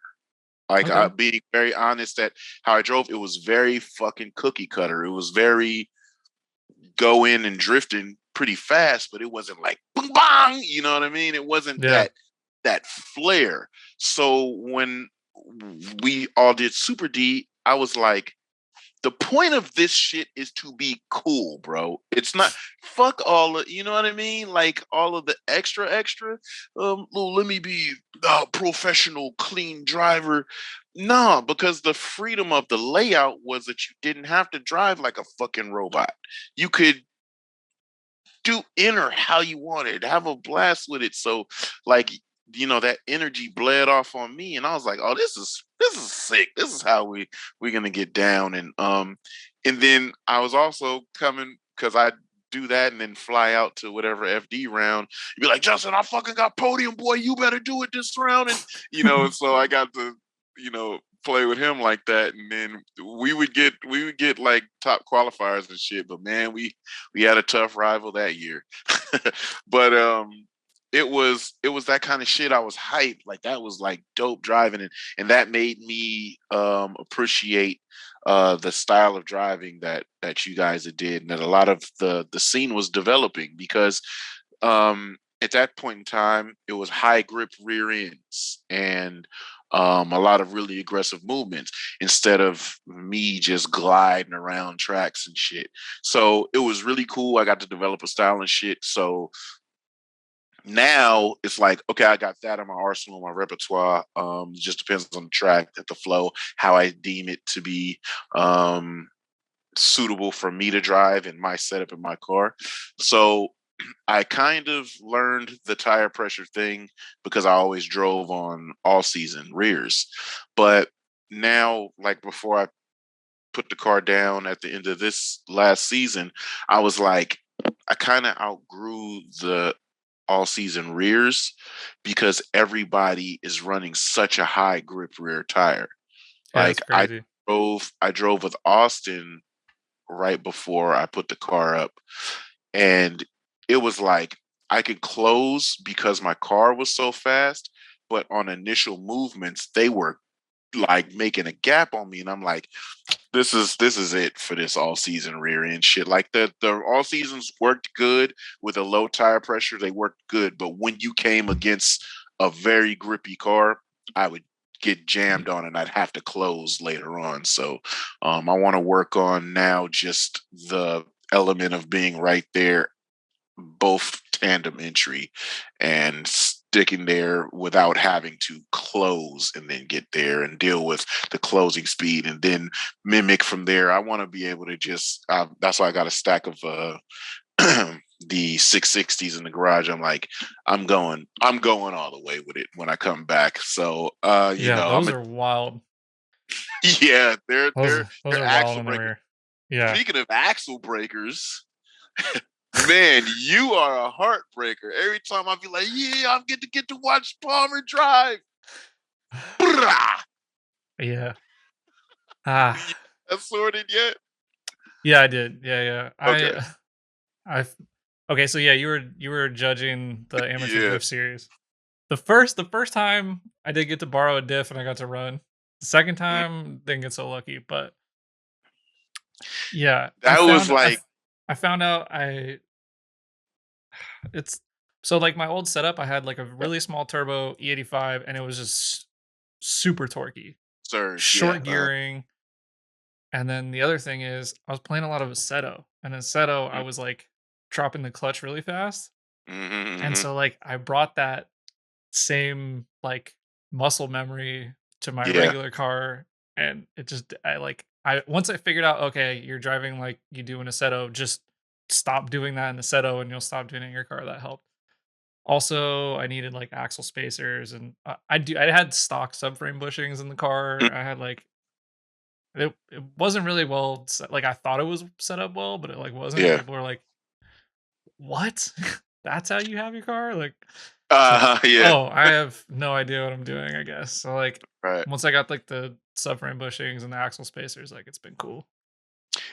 Like, okay. being very honest, that how I drove, it was very fucking cookie cutter. It was very go in and drifting pretty fast, but it wasn't like boom bang. You know what I mean? It wasn't Yeah. that that flair. So when we all did Super D, I was like, the point of this shit is to be cool, bro. It's not fuck all of, you know what I mean? Like all of the extra. Let me be a professional, clean driver. No, because the freedom of the layout was that you didn't have to drive like a fucking robot. You could do inner how you wanted, have a blast with it. So, like, that energy bled off on me, and I was like, "Oh, this is sick. This is how we're gonna get down." And then I was also coming because I do that and then fly out to whatever FD round. You'd be like, "Justin, I fucking got podium, boy. You better do it this round." And so I got to play with him like that, and then we would get like top qualifiers and shit. But man, we had a tough rival that year. But it was that kind of shit. I was hyped, like that was like dope driving, and that made me appreciate the style of driving that you guys did, and that a lot of the scene was developing, because at that point in time it was high grip rear ends and a lot of really aggressive movements instead of me just gliding around tracks and shit. So it was really cool. I got to develop a style and shit. So now it's like, okay, I got that in my arsenal, my repertoire. It just depends on the track, at the flow, how I deem it to be suitable for me to drive in my setup in my car. So I kind of learned the tire pressure thing because I always drove on all season rears. But now, like before I put the car down at the end of this last season, I was like, I kind of outgrew the all season rears because everybody is running such a high grip rear tire. Yeah, it's Like crazy. I drove with Austin right before I put the car up, and it was like I could close because my car was so fast, but on initial movements they were like making a gap on me, and I'm like, this is it for this all season rear end shit. Like the all seasons worked good with a low tire pressure, they worked good, but when you came against a very grippy car, I would get jammed on and I'd have to close later on. So I want to work on now just the element of being right there, both tandem entry, and sticking there without having to close and then get there and deal with the closing speed and then mimic from there. I want to be able to just that's why I got a stack of the 660s in the garage. I'm like, I'm going all the way with it when I come back. So Yeah, I'm those are wild. yeah, they're Those they're those they're are wild axle in the breakers. rear. Yeah. Speaking of axle breakers, man, you are a heartbreaker. Every time I be like, yeah, I'm get to watch Palmer drive. Brah! Yeah. Ah. You have sorted yet? Yeah, I did. Yeah. Okay. I okay, so yeah, you were judging the amateur Yeah. drift series. The first time I did get to borrow a diff and I got to run. The second Mm. time didn't get so lucky, but yeah, That was like, I found out it's so like my old setup, I had like a really small turbo E85 and it was just super torquey, surge. Yeah. short gearing. And then the other thing is I was playing a lot of Aceto, and in Aceto I was like dropping the clutch really fast. And Mm-hmm. so like I brought that same like muscle memory to my Yeah. regular car, and it just I once I figured out, okay, you're driving like you do in Aceto, just stop doing that in Aceto and you'll stop doing it in your car. That helped. Also, I needed like axle spacers, and I had stock subframe bushings in the car. I had like it wasn't really well set, like I thought it was set up well, but it like wasn't. Yeah. People were like, "What? That's how you have your car?" Like it's like, Yeah. "Oh, I have no idea what I'm doing, I guess." So like Right. once I got like the subframe bushings and the axle spacers, like it's been cool.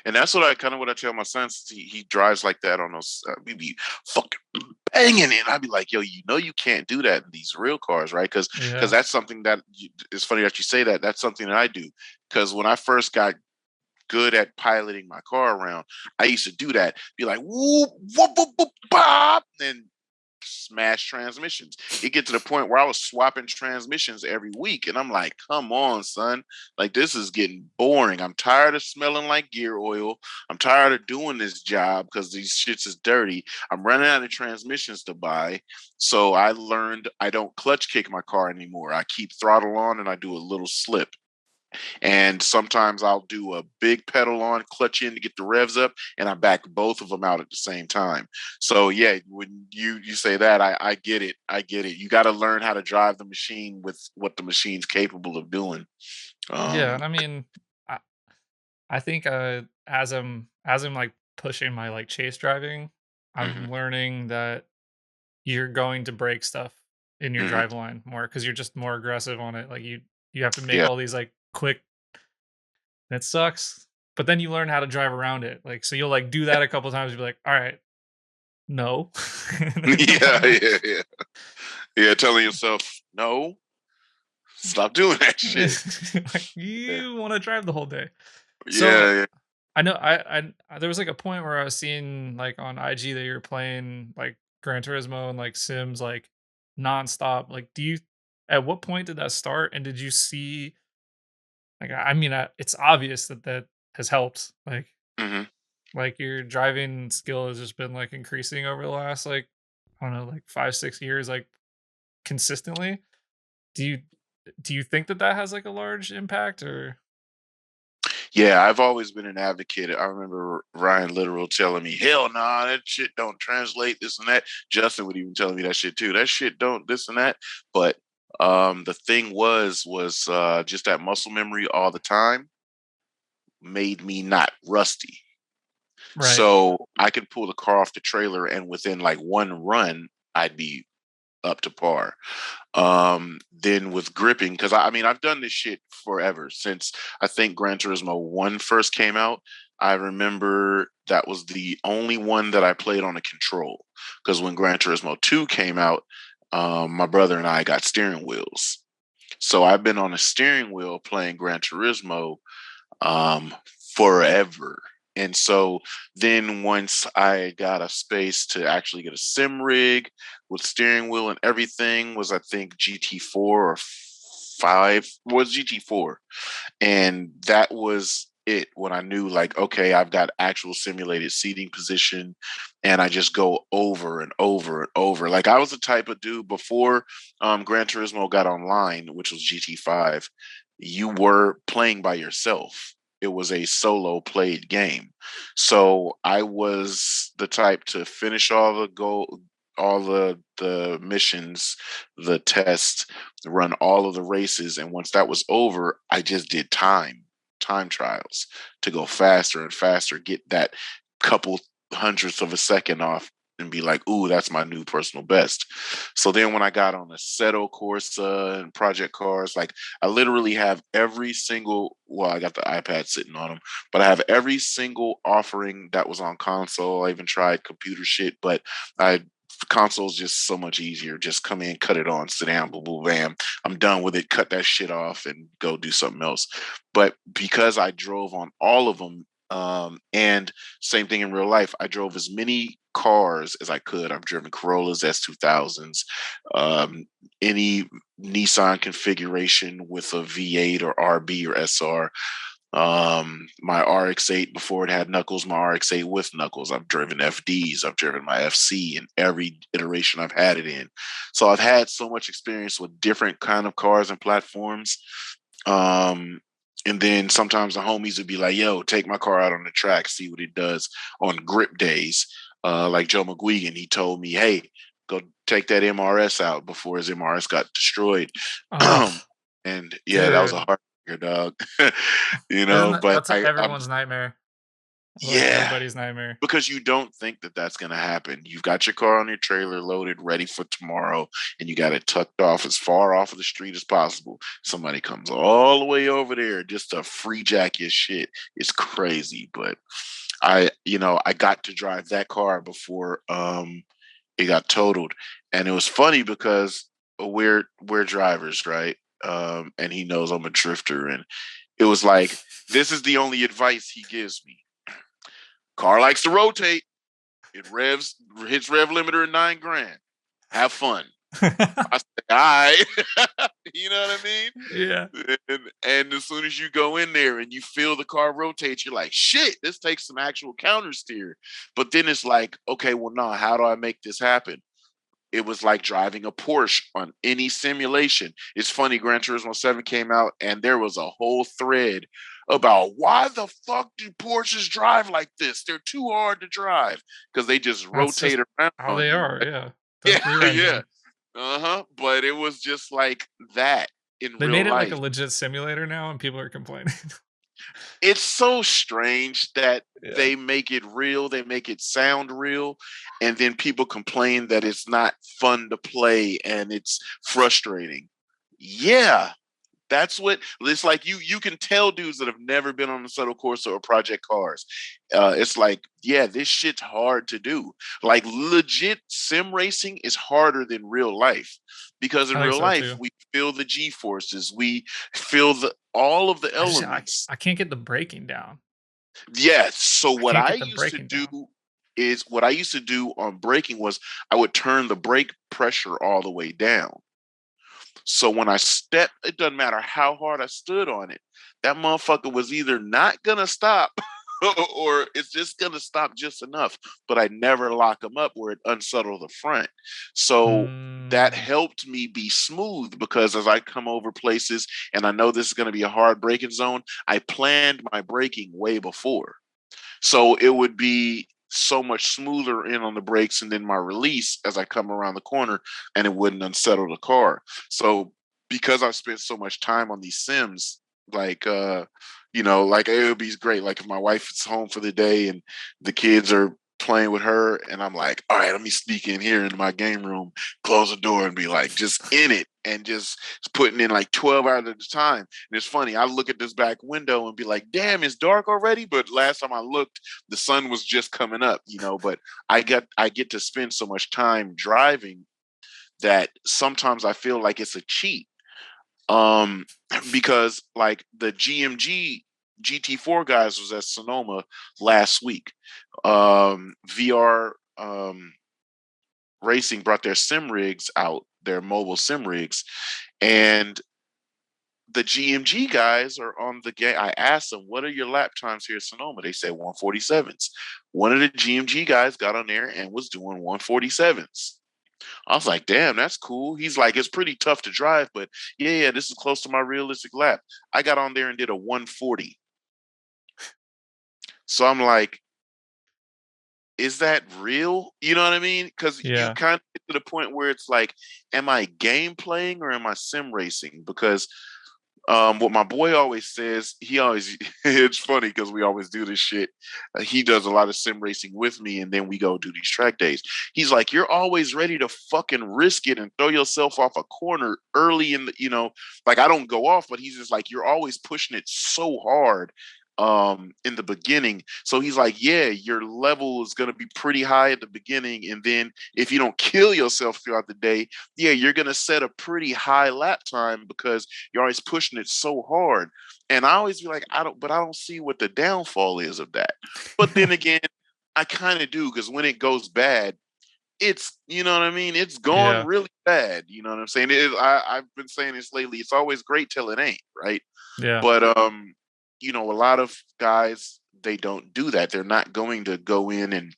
And that's what I kind of what I tell my son. Since he drives like that on those. We be fucking banging it. I'd be like, yo, you can't do that in these real cars, right? Because Yeah. that's something that it's funny that you say that. That's something that I do. Because when I first got good at piloting my car around, I used to do that. Be like, whoop, whoop, whoop, whoop, bop, and smash transmissions. It get to the point where I was swapping transmissions every week, and I'm like, come on, son. Like, this is getting boring. I'm tired of smelling like gear oil. I'm tired of doing this job because these shits is dirty. I'm running out of transmissions to buy. So I learned I don't clutch kick my car anymore. I keep throttle on and I do a little slip. And sometimes I'll do a big pedal on, clutch in to get the revs up, and I back both of them out at the same time. So yeah, when you say that, I get it. I get it. You got to learn how to drive the machine with what the machine's capable of doing. Yeah, and Um, I mean, I, I think as I'm like pushing my like chase driving, mhm, I'm learning that you're going to break stuff in your mhm. drive line more because you're just more aggressive on it. Like you have to make Yeah, all these like quick. That sucks. But then you learn how to drive around it. Like so you'll like do that a couple times. You'll be like, all right, no. And then you'll yeah, like, yeah, yeah. Yeah, telling yourself no, stop doing that shit. like Yeah, you want to drive the whole day. So yeah, yeah. I know there was like a point where I was seeing like on IG that you're playing like Gran Turismo and like Sims like nonstop. Like, do you at what point did that start? And did you see like I mean it's obvious that that has helped. Hmm. Like your driving skill has just been like increasing over the last like I don't know like 5 6 years like consistently. Do you do you think that that has like a large impact or? Yeah, I've always been an advocate. I remember Ryan Literal telling me, "Hell nah, that shit don't translate this and that." Justin would even tell me that shit too. That shit don't this and that. But the thing was just that muscle memory all the time made me not rusty. Right. So I could pull the car off the trailer, and within like one run, I'd be up to par. Then with gripping, because I mean I've done this shit forever since I think Gran Turismo 1 first came out. I remember that was the only one that I played on a control. Because when Gran Turismo 2 came out, my brother and I got steering wheels. So I've been on a steering wheel playing Gran Turismo um, forever. And so then once I got a space to actually get a sim rig with steering wheel and everything was I think GT4 or 5 was GT4. And that was it when I knew like okay, I've got actual simulated seating position and I just go over and over and over. Like I was the type of dude before Gran Turismo got online, which was GT5, you were playing by yourself. It was a solo played game. So I was the type to finish all the missions, the tests, run all of the races, and once that was over, I just did time trials to go faster and faster, get that couple hundredths of a second off and be like, ooh, that's my new personal best. So then when I got on Assetto Corsa and Project Cars, like I literally have every single, well, I got the iPad sitting on them, but I have every single offering that was on console. I even tried computer shit, but I console's just so much easier. Just come in, cut it on, sit down, boom, boom, bam. I'm done with it. Cut that shit off and go do something else. But because I drove on all of them, and same thing in real life, I drove as many cars as I could. I've driven Corollas, S2000s, um, any Nissan configuration with a V8 or RB or SR. My RX-8 before it had knuckles, my RX-8 with knuckles. I've driven FDs, I've driven my FC in every iteration I've had it in. So I've had so much experience with different kind of cars and platforms. Um, and then sometimes the homies would be like, yo, take my car out on the track, see what it does on grip days. Like Joe McGuigan, he told me, hey, go take that MRS out before his MRS got destroyed. Oh, And yeah, that was a dude. hard dog. You know, but That's I'm everyone's nightmare. Like yeah, everybody's nightmare. because you don't think that that's going to happen. You've got your car on your trailer loaded, ready for tomorrow, and you got it tucked off as far off of the street as possible. Somebody comes all the way over there just to free jack your shit. It's crazy, but I got to drive that car before it got totaled, and it was funny because we're drivers, right? And he knows I'm a drifter, and it was like this is the only advice he gives me. Car likes to rotate. It hits rev limiter at 9 grand. have fun. I say, all right. You know what I mean? Yeah. And as soon as you go in there and you feel the car rotate, you're like, shit, this takes some actual counter steer. But then it's like, okay, well, no, how do I make this happen? It was like driving a Porsche on any simulation. It's funny, Gran Turismo 7 came out and there was a whole thread about why the fuck do Porsches drive like this? They're too hard to drive because they just That's rotate just around how on they you. are. Yeah. The Yeah, rear yeah. engine. But it was just like that in They real made it like a life. legit simulator now, and people are complaining. It's so strange that Yeah. they make it real, they make it sound real, and then people complain that it's not fun to play and it's frustrating. Yeah, that's what it's like. You can tell dudes that have never been on a Subtle Corsa or Project Cars. It's like, yeah, this shit's hard to do. Like legit sim racing is harder than real life because in I think real so life too. we feel the G forces, we feel the all of the elements. I can't get the braking down. Yes. So I what can't I get the used to braking do down. is what I used to do on braking was I would turn the brake pressure all the way down. So when I stepped, it doesn't matter how hard I stood on it, that motherfucker was either not gonna stop or it's just gonna stop just enough. But I never lock them up where it unsettled the front. So that Mm, helped me be smooth because as I come over places and I know this is gonna be a hard braking zone, I planned my braking way before. So it would be so much smoother in on the brakes and then my release as I come around the corner and it wouldn't unsettle the car. So because I've spent so much time on these sims, like like it would be great. Like if my wife is home for the day and the kids are playing with her and I'm like, all right, let me sneak in here into my game room, close the door and be like just in it and just putting in like 12 hours at a time. And it's funny, I look at this back window and be like, damn, it's dark already. But last time I looked, the sun was just coming up, but I get to spend so much time driving that sometimes I feel like it's a cheat. Um, because like the GMG GT4 guys was at Sonoma last week. VR Racing brought their sim rigs out, their mobile sim rigs, and the GMG guys are on the game. I asked them, what are your lap times here at Sonoma? They said 147s. One of the GMG guys got on there and was doing 147s. I was like, damn, that's cool. He's like, it's pretty tough to drive, but yeah, this is close to my realistic lap. I got on there and did a 140. So I'm like, is that real? You know what I mean? Because you yeah. kind of get to the point where it's like, am I game playing or am I sim racing? Because what my boy always says, he always, it's funny because we always do this shit. He does a lot of sim racing with me, and then we go do these track days. He's like, you're always ready to fucking risk it and throw yourself off a corner early in like I don't go off, but he's just like, you're always pushing it so hard in the beginning. So he's like, yeah, your level is going to be pretty high at the beginning, and then if you don't kill yourself throughout the day, yeah, you're going to set a pretty high lap time because you're always pushing it so hard. And I always be like, I don't see what the downfall is of that. But then again, I kind of do, because when it goes bad, it's, you know what I mean, it's gone Yeah. really bad. You know what I'm saying? I've been saying this lately, it's always great till it ain't, right? Yeah. But a lot of guys, they don't do that. They're not going to go in and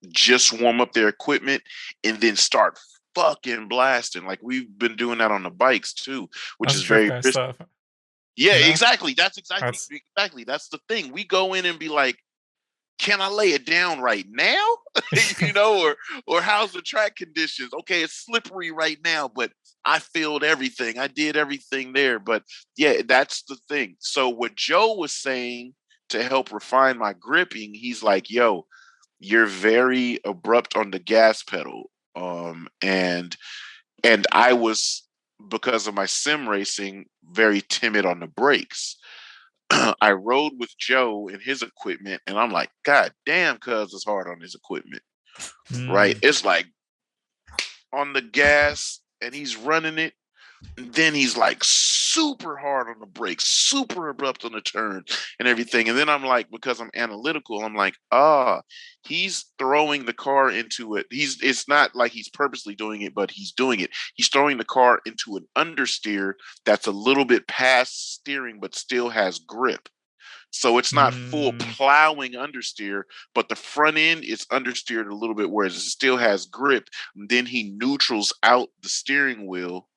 just warm up their equipment and then start fucking blasting. Like we've been doing that on the bikes too, which That's is drift very guy risky. stuff. Yeah, You know? exactly. That's exactly That's exactly. That's the thing. We go in and be like, can I lay it down right now? Or how's the track conditions? Okay, it's slippery right now, but I filled everything. I did everything there. But yeah, that's the thing. So what Joe was saying to help refine my gripping, he's like, yo, you're very abrupt on the gas pedal. And I was, because of my sim racing, very timid on the brakes. I rode with Joe and his equipment, and I'm like, God damn, cuz it's hard on his equipment, right? mm, It's like on the gas, and he's running it. And then he's like super hard on the brakes, super abrupt on the turn and everything. And then I'm like, because I'm analytical, I'm like, he's throwing the car into it. It's not like he's purposely doing it, but he's doing it. He's throwing the car into an understeer that's a little bit past steering, but still has grip. So it's not full Mm, plowing understeer, but the front end is understeered a little bit, whereas it still has grip. And then he neutrals out the steering wheel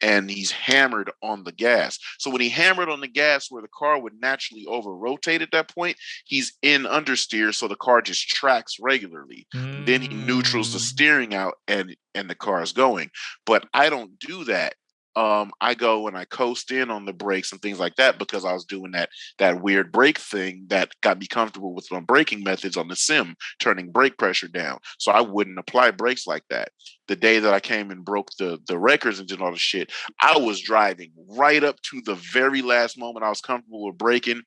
and he's hammered on the gas. So when he hammered on the gas where the car would naturally over rotate at that point, he's in understeer, so the car just tracks regularly. And then he neutrals the mm, steering out and the car is going. But I don't do that. I go and I coast in on the brakes and things like that because I was doing that weird brake thing that got me comfortable with my braking methods on the sim, turning brake pressure down. So I wouldn't apply brakes like that. The day that I came and broke the records and did all the shit, I was driving right up to the very last moment I was comfortable with braking,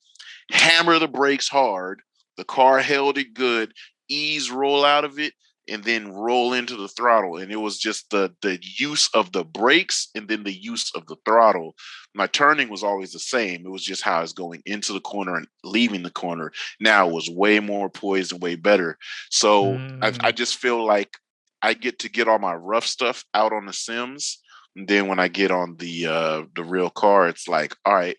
hammer the brakes hard. The car held it good, ease roll out of it, and then roll into the throttle. And it was just the use of the brakes and then the use of the throttle. My turning was always the same. It was just how I was going into the corner and leaving the corner. Now it was way more poised and way better. So I mm. just feel like I get to get all my rough stuff out on the Sims. And then when I get on the real car, it's like, all right.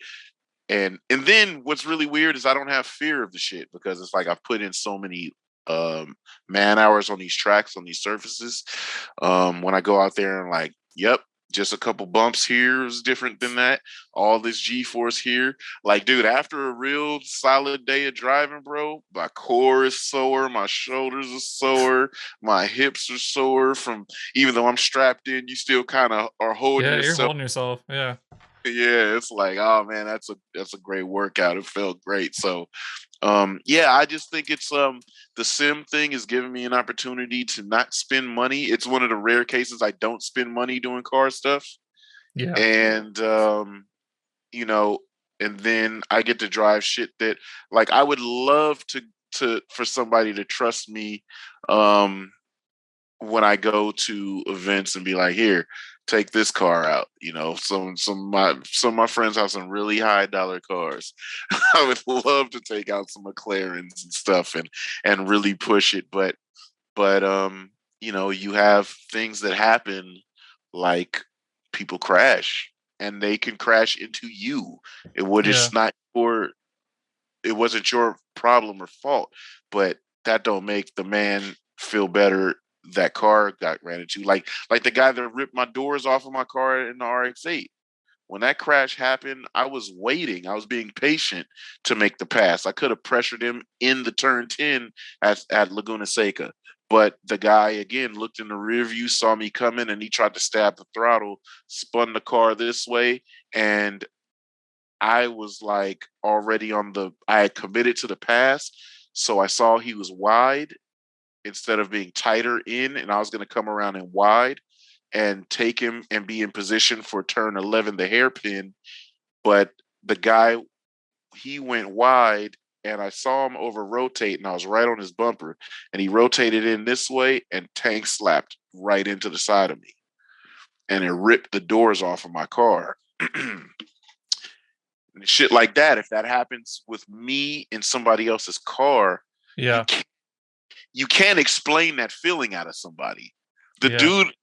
And then what's really weird is I don't have fear of the shit because it's like I've put in so many man hours on these tracks, on these surfaces. When I go out there and like, yep, just a couple bumps here is different than that. All this G-force here. Like, dude, after a real solid day of driving, bro, my core is sore, my shoulders are sore, my hips are sore from even though I'm strapped in, you still kind of are holding Yeah, you're yourself. holding yourself. Yeah. Yeah, it's like, oh man, that's a great workout. It felt great. So yeah, I just think it's the sim thing is giving me an opportunity to not spend money. It's one of the rare cases I don't spend money doing car stuff. Yeah. And you know, and then I get to drive shit that like I would love to for somebody to trust me um when I go to events and be like, here, take this car out. You know, some of my friends have some really high dollar cars. I would love to take out some McLarens and stuff and really push it. But you have things that happen like people crash and they can crash into you. Yeah. It wasn't your problem or fault, but that don't make the man feel better that car got ran into. Like the guy that ripped my doors off of my car in the RX-8. When that crash happened, I was waiting. I was being patient to make the pass. I could have pressured him in the turn 10 at Laguna Seca. But the guy again looked in the rear view, saw me coming, and he tried to stab the throttle, spun the car this way, and I was like already I had committed to the pass. So I saw he was wide instead of being tighter in, and I was going to come around and wide and take him and be in position for turn 11, the hairpin. But the guy, he went wide and I saw him over rotate and I was right on his bumper and he rotated in this way and tank slapped right into the side of me and it ripped the doors off of my car. Shit like that, if that happens with me in somebody else's car, you Yeah. can't, you can't explain that feeling out of somebody. The Yeah. dude,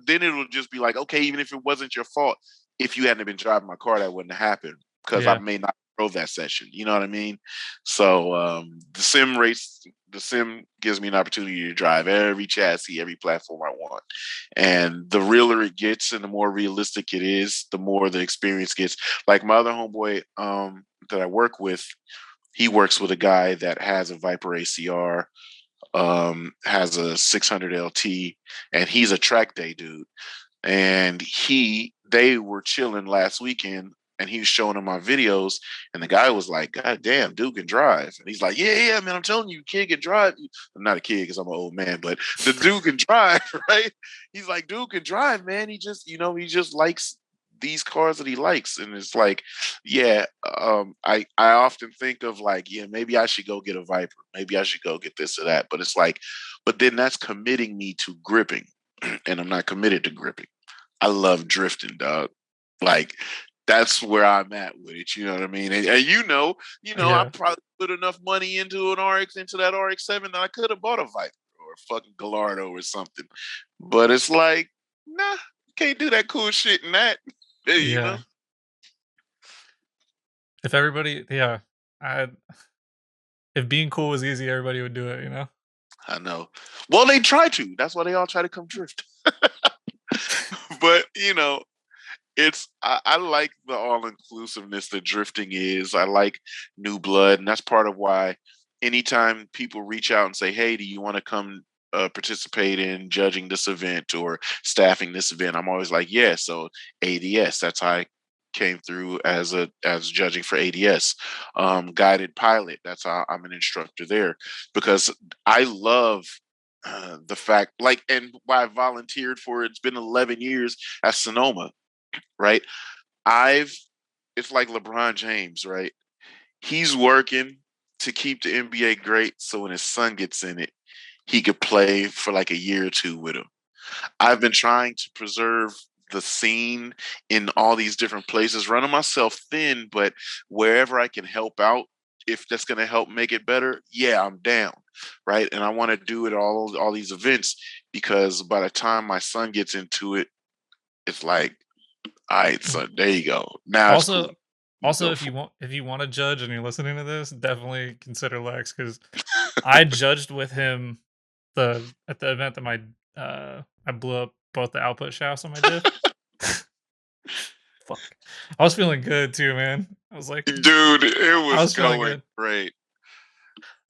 then it'll just be like, okay, even if it wasn't your fault, if you hadn't been driving my car, that wouldn't have happened because I Yeah. may not drove that session. You know what I mean? So the sim gives me an opportunity to drive every chassis, every platform I want. And the realer it gets and the more realistic it is, the more the experience gets. Like my other homeboy that I work with, he works with a guy that has a Viper ACR, has a 600 LT, and he's a track day dude. And they were chilling last weekend, and he was showing him my videos, and the guy was like, "God damn, dude can drive." And he's like, "Yeah, man, I'm telling you, kid can drive." I'm not a kid because I'm an old man, but the dude can drive, right? He's like, "Dude can drive, man. He just likes." These cars that he likes, and it's like, yeah, I often think of like, yeah, maybe I should go get a Viper, maybe I should go get this or that, but it's like, but then that's committing me to gripping, and I'm not committed to gripping. I love drifting, dog. Like that's where I'm at with it. You know what I mean? And I Yeah. probably put enough money into into that RX-7 that I could have bought a Viper or a fucking Gallardo or something. But it's like, nah, can't do that cool shit in that. You know? Yeah. If everybody, yeah, I if being cool was easy, everybody would do it, you know? I know. Well, they try to. That's why they all try to come drift. But I like the all inclusiveness that drifting is. I like new blood, and that's part of why anytime people reach out and say, "Hey, do you want to come participate in judging this event or staffing this event?" I'm always like, "Yeah." So ADS, that's how I came through as judging for ADS. Guided pilot, that's how I'm an instructor there because I love. The fact, like, and why I volunteered for it's been 11 years at Sonoma, right? I've it's like LeBron James, right? He's working to keep the NBA great so when his son gets in it, he could play for like a year or two with him. I've been trying to preserve the scene in all these different places, running myself thin, but wherever I can help out, if that's going to help make it better, yeah, I'm down, right? And I want to do it all these events because by the time my son gets into it, it's like, all right, Mhm. so there you go. Now it's cool. Also You go for if you want to judge and you're listening to this, definitely consider Lex because I judged with him at the event that I blew up both the output shafts on my diff. Fuck. I was feeling good too, man. it. Dude, it I was was feeling going good. great.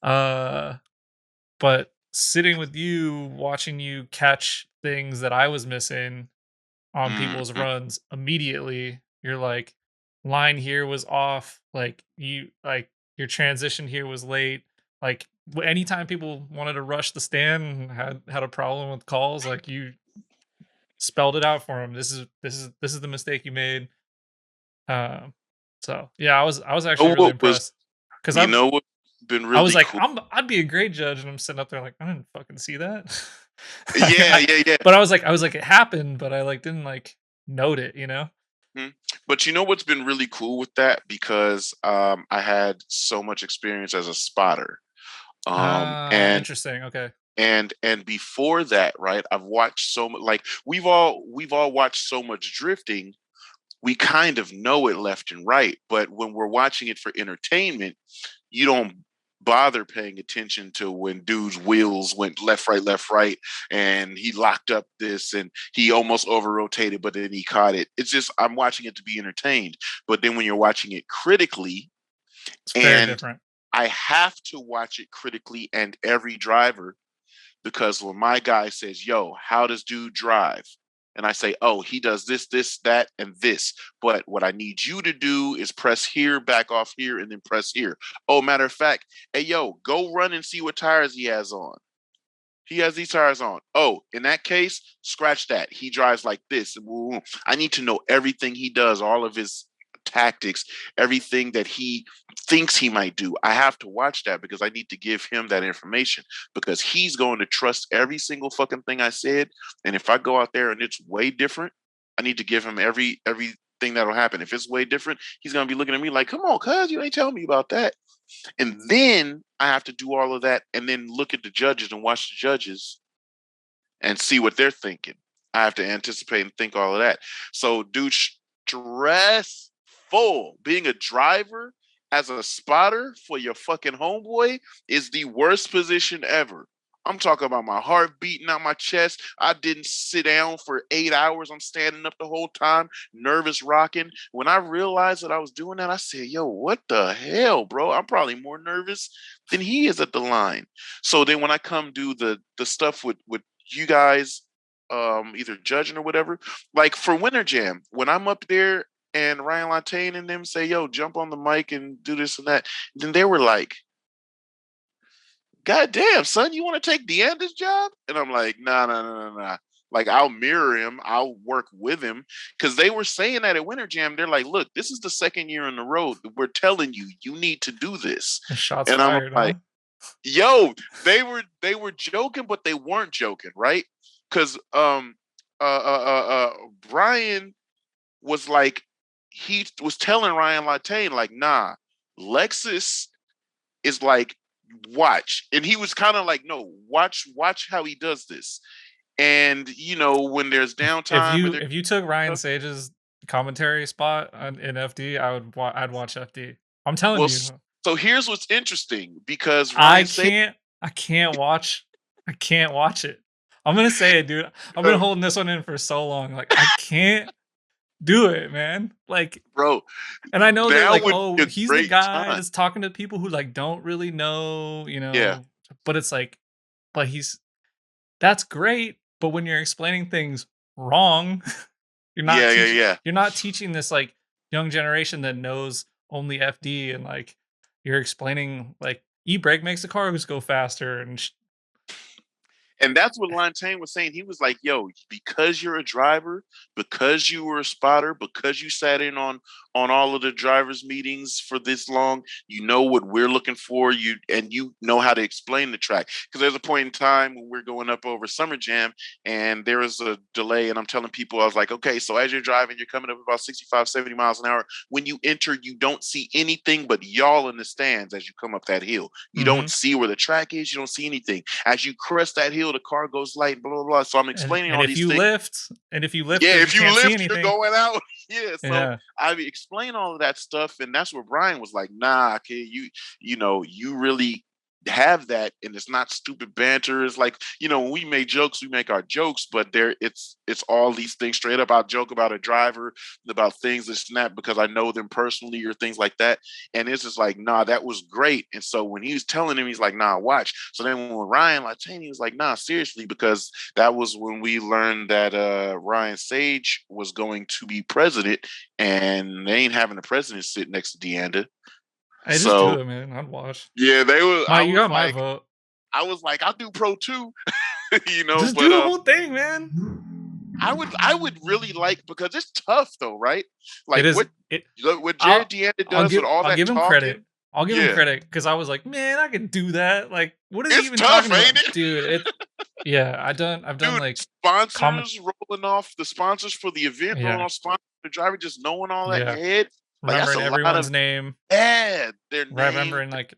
Uh but sitting with you, watching you catch things that I was missing on people's Mhm. runs immediately, you're like, line here was off, like your transition here was late. Like anytime people wanted to rush the stand and had a problem with calls, like you spelled it out for them. This is the mistake you made. Um, so yeah, I was You actually know really what was impressed because you know what's been I was really like cool? I'd be a great judge, and I'm sitting up there like I didn't fucking see that. Yeah, yeah, yeah. But I was like it happened, but I like didn't like note it, you know. Mhm. But you know what's been really cool with that because I had so much experience as a spotter. Ah, And interesting. Okay. and before that, right? I've watched so much. Like we've all watched so much drifting. We kind of know it left and right, but when we're watching it for entertainment, you don't bother paying attention to when dude's wheels went left, right, and he locked up this and he almost over rotated, but then he caught it. It's just I'm watching it to be entertained. But then when you're watching it critically, It's very and different. I have to watch it critically and every driver because when my guy says, "Yo, how does dude drive?" And I say, "Oh, he does this, that, and this. But what I need you to do is press here, back off here, and then press here." Oh, matter of fact, hey, yo, go run and see what tires he has on. He has these tires on. Oh, in that case, scratch that. He drives like this. I need to know everything he does, all of his tactics, everything that he thinks he might do. I have to watch that because I need to give him that information because he's going to trust every single fucking thing I said. And if I go out there and it's way different, I need to give him everything that'll happen. If it's way different, he's gonna be looking at me like, "Come on, cuz you ain't telling me about that." And then I have to do all of that and then look at the judges and watch the judges and see what they're thinking. I have to anticipate and think all of that. So, dude, stressful. Being a driver as a spotter for your fucking homeboy is the worst position ever. I'm talking about my heart beating out my chest. I didn't sit down for 8 hours. I'm standing up the whole time, nervous, rocking. When I realized that I was doing that, I said, "Yo, what the hell, bro? I'm probably more nervous than he is at the line." So then when I come do the stuff with you guys either judging or whatever, like for Winter Jam, when I'm up there and Ryan Latain and them say, "Yo, jump on the mic and do this and that," then they were like, "God damn, son, you want to take Deanda's job?" And I'm like, "Nah, nah, nah, nah, nah." Like I'll mirror him, I'll work with him because they were saying that at Winter Jam. They're like, "Look, this is the second year in a row that we're telling you you need to do this," Shots and I'm fired, like, huh? "Yo, they were joking, but they weren't joking, right?" Because Brian was like, he was telling Ryan Latane, like, nah, Lexus is like, watch. And he was kind of like, no, watch how he does this. And when there's downtime or If you took Ryan Sage's commentary spot in FD, I'd watch FD. I'm telling well, you, so here's what's interesting, because I Ryan Sage, can't watch it. I'm gonna say it, dude. I've been holding this one in for so long. Like, I can't do it, man. Like, bro, and I know they're now like, would oh, be a he's the great guy time. that's talking to people who like don't really know, Yeah. but it's like, but that's great. But when you're explaining things wrong, Yeah, yeah, yeah. you're not teaching this like young generation that knows only FD, and like you're explaining like e-brake makes the cars go faster and And that's what Lantane was saying. He was like, yo, because you're a driver, because you were a spotter, because you sat in on all of the drivers' meetings for this long, you know what we're looking for, and you know how to explain the track. Because there's a point in time when we're going up over Summer Jam and there was a delay, and I'm telling people, I was like, okay, so as you're driving, you're coming up about 65, 70 miles an hour. When you enter, you don't see anything but y'all in the stands as you come up that hill. You don't see where the track is, you don't see anything. As you crest that hill, the car goes light, blah blah blah. So I'm explaining and all if these you things. lift, Yeah, because you if you can't see lift, you're anything. going out. Yeah, so Yeah. I explain all of that stuff, and that's where Brian was like, "Nah, kid, you really have that, and it's not stupid banter. It's like, when we make jokes, we make our jokes, but it's all these things straight up. I'll joke about a driver, about things that snap because I know them personally or things like that, and it's just like, nah, that was great. And so when he was telling him, he's like, nah, watch. So then when Ryan Latane was like, nah, seriously, because that was when we learned that Ryan Sage was going to be president, and they ain't having the president sit next to Deanda. I just So do it, man. I'd watch. yeah, they were. You got my vote. I was like, I'll do pro too, Just do but the whole thing, man. I would really like, because it's tough though, right? It Like is what Jared Deanda does with all I'll that give him talking. credit. I'll give him Yeah, credit because I was like, man, I can do that. Like, what is he it's even tough, talking about, ain't it? dude? Yeah, I've done Dude, like comment. sponsors rolling off, the sponsors for the event rolling Yeah, off, sponsors for the driver, just knowing all that in your yeah. head. Like, that's Remembering a lot everyone's of, name. yeah, their name. Remembering like,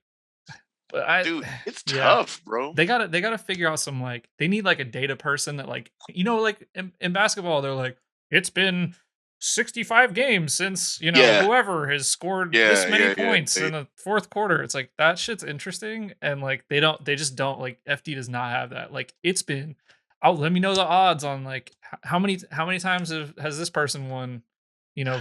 but Dude, it's yeah. tough, bro. They gotta figure out some like they need like a data person that like like in basketball they're like it's been 65 games since Yeah, whoever has scored this yeah, many yeah, yeah. points in the fourth quarter. It's like that shit's interesting, and like they just don't like FD does not have that. Like it's been, oh, let me know the odds on like how many times has this person won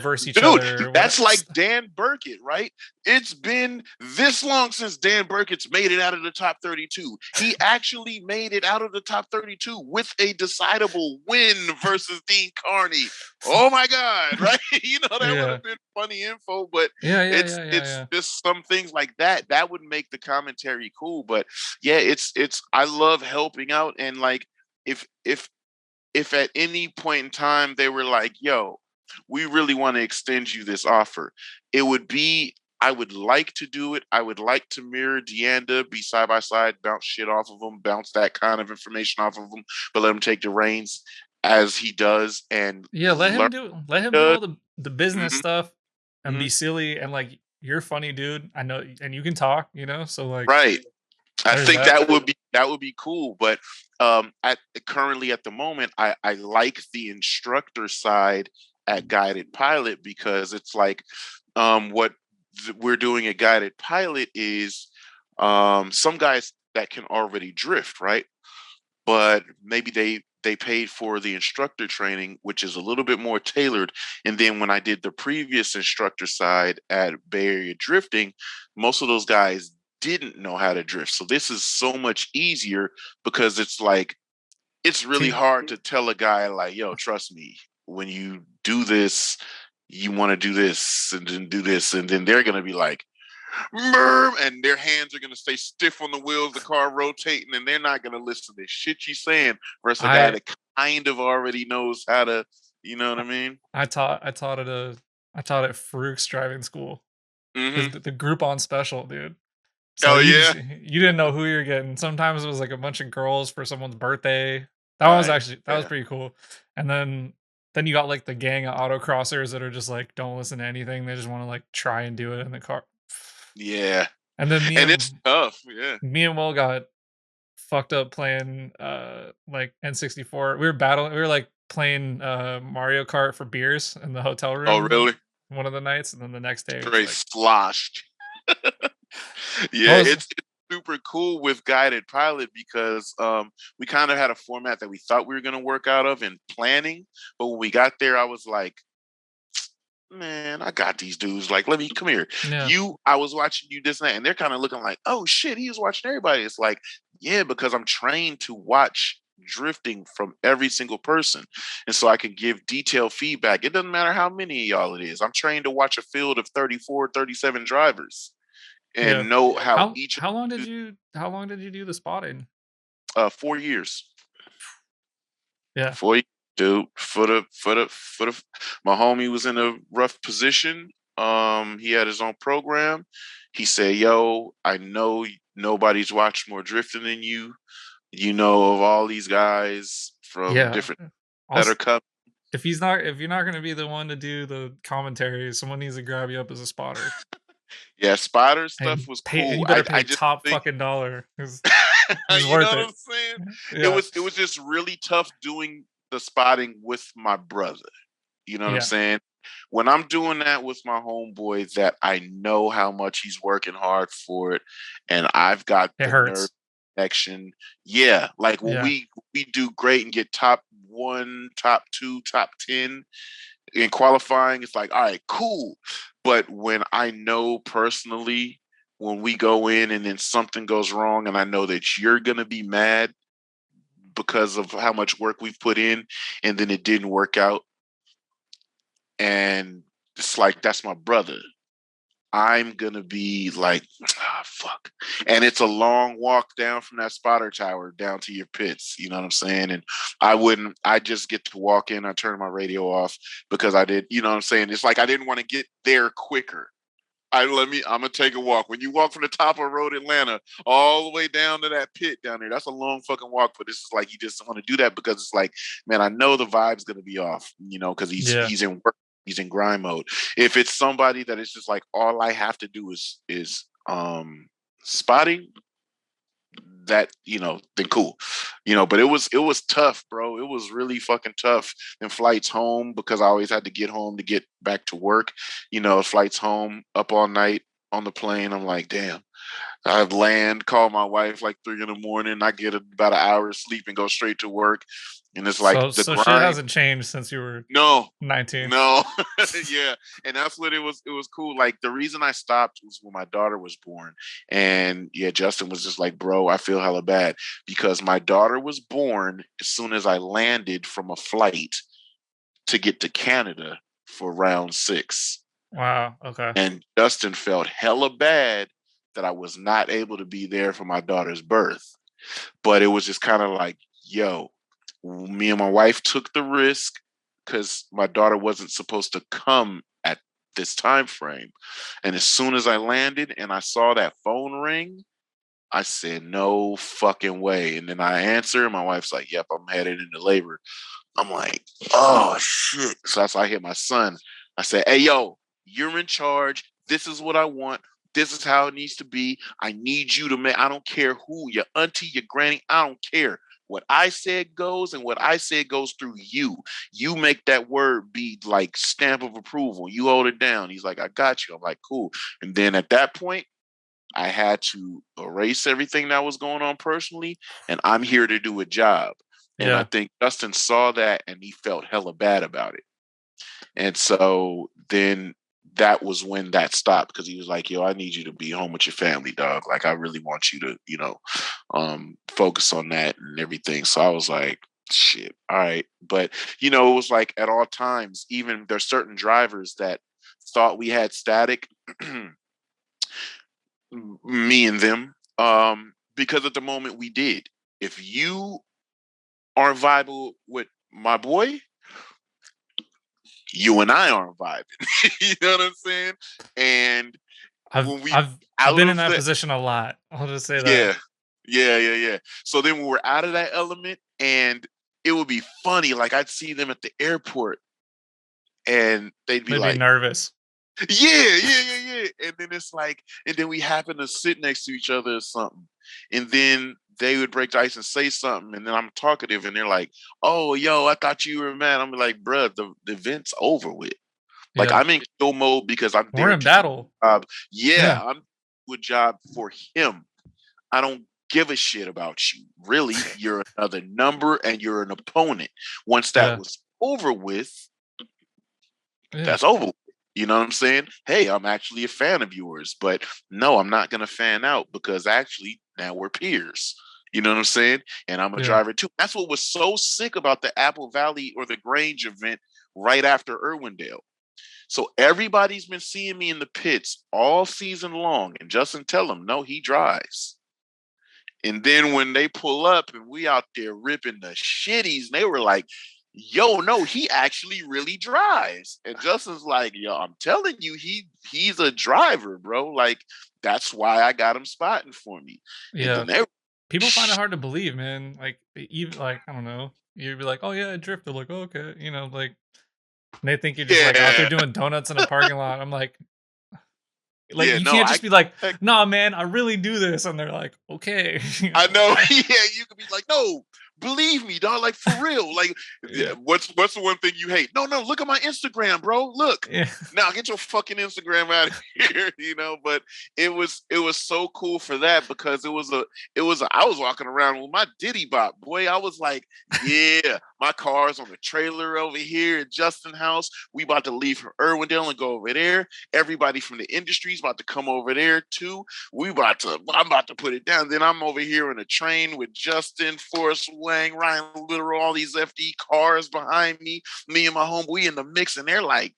versus each Dude, other or that's whatever. like Dan Burkett, right? It's been this long since Dan Burkett's made it out of the top 32. He actually made it out of the top 32 with a decidable win versus Dean Carney. Oh my God, right? That would Yeah, have been funny info, but yeah, yeah, it's yeah, yeah, it's yeah. just some things like that would make the commentary cool. But yeah, it's I love helping out, and like if at any point in time they were like, yo, we really want to extend you this offer, it would be, I would like to do it. I would like to mirror Deanda, be side by side, bounce shit off of him, bounce that kind of information off of him, but let him take the reins as he does and Yeah, learn. let him do all the business Mhm, stuff and be mhm. silly, and like you're funny, dude. I know, and you can talk, so like Right. I there's think that. that would be cool, but currently at the moment, I like the instructor side at Guided Pilot, because it's like, what we're doing at Guided Pilot is, some guys that can already drift, right? But maybe they paid for the instructor training, which is a little bit more tailored. And then when I did the previous instructor side at Bay Area Drifting, most of those guys didn't know how to drift. So this is so much easier, because it's like, it's really See, hard to tell a guy like, yo, trust me, when you do this, you want to do this and then do this. And then they're going to be like, "Merm," and their hands are going to stay stiff on the wheels, the car rotating, and they're not going to listen to shit you saying, versus a guy I that kind of already knows how to, you know what I mean? I taught at Fruch's driving school. Hmm. The group on special, dude. So Oh yeah, you didn't know who you're getting. Sometimes it was like a bunch of girls for someone's birthday. That was right. actually that was Yeah. pretty cool. And then then you got like the gang of autocrossers that are just like don't listen to anything. They just want to like try and do it in the car. Yeah, And then and it's tough. Yeah. me and Will got fucked up playing like N64. We were battling. We were like playing Mario Kart for beers in the hotel Oh, room really? one of the nights, and then the next day it was Straight like, sloshed. what Yeah, was it's super cool with guided pilot because we kind of had a format that we thought we were going to work out of in planning, but when we got there, I was like, man, I got these dudes. Like, let me come here. yeah I was watching you this night, and they're kind of looking like, oh shit, he was watching everybody. It's like, yeah, because I'm trained to watch drifting from every single person. And so I can give detailed feedback. It doesn't matter how many of y'all it is. I'm trained to watch a field of 34, 37 drivers yeah. and know how How each how long did you do the spotting? 4 years. Yeah, 4 years, dude. For the my homie was in a rough position. He had his own program. He said, yo, I know nobody's watched more drifting than you. You know of all these guys from yeah. different that Also, are coming. if you're not gonna be the one to do the commentary, someone needs to grab you up as a spotter. Yeah, spotter stuff And was pay cool. you better I pay just top think fucking dollar 'cause it's you know worth what it. I'm saying? Yeah, It was just really tough doing the spotting with my brother. You know what I'm yeah. saying? When I'm doing that with my homeboy that I know how much he's working hard for it and I've got It the nerve hurts. connection. Yeah, like when Yeah. we do great and get top 1, top 2, top 10 in qualifying, it's like, all right, cool. But when I know personally when we go in and then something goes wrong and I know that you're going to be mad because of how much work we've put in and then it didn't work out, and it's like that's my brother. I'm gonna be like, ah, fuck. And it's a long walk down from that spotter tower down to your pits. You know what I'm saying? And I just get to walk in, I turn my radio off because you know what I'm saying? It's like I didn't want to get there quicker. I'm gonna take a walk. When you walk from the top of Road Atlanta all the way down to that pit down there, that's a long fucking walk. But this is like you just want to do that because it's like, man, I know the vibe's gonna be off, you know, because Yeah. he's in work, he's in grind mode. If it's somebody that is just like all I have to do is spotting, that, you know, then cool, you know. But it was tough, bro. It was really fucking tough. And flights home, because I always had to get home to get back to work, you know. Flights home, up all night on the plane. I'm like, damn. I land, call my wife like 3 in the morning. I get about an hour of sleep and go straight to work. And it's like So the shit grind. hasn't changed since you were No, 19. no. Yeah. And that's what it was cool. Like the reason I stopped was when my daughter was born. And yeah, Justin was just like, bro, I feel hella bad because my daughter was born as soon as I landed from a flight to get to Canada for round 6. Wow, okay. And Justin felt hella bad that I was not able to be there for my daughter's birth. But it was just kind of like, yo, me and my wife took the risk because my daughter wasn't supposed to come at this time frame. And as soon as I landed and I saw that phone ring, I said, no fucking way. And then I answer, and my wife's like, yep, I'm headed into labor. I'm like, oh shit. So that's why I hit my son. I said, hey, yo, you're in charge. This is what I want. This is how it needs to be. I need you to make, I don't care who, your auntie, your granny, I don't care. What I said goes, and what I said goes through you. You make that word be like stamp of approval. You hold it down. He's like, I got you. I'm like, cool. And then at that point, I had to erase everything that was going on personally, and I'm here to do a job. And I Yeah. think Justin saw that and he felt hella bad about it. And so then that was when that stopped, because he was like, yo, I need you to be home with your family, dog. Like, I really want you to, you know, focus on that and everything. So I was like, shit, all right. But, you know, it was like at all times, even there's certain drivers that thought we had static, me and them, because at the moment we did. If you aren't vibing with my boy, you and I aren't vibing. You know what I'm saying? And I've when we I've I've out been in of that the, position a lot. I'll just say that. yeah, yeah. So then when we're out of that element, and it would be funny, like I'd see them at the airport and they'd be They'd be like, nervous. yeah. And then it's like, and then we happen to sit next to each other or something. And then they would break the ice and say something. And then I'm talkative and they're like, oh, yo, I thought you were mad. I'm like, bruh, the event's over with. Like Yeah. I'm in kill mode because I'm We're there in to do battle. a job. Yeah, Yeah. I'm doing a job for him. I don't give a shit about you. Really, you're another number and you're an opponent. Once that Yeah. was over with, Yeah. that's over. You know what I'm saying? Hey, I'm actually a fan of yours, but no, I'm not going to fan out because actually now we're peers. You know what I'm saying? And I'm a Yeah. driver too. That's what was so sick about the Apple Valley or the Grange event right after Irwindale. So everybody's been seeing me in the pits all season long, and Justin tell him, no, he drives. And then when they pull up and we out there ripping the shitties, and they were like, yo, no, he actually really drives. And Justin's like, yo, I'm telling you, he's a driver, bro. Like, that's why I got him spotting for me. And Yeah. then they People find it hard to believe, man. Like even like I don't know. You'd be like, oh yeah, I drift. They're like, oh, okay, like and they think you're just like out there yeah, doing donuts in a parking lot. I'm like yeah, you no, can't just be like, nah, man, I really do this, and they're like, okay, I know. Yeah, you could be like, no, believe me, dog. Like for real. Like, yeah, what's the one thing you hate? No, look at my Instagram, bro. Look. yeah, Now get your fucking Instagram out of here, But it was so cool for that because I was walking around with my Diddy Bop, boy. I was like, yeah, my car's on the trailer over here at Justin House. We about to leave from Irwindale and go over there. Everybody from the industry's about to come over there too. I'm about to put it down. Then I'm over here in a train with Justin, Forrest Wang, Ryan Literal, all these FD cars behind me. Me and my home, we in the mix, and they're like,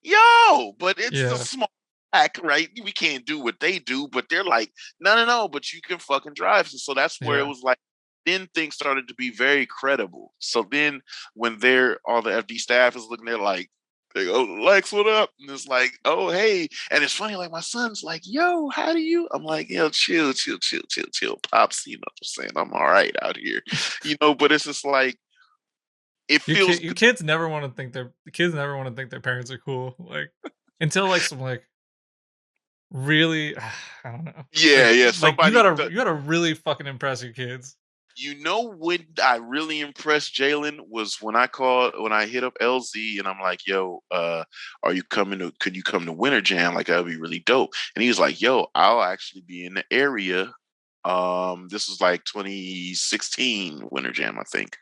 yo, but it's a yeah, small pack, right? We can't do what they do, but they're like, no, but you can fucking drive. So that's where it yeah. was like, then things started to be very credible. So then when all the FD staff is looking, they're like, they go, Lex, what up? And it's like, oh, hey. And it's funny, like my son's like, yo, how do you? I'm like, yo, chill, Pops, you know what I'm saying? I'm all right out here. But it's just like, it feels Your good. kids never want to think their parents are cool, like until like some like really, I don't know, Yeah. like Somebody you gotta really fucking impress your kids. when I really impressed Jalen was when I hit up LZ and I'm like, yo, could you come to Winter Jam? Like that'd be really dope. And he was like, yo, I'll actually be in the area. This was like 2016 Winter Jam, I think.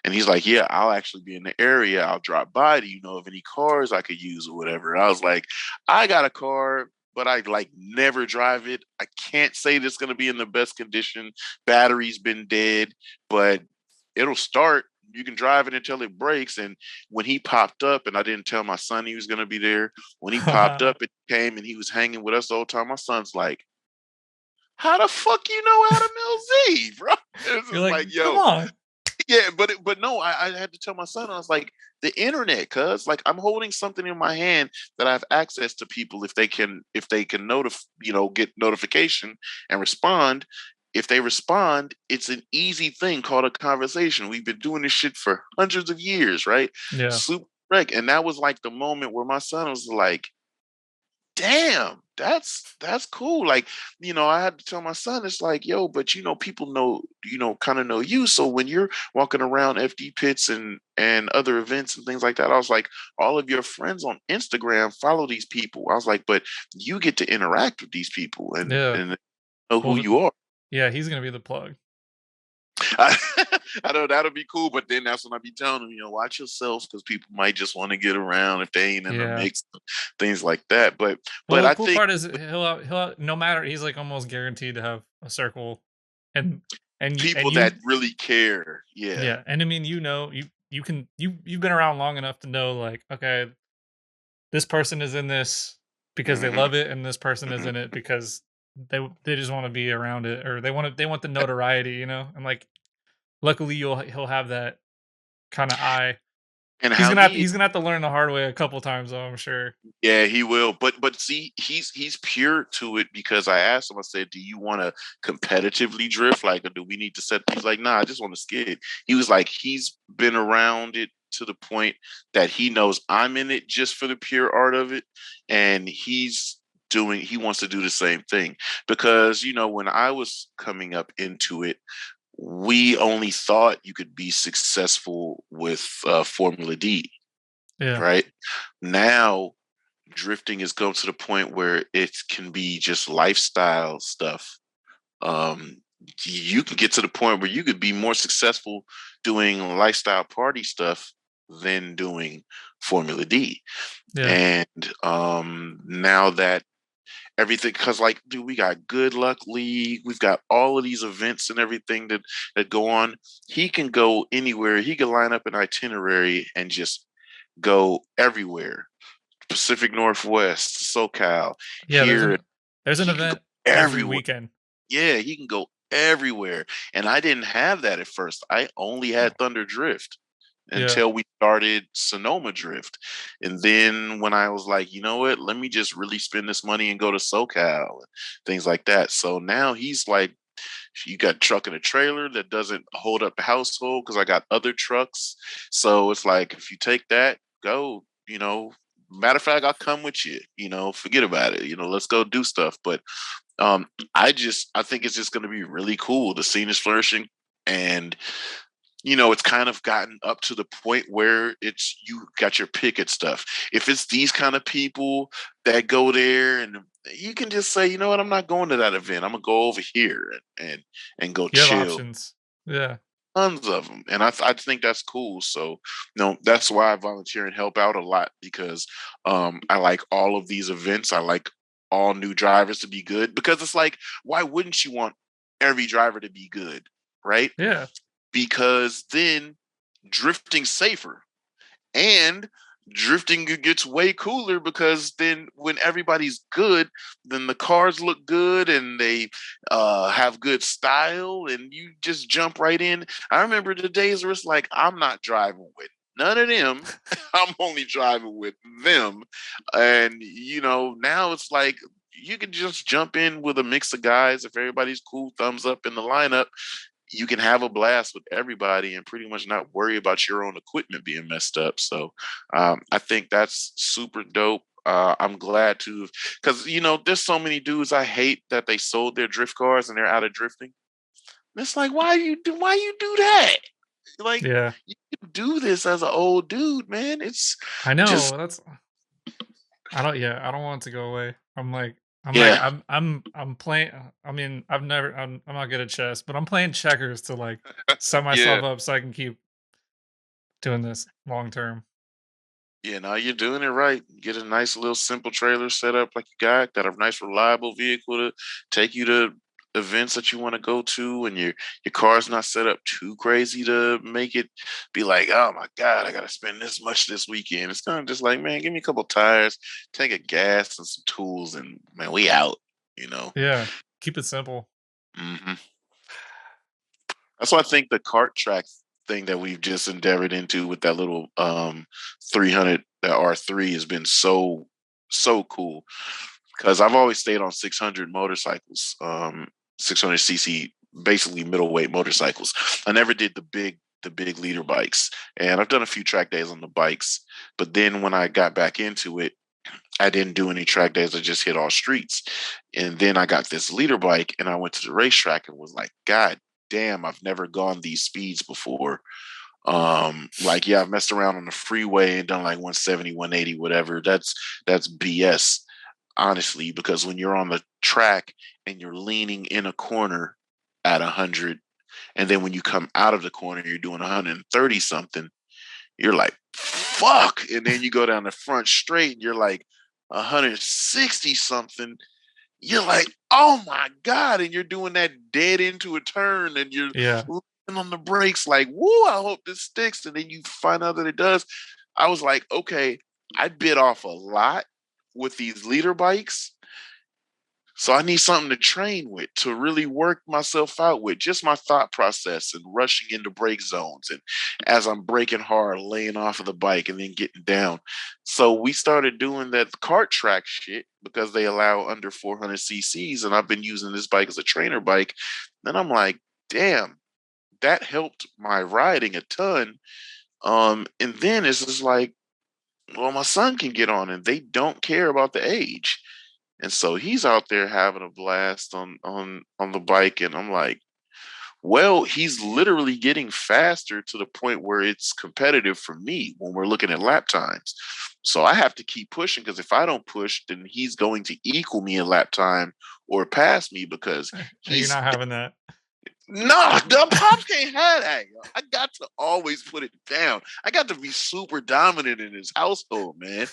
And he's like, yeah, I'll actually be in the area. I'll drop by. Do you know of any cars I could use or whatever? And I was like, I got a car, but I like never drive it. I can't say that it's going to be in the best condition. Battery's been dead, but it'll start. You can drive it until it breaks. And when he popped up, and I didn't tell my son he was going to be there, when he popped up, it came and he was hanging with us the whole time. My son's like, how the fuck you know Adam LZ, bro? It's You're just like, like, come yo, on. yeah, but no, I had to tell my son. I was like, the internet, cuz like I'm holding something in my hand that I have access to people if they can get notification and respond. If they respond, it's an easy thing called a conversation. We've been doing this shit for hundreds of years, right? Yeah. Super wreck. And that was like the moment where my son was like, damn, that's cool. Like, I had to tell my son, it's like, yo, but people know, kind of know you. So when you're walking around FD pits and other events and things like that, I was like, all of your friends on Instagram follow these people. I was like, but you get to interact with these people and Yeah. and know who Well, you are. yeah, he's gonna be the plug. I, I know that'll be cool, but then that's when I be telling them, watch yourselves because people might just want to get around if they ain't in the Yeah. mix, things like that. But Well, the I cool think part is no matter, he's like almost guaranteed to have a circle, and people you that really care, yeah. yeah, and I mean you've been around long enough to know like, okay, this person is in this because they hmm love it, and this person is hmm in it because they just want to be around it, or they want the notoriety, and like luckily he'll have that kind of eye. And how he He's gonna have to learn the hard way a couple times though, I'm sure. Yeah, he will. But see, he's pure to it because I asked him, I said, do you want to competitively drift? Like, or do we need to set? He's like, nah, I just want to skid. He was like, he's been around it to the point that he knows I'm in it just for the pure art of it, and he wants to do the same thing. Because when I was coming up into it, we only thought you could be successful with Formula D, Yeah. right? Now drifting has come to the point where it can be just lifestyle stuff. You can get to the point where you could be more successful doing lifestyle party stuff than doing Formula D. Yeah. And now that everything, because like, dude, we got Good Luck League, we've got all of these events and everything that go on. He can go anywhere. He can line up an itinerary and just go everywhere. Pacific Northwest, SoCal, Yeah. here. There's an He can go event every everywhere. weekend. Yeah, he can go everywhere. And I didn't have that at first. I only had Thunder Drift Yeah. until we started Sonoma Drift. And then when I was like, you know what, let me just really spend this money and go to SoCal and things like that. So now he's like, you got a truck and a trailer that doesn't hold up the household because I got other trucks. So it's like, if you take that, go, matter of fact, I'll come with you, forget about it. Let's go do stuff. But um, I think it's just going to be really cool. The scene is flourishing, and it's kind of gotten up to the point where it's you got your pick at stuff. If it's these kind of people that go there, and you can just say, you know what, I'm not going to that event. I'm gonna go over here and go You have chill. options. Yeah. Tons of them, and I think that's cool. So, that's why I volunteer and help out a lot, because I like all of these events. I like all new drivers to be good, because it's like, why wouldn't you want every driver to be good, right? Yeah. Because then drifting safer, and drifting gets way cooler, because then when everybody's good, then the cars look good and they have good style, and you just jump right in. I remember the days where it's like, I'm not driving with none of them. I'm only driving with them. And now it's like you can just jump in with a mix of guys. If everybody's cool, thumbs up in the lineup, you can have a blast with everybody and pretty much not worry about your own equipment being messed up. So I think that's super dope. I'm glad to, because there's so many dudes I hate that they sold their drift cars and they're out of drifting. And it's like, why you do that? Like, Yeah. you can do this as an old dude, man. It's I just, know. I don't want it to go away. yeah, I'm playing. I mean, I'm not good at chess, but I'm playing checkers to like set yeah. myself up so I can keep doing this long term. Yeah, now you're doing it right. Get a nice little simple trailer set up like you got a nice reliable vehicle to take you to events that you want to go to, and your car's not set up too crazy to make it be like, oh my God, I gotta spend this much this weekend. It's kind of just like, man, give me a couple tires, take a gas and some tools, and man, we out, you know. Yeah, keep it simple. hmm That's why I think the kart track thing that we've just endeavored into with that little 300, that R3, has been so cool, because I've always stayed on 600 motorcycles, 600cc, basically middleweight motorcycles. I never did the big leader bikes, and I've done a few track days on the bikes. But then when I got back into it, I didn't do any track days. I just hit all streets. And then I got this leader bike and I went to the racetrack and was like, God damn, I've never gone these speeds before. Like, yeah, I've messed around on the freeway and done like 170, 180, whatever. That's BS, honestly, because when you're on the track and you're leaning in a corner at 100, and then when you come out of the corner, you're doing 130 something, you're like, fuck. And then you go down the front straight and you're like 160 something. You're like, oh my God. And you're doing that dead into a turn and you're Yeah, on the brakes like, woo, I hope this sticks. And then you find out that it does. I was like, okay, I bit off a lot with these leader bikes. So I need something to train with, to really work myself out with, just my thought process and rushing into brake zones. And as I'm braking hard, laying off of the bike and then getting down. So we started doing that kart track shit because they allow under 400 cc's. And I've been using this bike as a trainer bike. Then I'm like, damn, that helped my riding a ton. And then it's just like, well, my son can get on, and they don't care about the age. And so he's out there having a blast on the bike, and I'm like, well, he's literally getting faster to the point where it's competitive for me when we're looking at lap times. So I have to keep pushing, because if I don't push, then he's going to equal me in lap time or pass me, because You're he's not having that. no, the pops can't have that. Yo. I got to always put it down. I got to be super dominant in his household, man.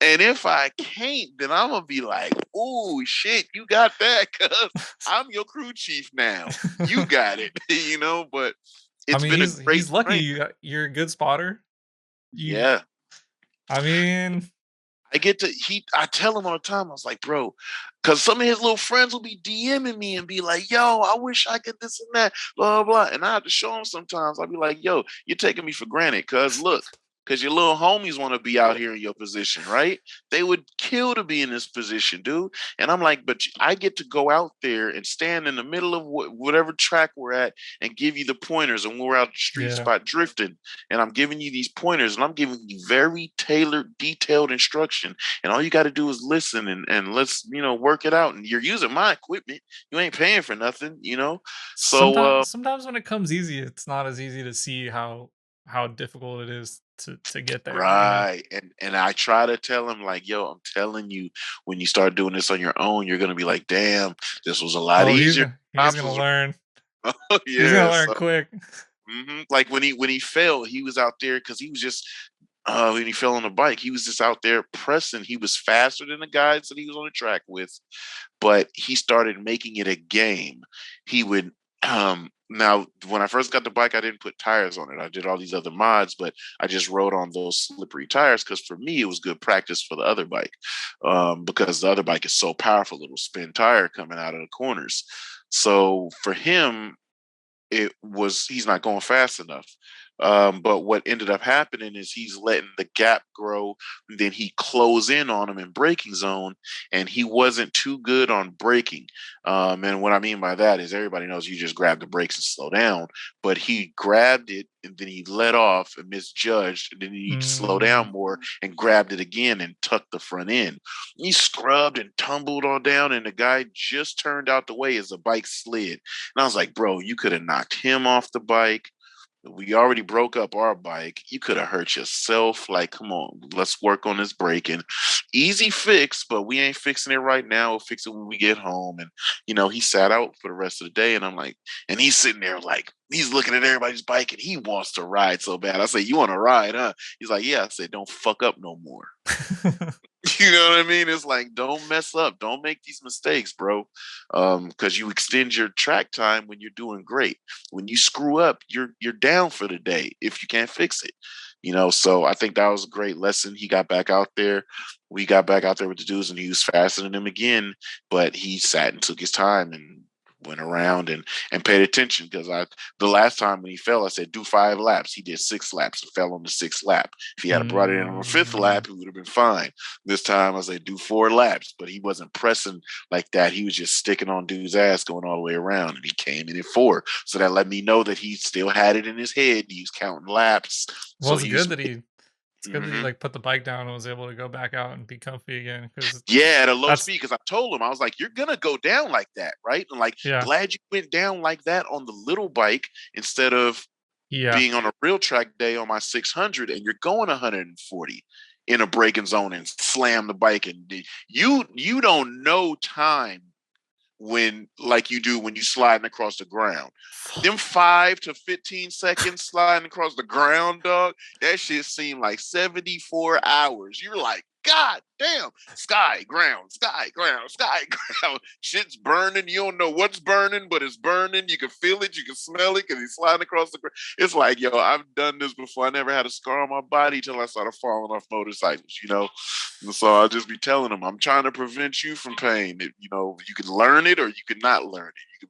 And if I can't, then I'm gonna be like, "Oh shit, you got that?" Cause I'm your crew chief now. You got it, you know. But I it's mean, been a great he's lucky strength. you're a good spotter. You, Yeah, I mean, I get to he. I tell him all the time. I was like, bro, because some of his little friends will be DMing me and be like, "Yo, I wish I could this and that, blah blah." And I have to show him sometimes. I'll be like, "Yo, you're taking me for granted, cause look." Because your little homies want to be out here in your position, right? They would kill to be in this position, dude. And I'm like, but I get to go out there and stand in the middle of whatever track we're at and give you the pointers. And we're out the street yeah. spot drifting, and I'm giving you these pointers, and I'm giving you very tailored, detailed instruction. And all you got to do is listen, and let's, work it out. And you're using my equipment. You ain't paying for nothing, you know? So, Sometimes when it comes easy, it's not as easy to see how difficult it is to get there. You know. right. And I try to tell him, like, yo, I'm telling you, when you start doing this on your own, you're gonna be like, damn, this was a lot Oh, easier. he's Pops gonna was learn. He's gonna yeah. learn So quick. like when he fell, he was out there because he was just when he fell on the bike, he was just out there pressing. He was faster than the guys that he was on the track with, but he started making it a game. He would now when I first got the bike, I didn't put tires on it. I did all these other mods, but I just rode on those slippery tires because for me it was good practice for the other bike. Because the other bike is so powerful, it'll spin tire coming out of the corners. So for him, he's not going fast enough. But what ended up happening is he's letting the gap grow, and then he close in on him in braking zone, and he wasn't too good on braking. And what I mean by that is everybody knows you just grab the brakes and slow down, but he grabbed it and then he let off and misjudged, and then he needed to slow Mm, down more and grabbed it again and tucked the front end. He scrubbed and tumbled on down, and the guy just turned out the way as the bike slid. And I was like, bro, you could have knocked him off the bike. We already broke up our bike. You could have hurt yourself. Like, come on, let's work on this braking. Easy fix, but we ain't fixing it right now. We'll fix it when we get home. And, he sat out for the rest of the day. And I'm like, and he's sitting there like, he's looking at everybody's bike and he wants to ride so bad. I say, you want to ride, huh? He's like, yeah. I said, don't fuck up no more. You know what I mean? It's like, don't mess up. Don't make these mistakes, bro. Because you extend your track time when you're doing great. When you screw up, you're down for the day if you can't fix it. So I think that was a great lesson. He got back out there. We got back out there with the dudes, and he was faster than them again. But he sat and took his time and went around and paid attention, because the last time when he fell, I said do 5 laps. He did 6 laps and fell on the 6th lap. If he had brought it in on the 5th lap, he would have been fine. This time I said do 4 laps, but he wasn't pressing like that. He was just sticking on dude's ass going all the way around, and he came in at 4. So that let me know that he still had it in his head. He was counting laps. well, So he was. it's good that he Mhm. like put the bike down and was able to go back out and be comfy again because Yeah, at a low that's speed. Because I told him, I was like, "You're gonna go down like that, right?" And like, yeah, glad you went down like that on the little bike instead of yeah. being on a real track day on my 600, and you're going 140 in a braking zone and slam the bike, and you don't know time when, like you do when you sliding across the ground. Them 5 to 15 seconds sliding across the ground, dog, that shit seemed like 74 hours. You're like, God damn, sky, ground, sky, ground, sky, ground. Shit's burning. You don't know what's burning, but it's burning. You can feel it, you can smell it because he's sliding across the ground. It's like, yo, I've done this before. I never had a scar on my body till I started falling off motorcycles. And so I'll just be telling them, I'm trying to prevent you from pain. You can learn it or you can not learn it.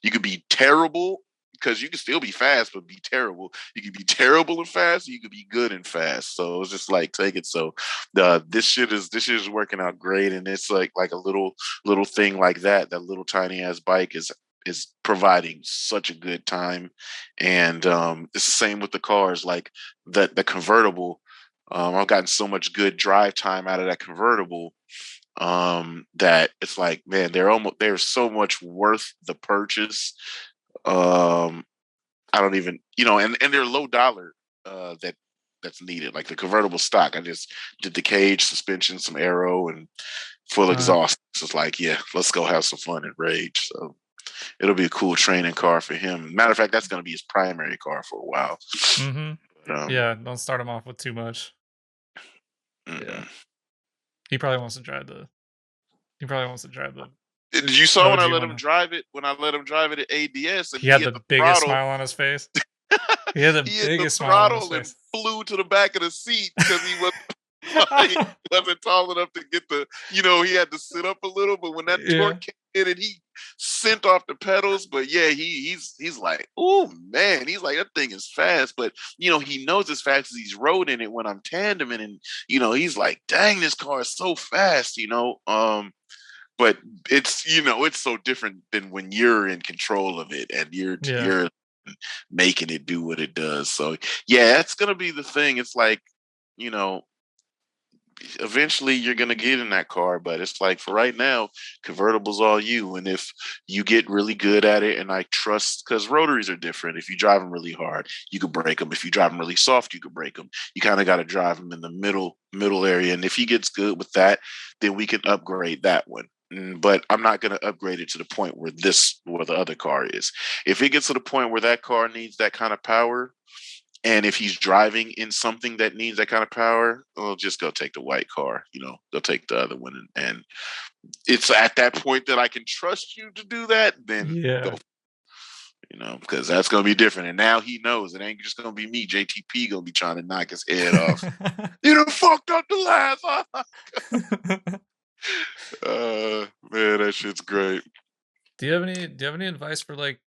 You could be terrible, because you can still be fast, but be terrible. You could be terrible and fast, or you could be good and fast. So it's just like, take it. So this shit is working out great. And it's like a little thing like that little tiny ass bike is is providing such a good time, and it's the same with the cars. Like the convertible, I've gotten so much good drive time out of that convertible, that it's like, man, they're so much worth the purchase. Um, I don't even, and they're low dollar, that's needed. Like the convertible stock, I just did the cage, suspension, some aero, and full exhaust. So it's like, yeah, let's go have some fun and rage. So it'll be a cool training car for him. Matter of fact, that's going to be his primary car for a while. Yeah, don't start him off with too much. Yeah, he probably wants to drive the. He probably wants to drive the You saw when I OG let him one. drive it. When I let him drive it at ADS, and He he had hit the the biggest throttle. smile on his face. He had the He hit the biggest smile on his throttle and face. flew to the back of the seat because he was he wasn't tall enough to get the. He had to sit up a little. But when that Yeah, torque came in, and he sent off the pedals. But yeah, he's like, oh man, he's like, that thing is fast. But he knows as fast as he's rode in it when I'm tandeming, and he's like, dang, this car is so fast. But it's so different than when you're in control of it and yeah, you're making it do what it does. So yeah, that's gonna be the thing. It's like, you know, eventually you're gonna get in that car, but it's like for right now, convertible's all you. And if you get really good at it, and I trust, because rotaries are different. If you drive them really hard, you could break them. If you drive them really soft, you could break them. You kind of got to drive them in the middle area. And if he gets good with that, then we can upgrade that one. But I'm not going to upgrade it to the point where the other car is. If it gets to the point where that car needs that kind of power, and if he's driving in something that needs that kind of power, well, just go take the white car. Go take the other one, and it's at that point that I can trust you to do that. Then yeah. go, because that's gonna be different. And now he knows it ain't just gonna be me. JTP gonna be trying to knock his head off. You done fucked up the last. Man, that shit's great. Do you have any advice for like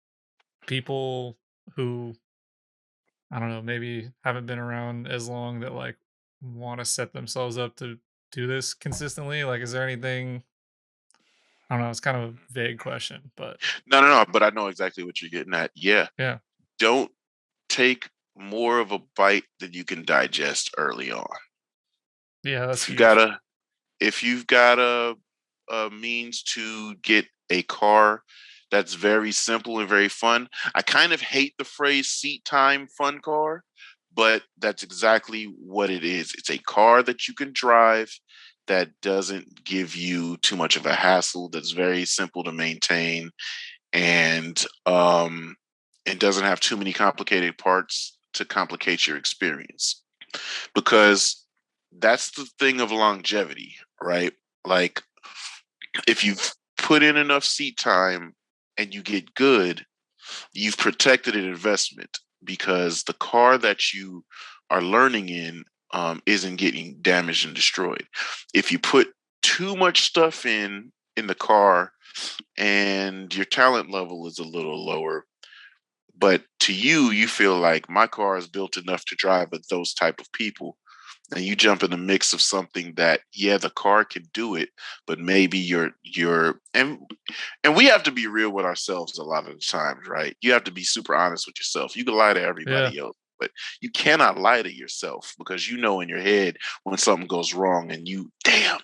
people who, I don't know, maybe haven't been around as long, that like want to set themselves up to do this consistently? Like, is there anything? I don't know. It's kind of a vague question, but No. But I know exactly what you're getting at. Yeah, yeah, don't take more of a bite than you can digest early on. yeah, that's If you huge. gotta, if you've got a means to get a car that's very simple and very fun. I kind of hate the phrase seat time fun car, but that's exactly what it is. It's a car that you can drive that doesn't give you too much of a hassle, that's very simple to maintain, and it doesn't have too many complicated parts to complicate your experience. Because that's the thing of longevity, right? Like, if you've put in enough seat time and you get good, you've protected an investment, because the car that you are learning in isn't getting damaged and destroyed. If you put too much stuff in the car and your talent level is a little lower, but to you feel like my car is built enough to drive with those type of people, and you jump in the mix of something that, yeah, the car can do it, but maybe you're and we have to be real with ourselves a lot of the times, right? You have to be super honest with yourself. You can lie to Yeah, everybody else, but you cannot lie to yourself, because you know in your head when something goes wrong, and damn,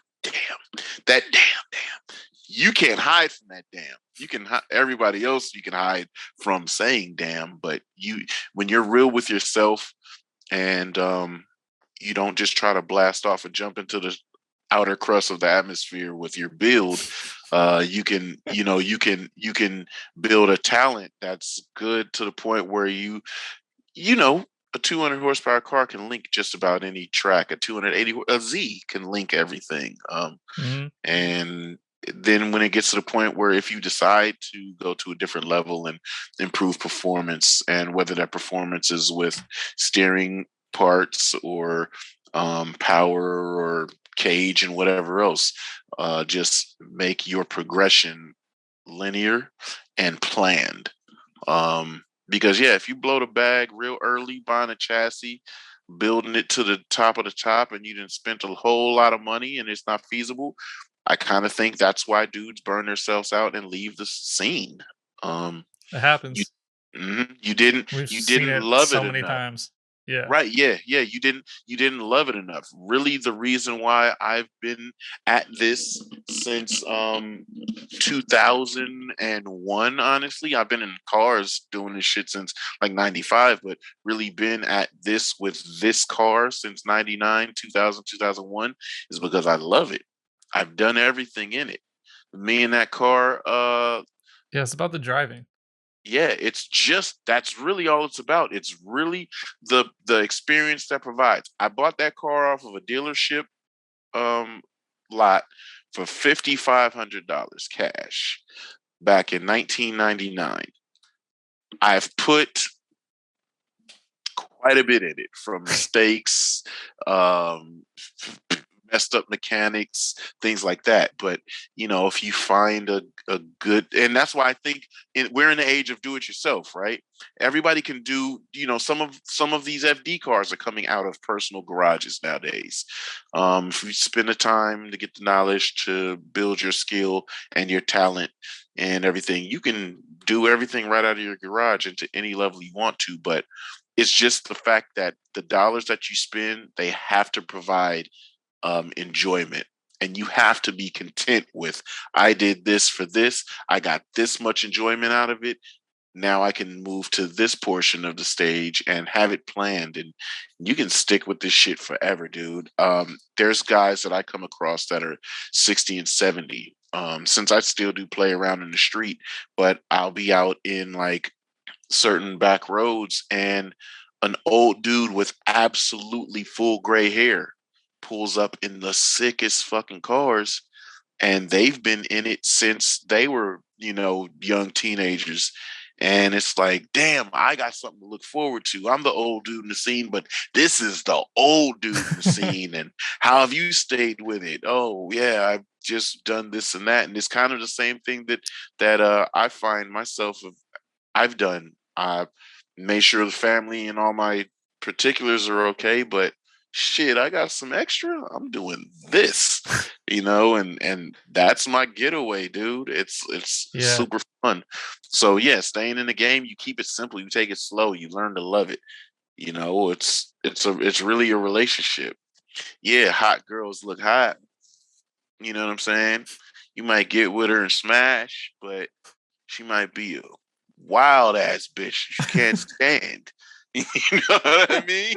that damn. You can't hide from that damn. You can everybody else you can hide from saying damn, but when you're real with yourself, and you don't just try to blast off and jump into the outer crust of the atmosphere with your build, you can build a talent that's good to the point where you know a 200 horsepower car can link just about any track. A 280 a Z can link everything. hmm, And then when it gets to the point where if you decide to go to a different level and improve performance, and whether that performance is with steering parts or power or cage and whatever else, just make your progression linear and planned. Because yeah, if you blow the bag real early buying a chassis, building it to the top of the top, and you didn't spend a whole lot of money and it's not feasible, I kind of think that's why dudes burn themselves out and leave the scene. It You happens. you didn't We've you seen didn't it love it so many enough. times. Yeah. Right, yeah, you didn't love it enough. Really, the reason why I've been at this since 2001, honestly, I've been in cars doing this shit since like 95, but really been at this with this car since 99, 2000, 2001 is because I love it. I've done everything in it. Me and that car, Yeah, it's about the driving. yeah, it's just that's really all it's about. It's really the experience that provides. I bought that car off of a dealership um lot for $5,500 cash back in 1999. I've put quite a bit in it, from mistakes, um, messed up mechanics, things like that. But if you find a good, and that's why I think we're in the age of do it yourself, right? Everybody can do. Some of these FD cars are coming out of personal garages nowadays. If you spend the time to get the knowledge to build your skill and your talent and everything, you can do everything right out of your garage into any level you want to. But it's just the fact that the dollars that you spend, they have to provide enjoyment. And you have to be content with, I did this for this. I got this much enjoyment out of it. Now I can move to this portion of the stage and have it planned. And you can stick with this shit forever, dude. There's guys that I come across that are 60 and 70. Since I still do play around in the street, but I'll be out in like certain back roads, and an old dude with absolutely full gray hair pulls up in the sickest fucking cars, and they've been in it since they were young teenagers. And it's like, damn, I got something to look forward to. I'm the old dude in the scene, but this is the old dude in the scene. And how have you stayed with it? Oh yeah, I've just done this and that. And it's kind of the same thing that I find myself I've done. I made sure the family and all my particulars are okay, but shit, I got some extra. I'm doing this, and that's my getaway, dude. It's Yeah. super fun. So yeah, staying in the game, you keep it simple, you take it slow, you learn to love it. It's really a relationship. Yeah, hot girls look hot. You know what I'm saying? You might get with her and smash, but she might be a wild ass bitch you can't stand. You know what I mean?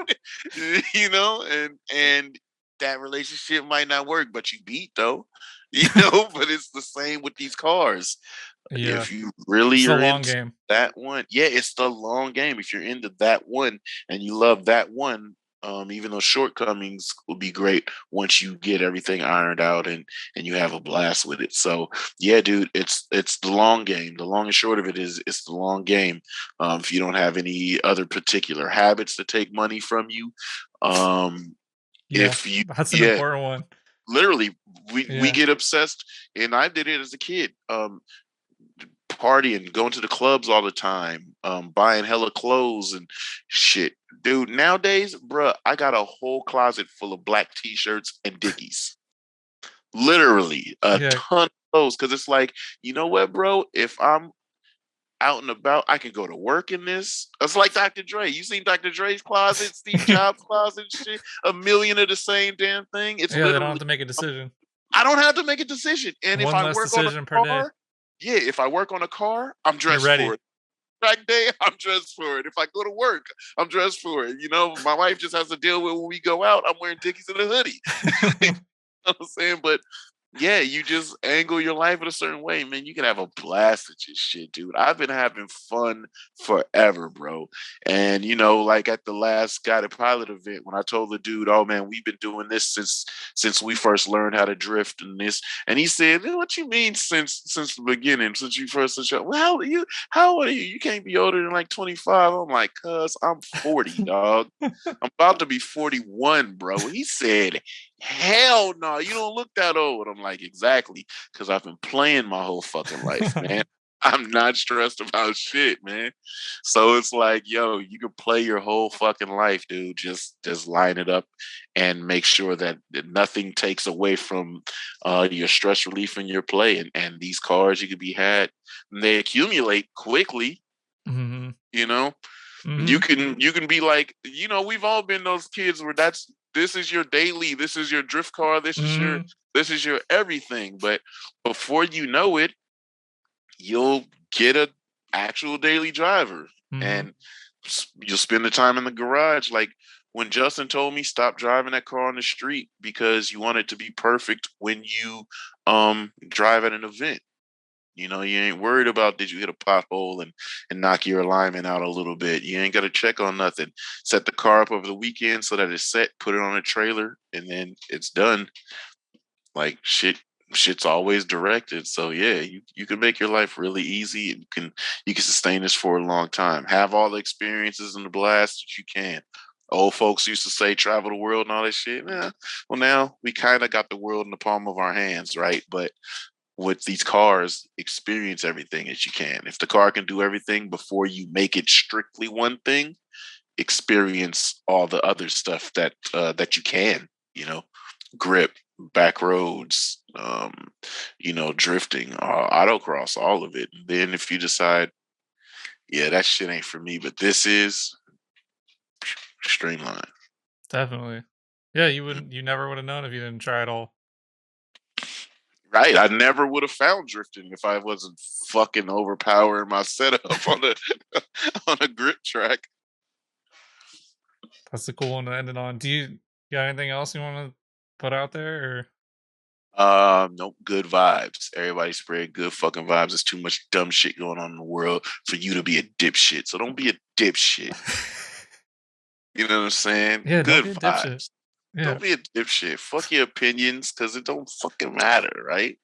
And that relationship might not work, but you beat though. But it's the same with these cars. Yeah. If you It's really the are long into game. that one, yeah, it's the long game. If you're into that one and you love that one, even though shortcomings will be great once you get everything ironed out and you have a blast with it. So yeah, dude, it's the long game. The long and short of it is it's the long game. If you don't have any other particular habits to take money from you, um, Yeah. if you That's an yeah, important one. literally we Yeah. get obsessed, and I did it as a kid. Partying, going to the clubs all the time, buying hella clothes and shit. Dude, nowadays, bruh, I got a whole closet full of black t-shirts and Dickies. Literally a Yeah. ton of clothes. Cause it's like, you know what, bro? If I'm out and about, I can go to work in this. It's like Dr. Dre. You seen Dr. Dre's closet, Steve Jobs' closet, shit? A million of the same damn thing. It's Yeah, they don't have literally, to make a decision. I don't have to make a decision. And if One I less work on decision per a day. car, yeah, if I work on a car, I'm You're dressed for ready. it. Track day, I'm dressed for it. If I go to work, I'm dressed for it. My wife just has to deal with when we go out. I'm wearing Dickies and a hoodie. You know what I'm saying? But yeah, you just angle your life in a certain way, man. You can have a blast at your shit, dude. I've been having fun forever, bro. And like at the last Guided Pilot event, when I told the dude, "Oh man, we've been doing this since we first learned how to drift and this," and he said, "What you mean since the beginning? Since you first?" Well, how old are you? You can't be older than like 25. I'm like, cuz I'm 40, dog. I'm about to be 41, bro. He said, hell no, you don't look that old. I'm like, exactly, because I've been playing my whole fucking life, man. I'm not stressed about shit, man. So it's like, yo, you can play your whole fucking life, dude. Just line it up and make sure that nothing takes away from your stress relief in your play. And these cars you could be had, and they accumulate quickly, Mm-hmm. you know. Mm-hmm. You can be like, we've all been those kids where this is your daily, this is your drift car, Mm-hmm. this is your everything. But before you know it, you'll get a actual daily driver, Mm-hmm. and you'll spend the time in the garage. Like when Justin told me stop driving that car on the street because you want it to be perfect when you drive at an event. You ain't worried about did you hit a pothole and knock your alignment out a little bit. You ain't got to check on nothing. Set the car up over the weekend so that it's set, put it on a trailer, and then it's done. Like shit's always directed. So yeah, you can make your life really easy, and you can sustain this for a long time. Have all the experiences and the blast that you can. Old folks used to say travel the world and all that shit. Yeah. Well, now we kind of got the world in the palm of our hands, right? But with these cars, experience everything that you can. If the car can do everything before you make it strictly one thing, experience all the other stuff that you can, grip, back roads, drifting, autocross, all of it. And then if you decide, yeah, that shit ain't for me, but this is, streamline. Definitely. Yeah, you never would have known if you didn't try it all. Right. I never would have found drifting if I wasn't fucking overpowering my setup on a on a grip track. That's a cool one to end it on. Do you got anything else you want to put out there? Or Nope, good vibes. Everybody spread good fucking vibes. There's too much dumb shit going on in the world for you to be a dipshit. So don't be a dipshit. You know what I'm saying? yeah, don't Good be a dipshit. vibes. Yeah, Don't be a dipshit. Fuck your opinions because it don't fucking matter, right?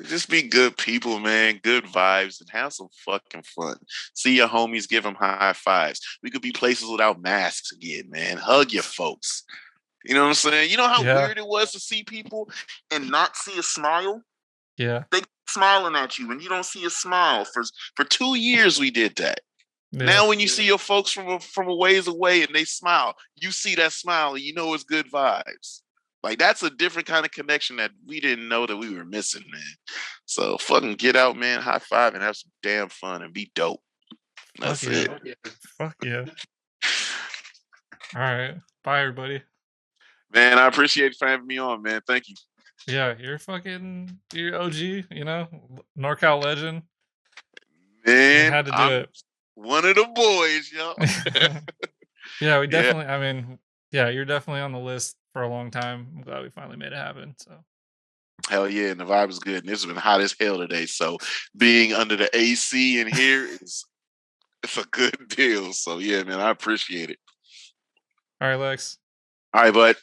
Just be good people, man. Good vibes and have some fucking fun. See your homies, give them high fives. We could be places without masks again, man. Hug your folks. You know what I'm saying? You know how yeah, weird it was to see people and not see a smile? yeah, They smiling at you and you don't see a smile. For 2 years we did that. yeah. Now when you see your folks from a ways away and they smile, you see that smile and you know it's good vibes. Like that's a different kind of connection that we didn't know that we were missing, man. So fucking get out, man, high five and have some damn fun and be dope. Fuck That's yeah, it. fuck yeah. All right, bye everybody. Man, I appreciate you for having me on, man. Thank you. Yeah, you're OG. NorCal legend. We Man, had to do I'm one of the boys, yo. it. Yeah, we Yeah. definitely. I mean, yeah, you're definitely on the list for a long time. I'm glad we finally made it happen. So Hell yeah, and the vibe is good. And it's been hot as hell today. So being under the AC in here it's a good deal. So yeah, man, I appreciate it. all right, Lex. All right, bud.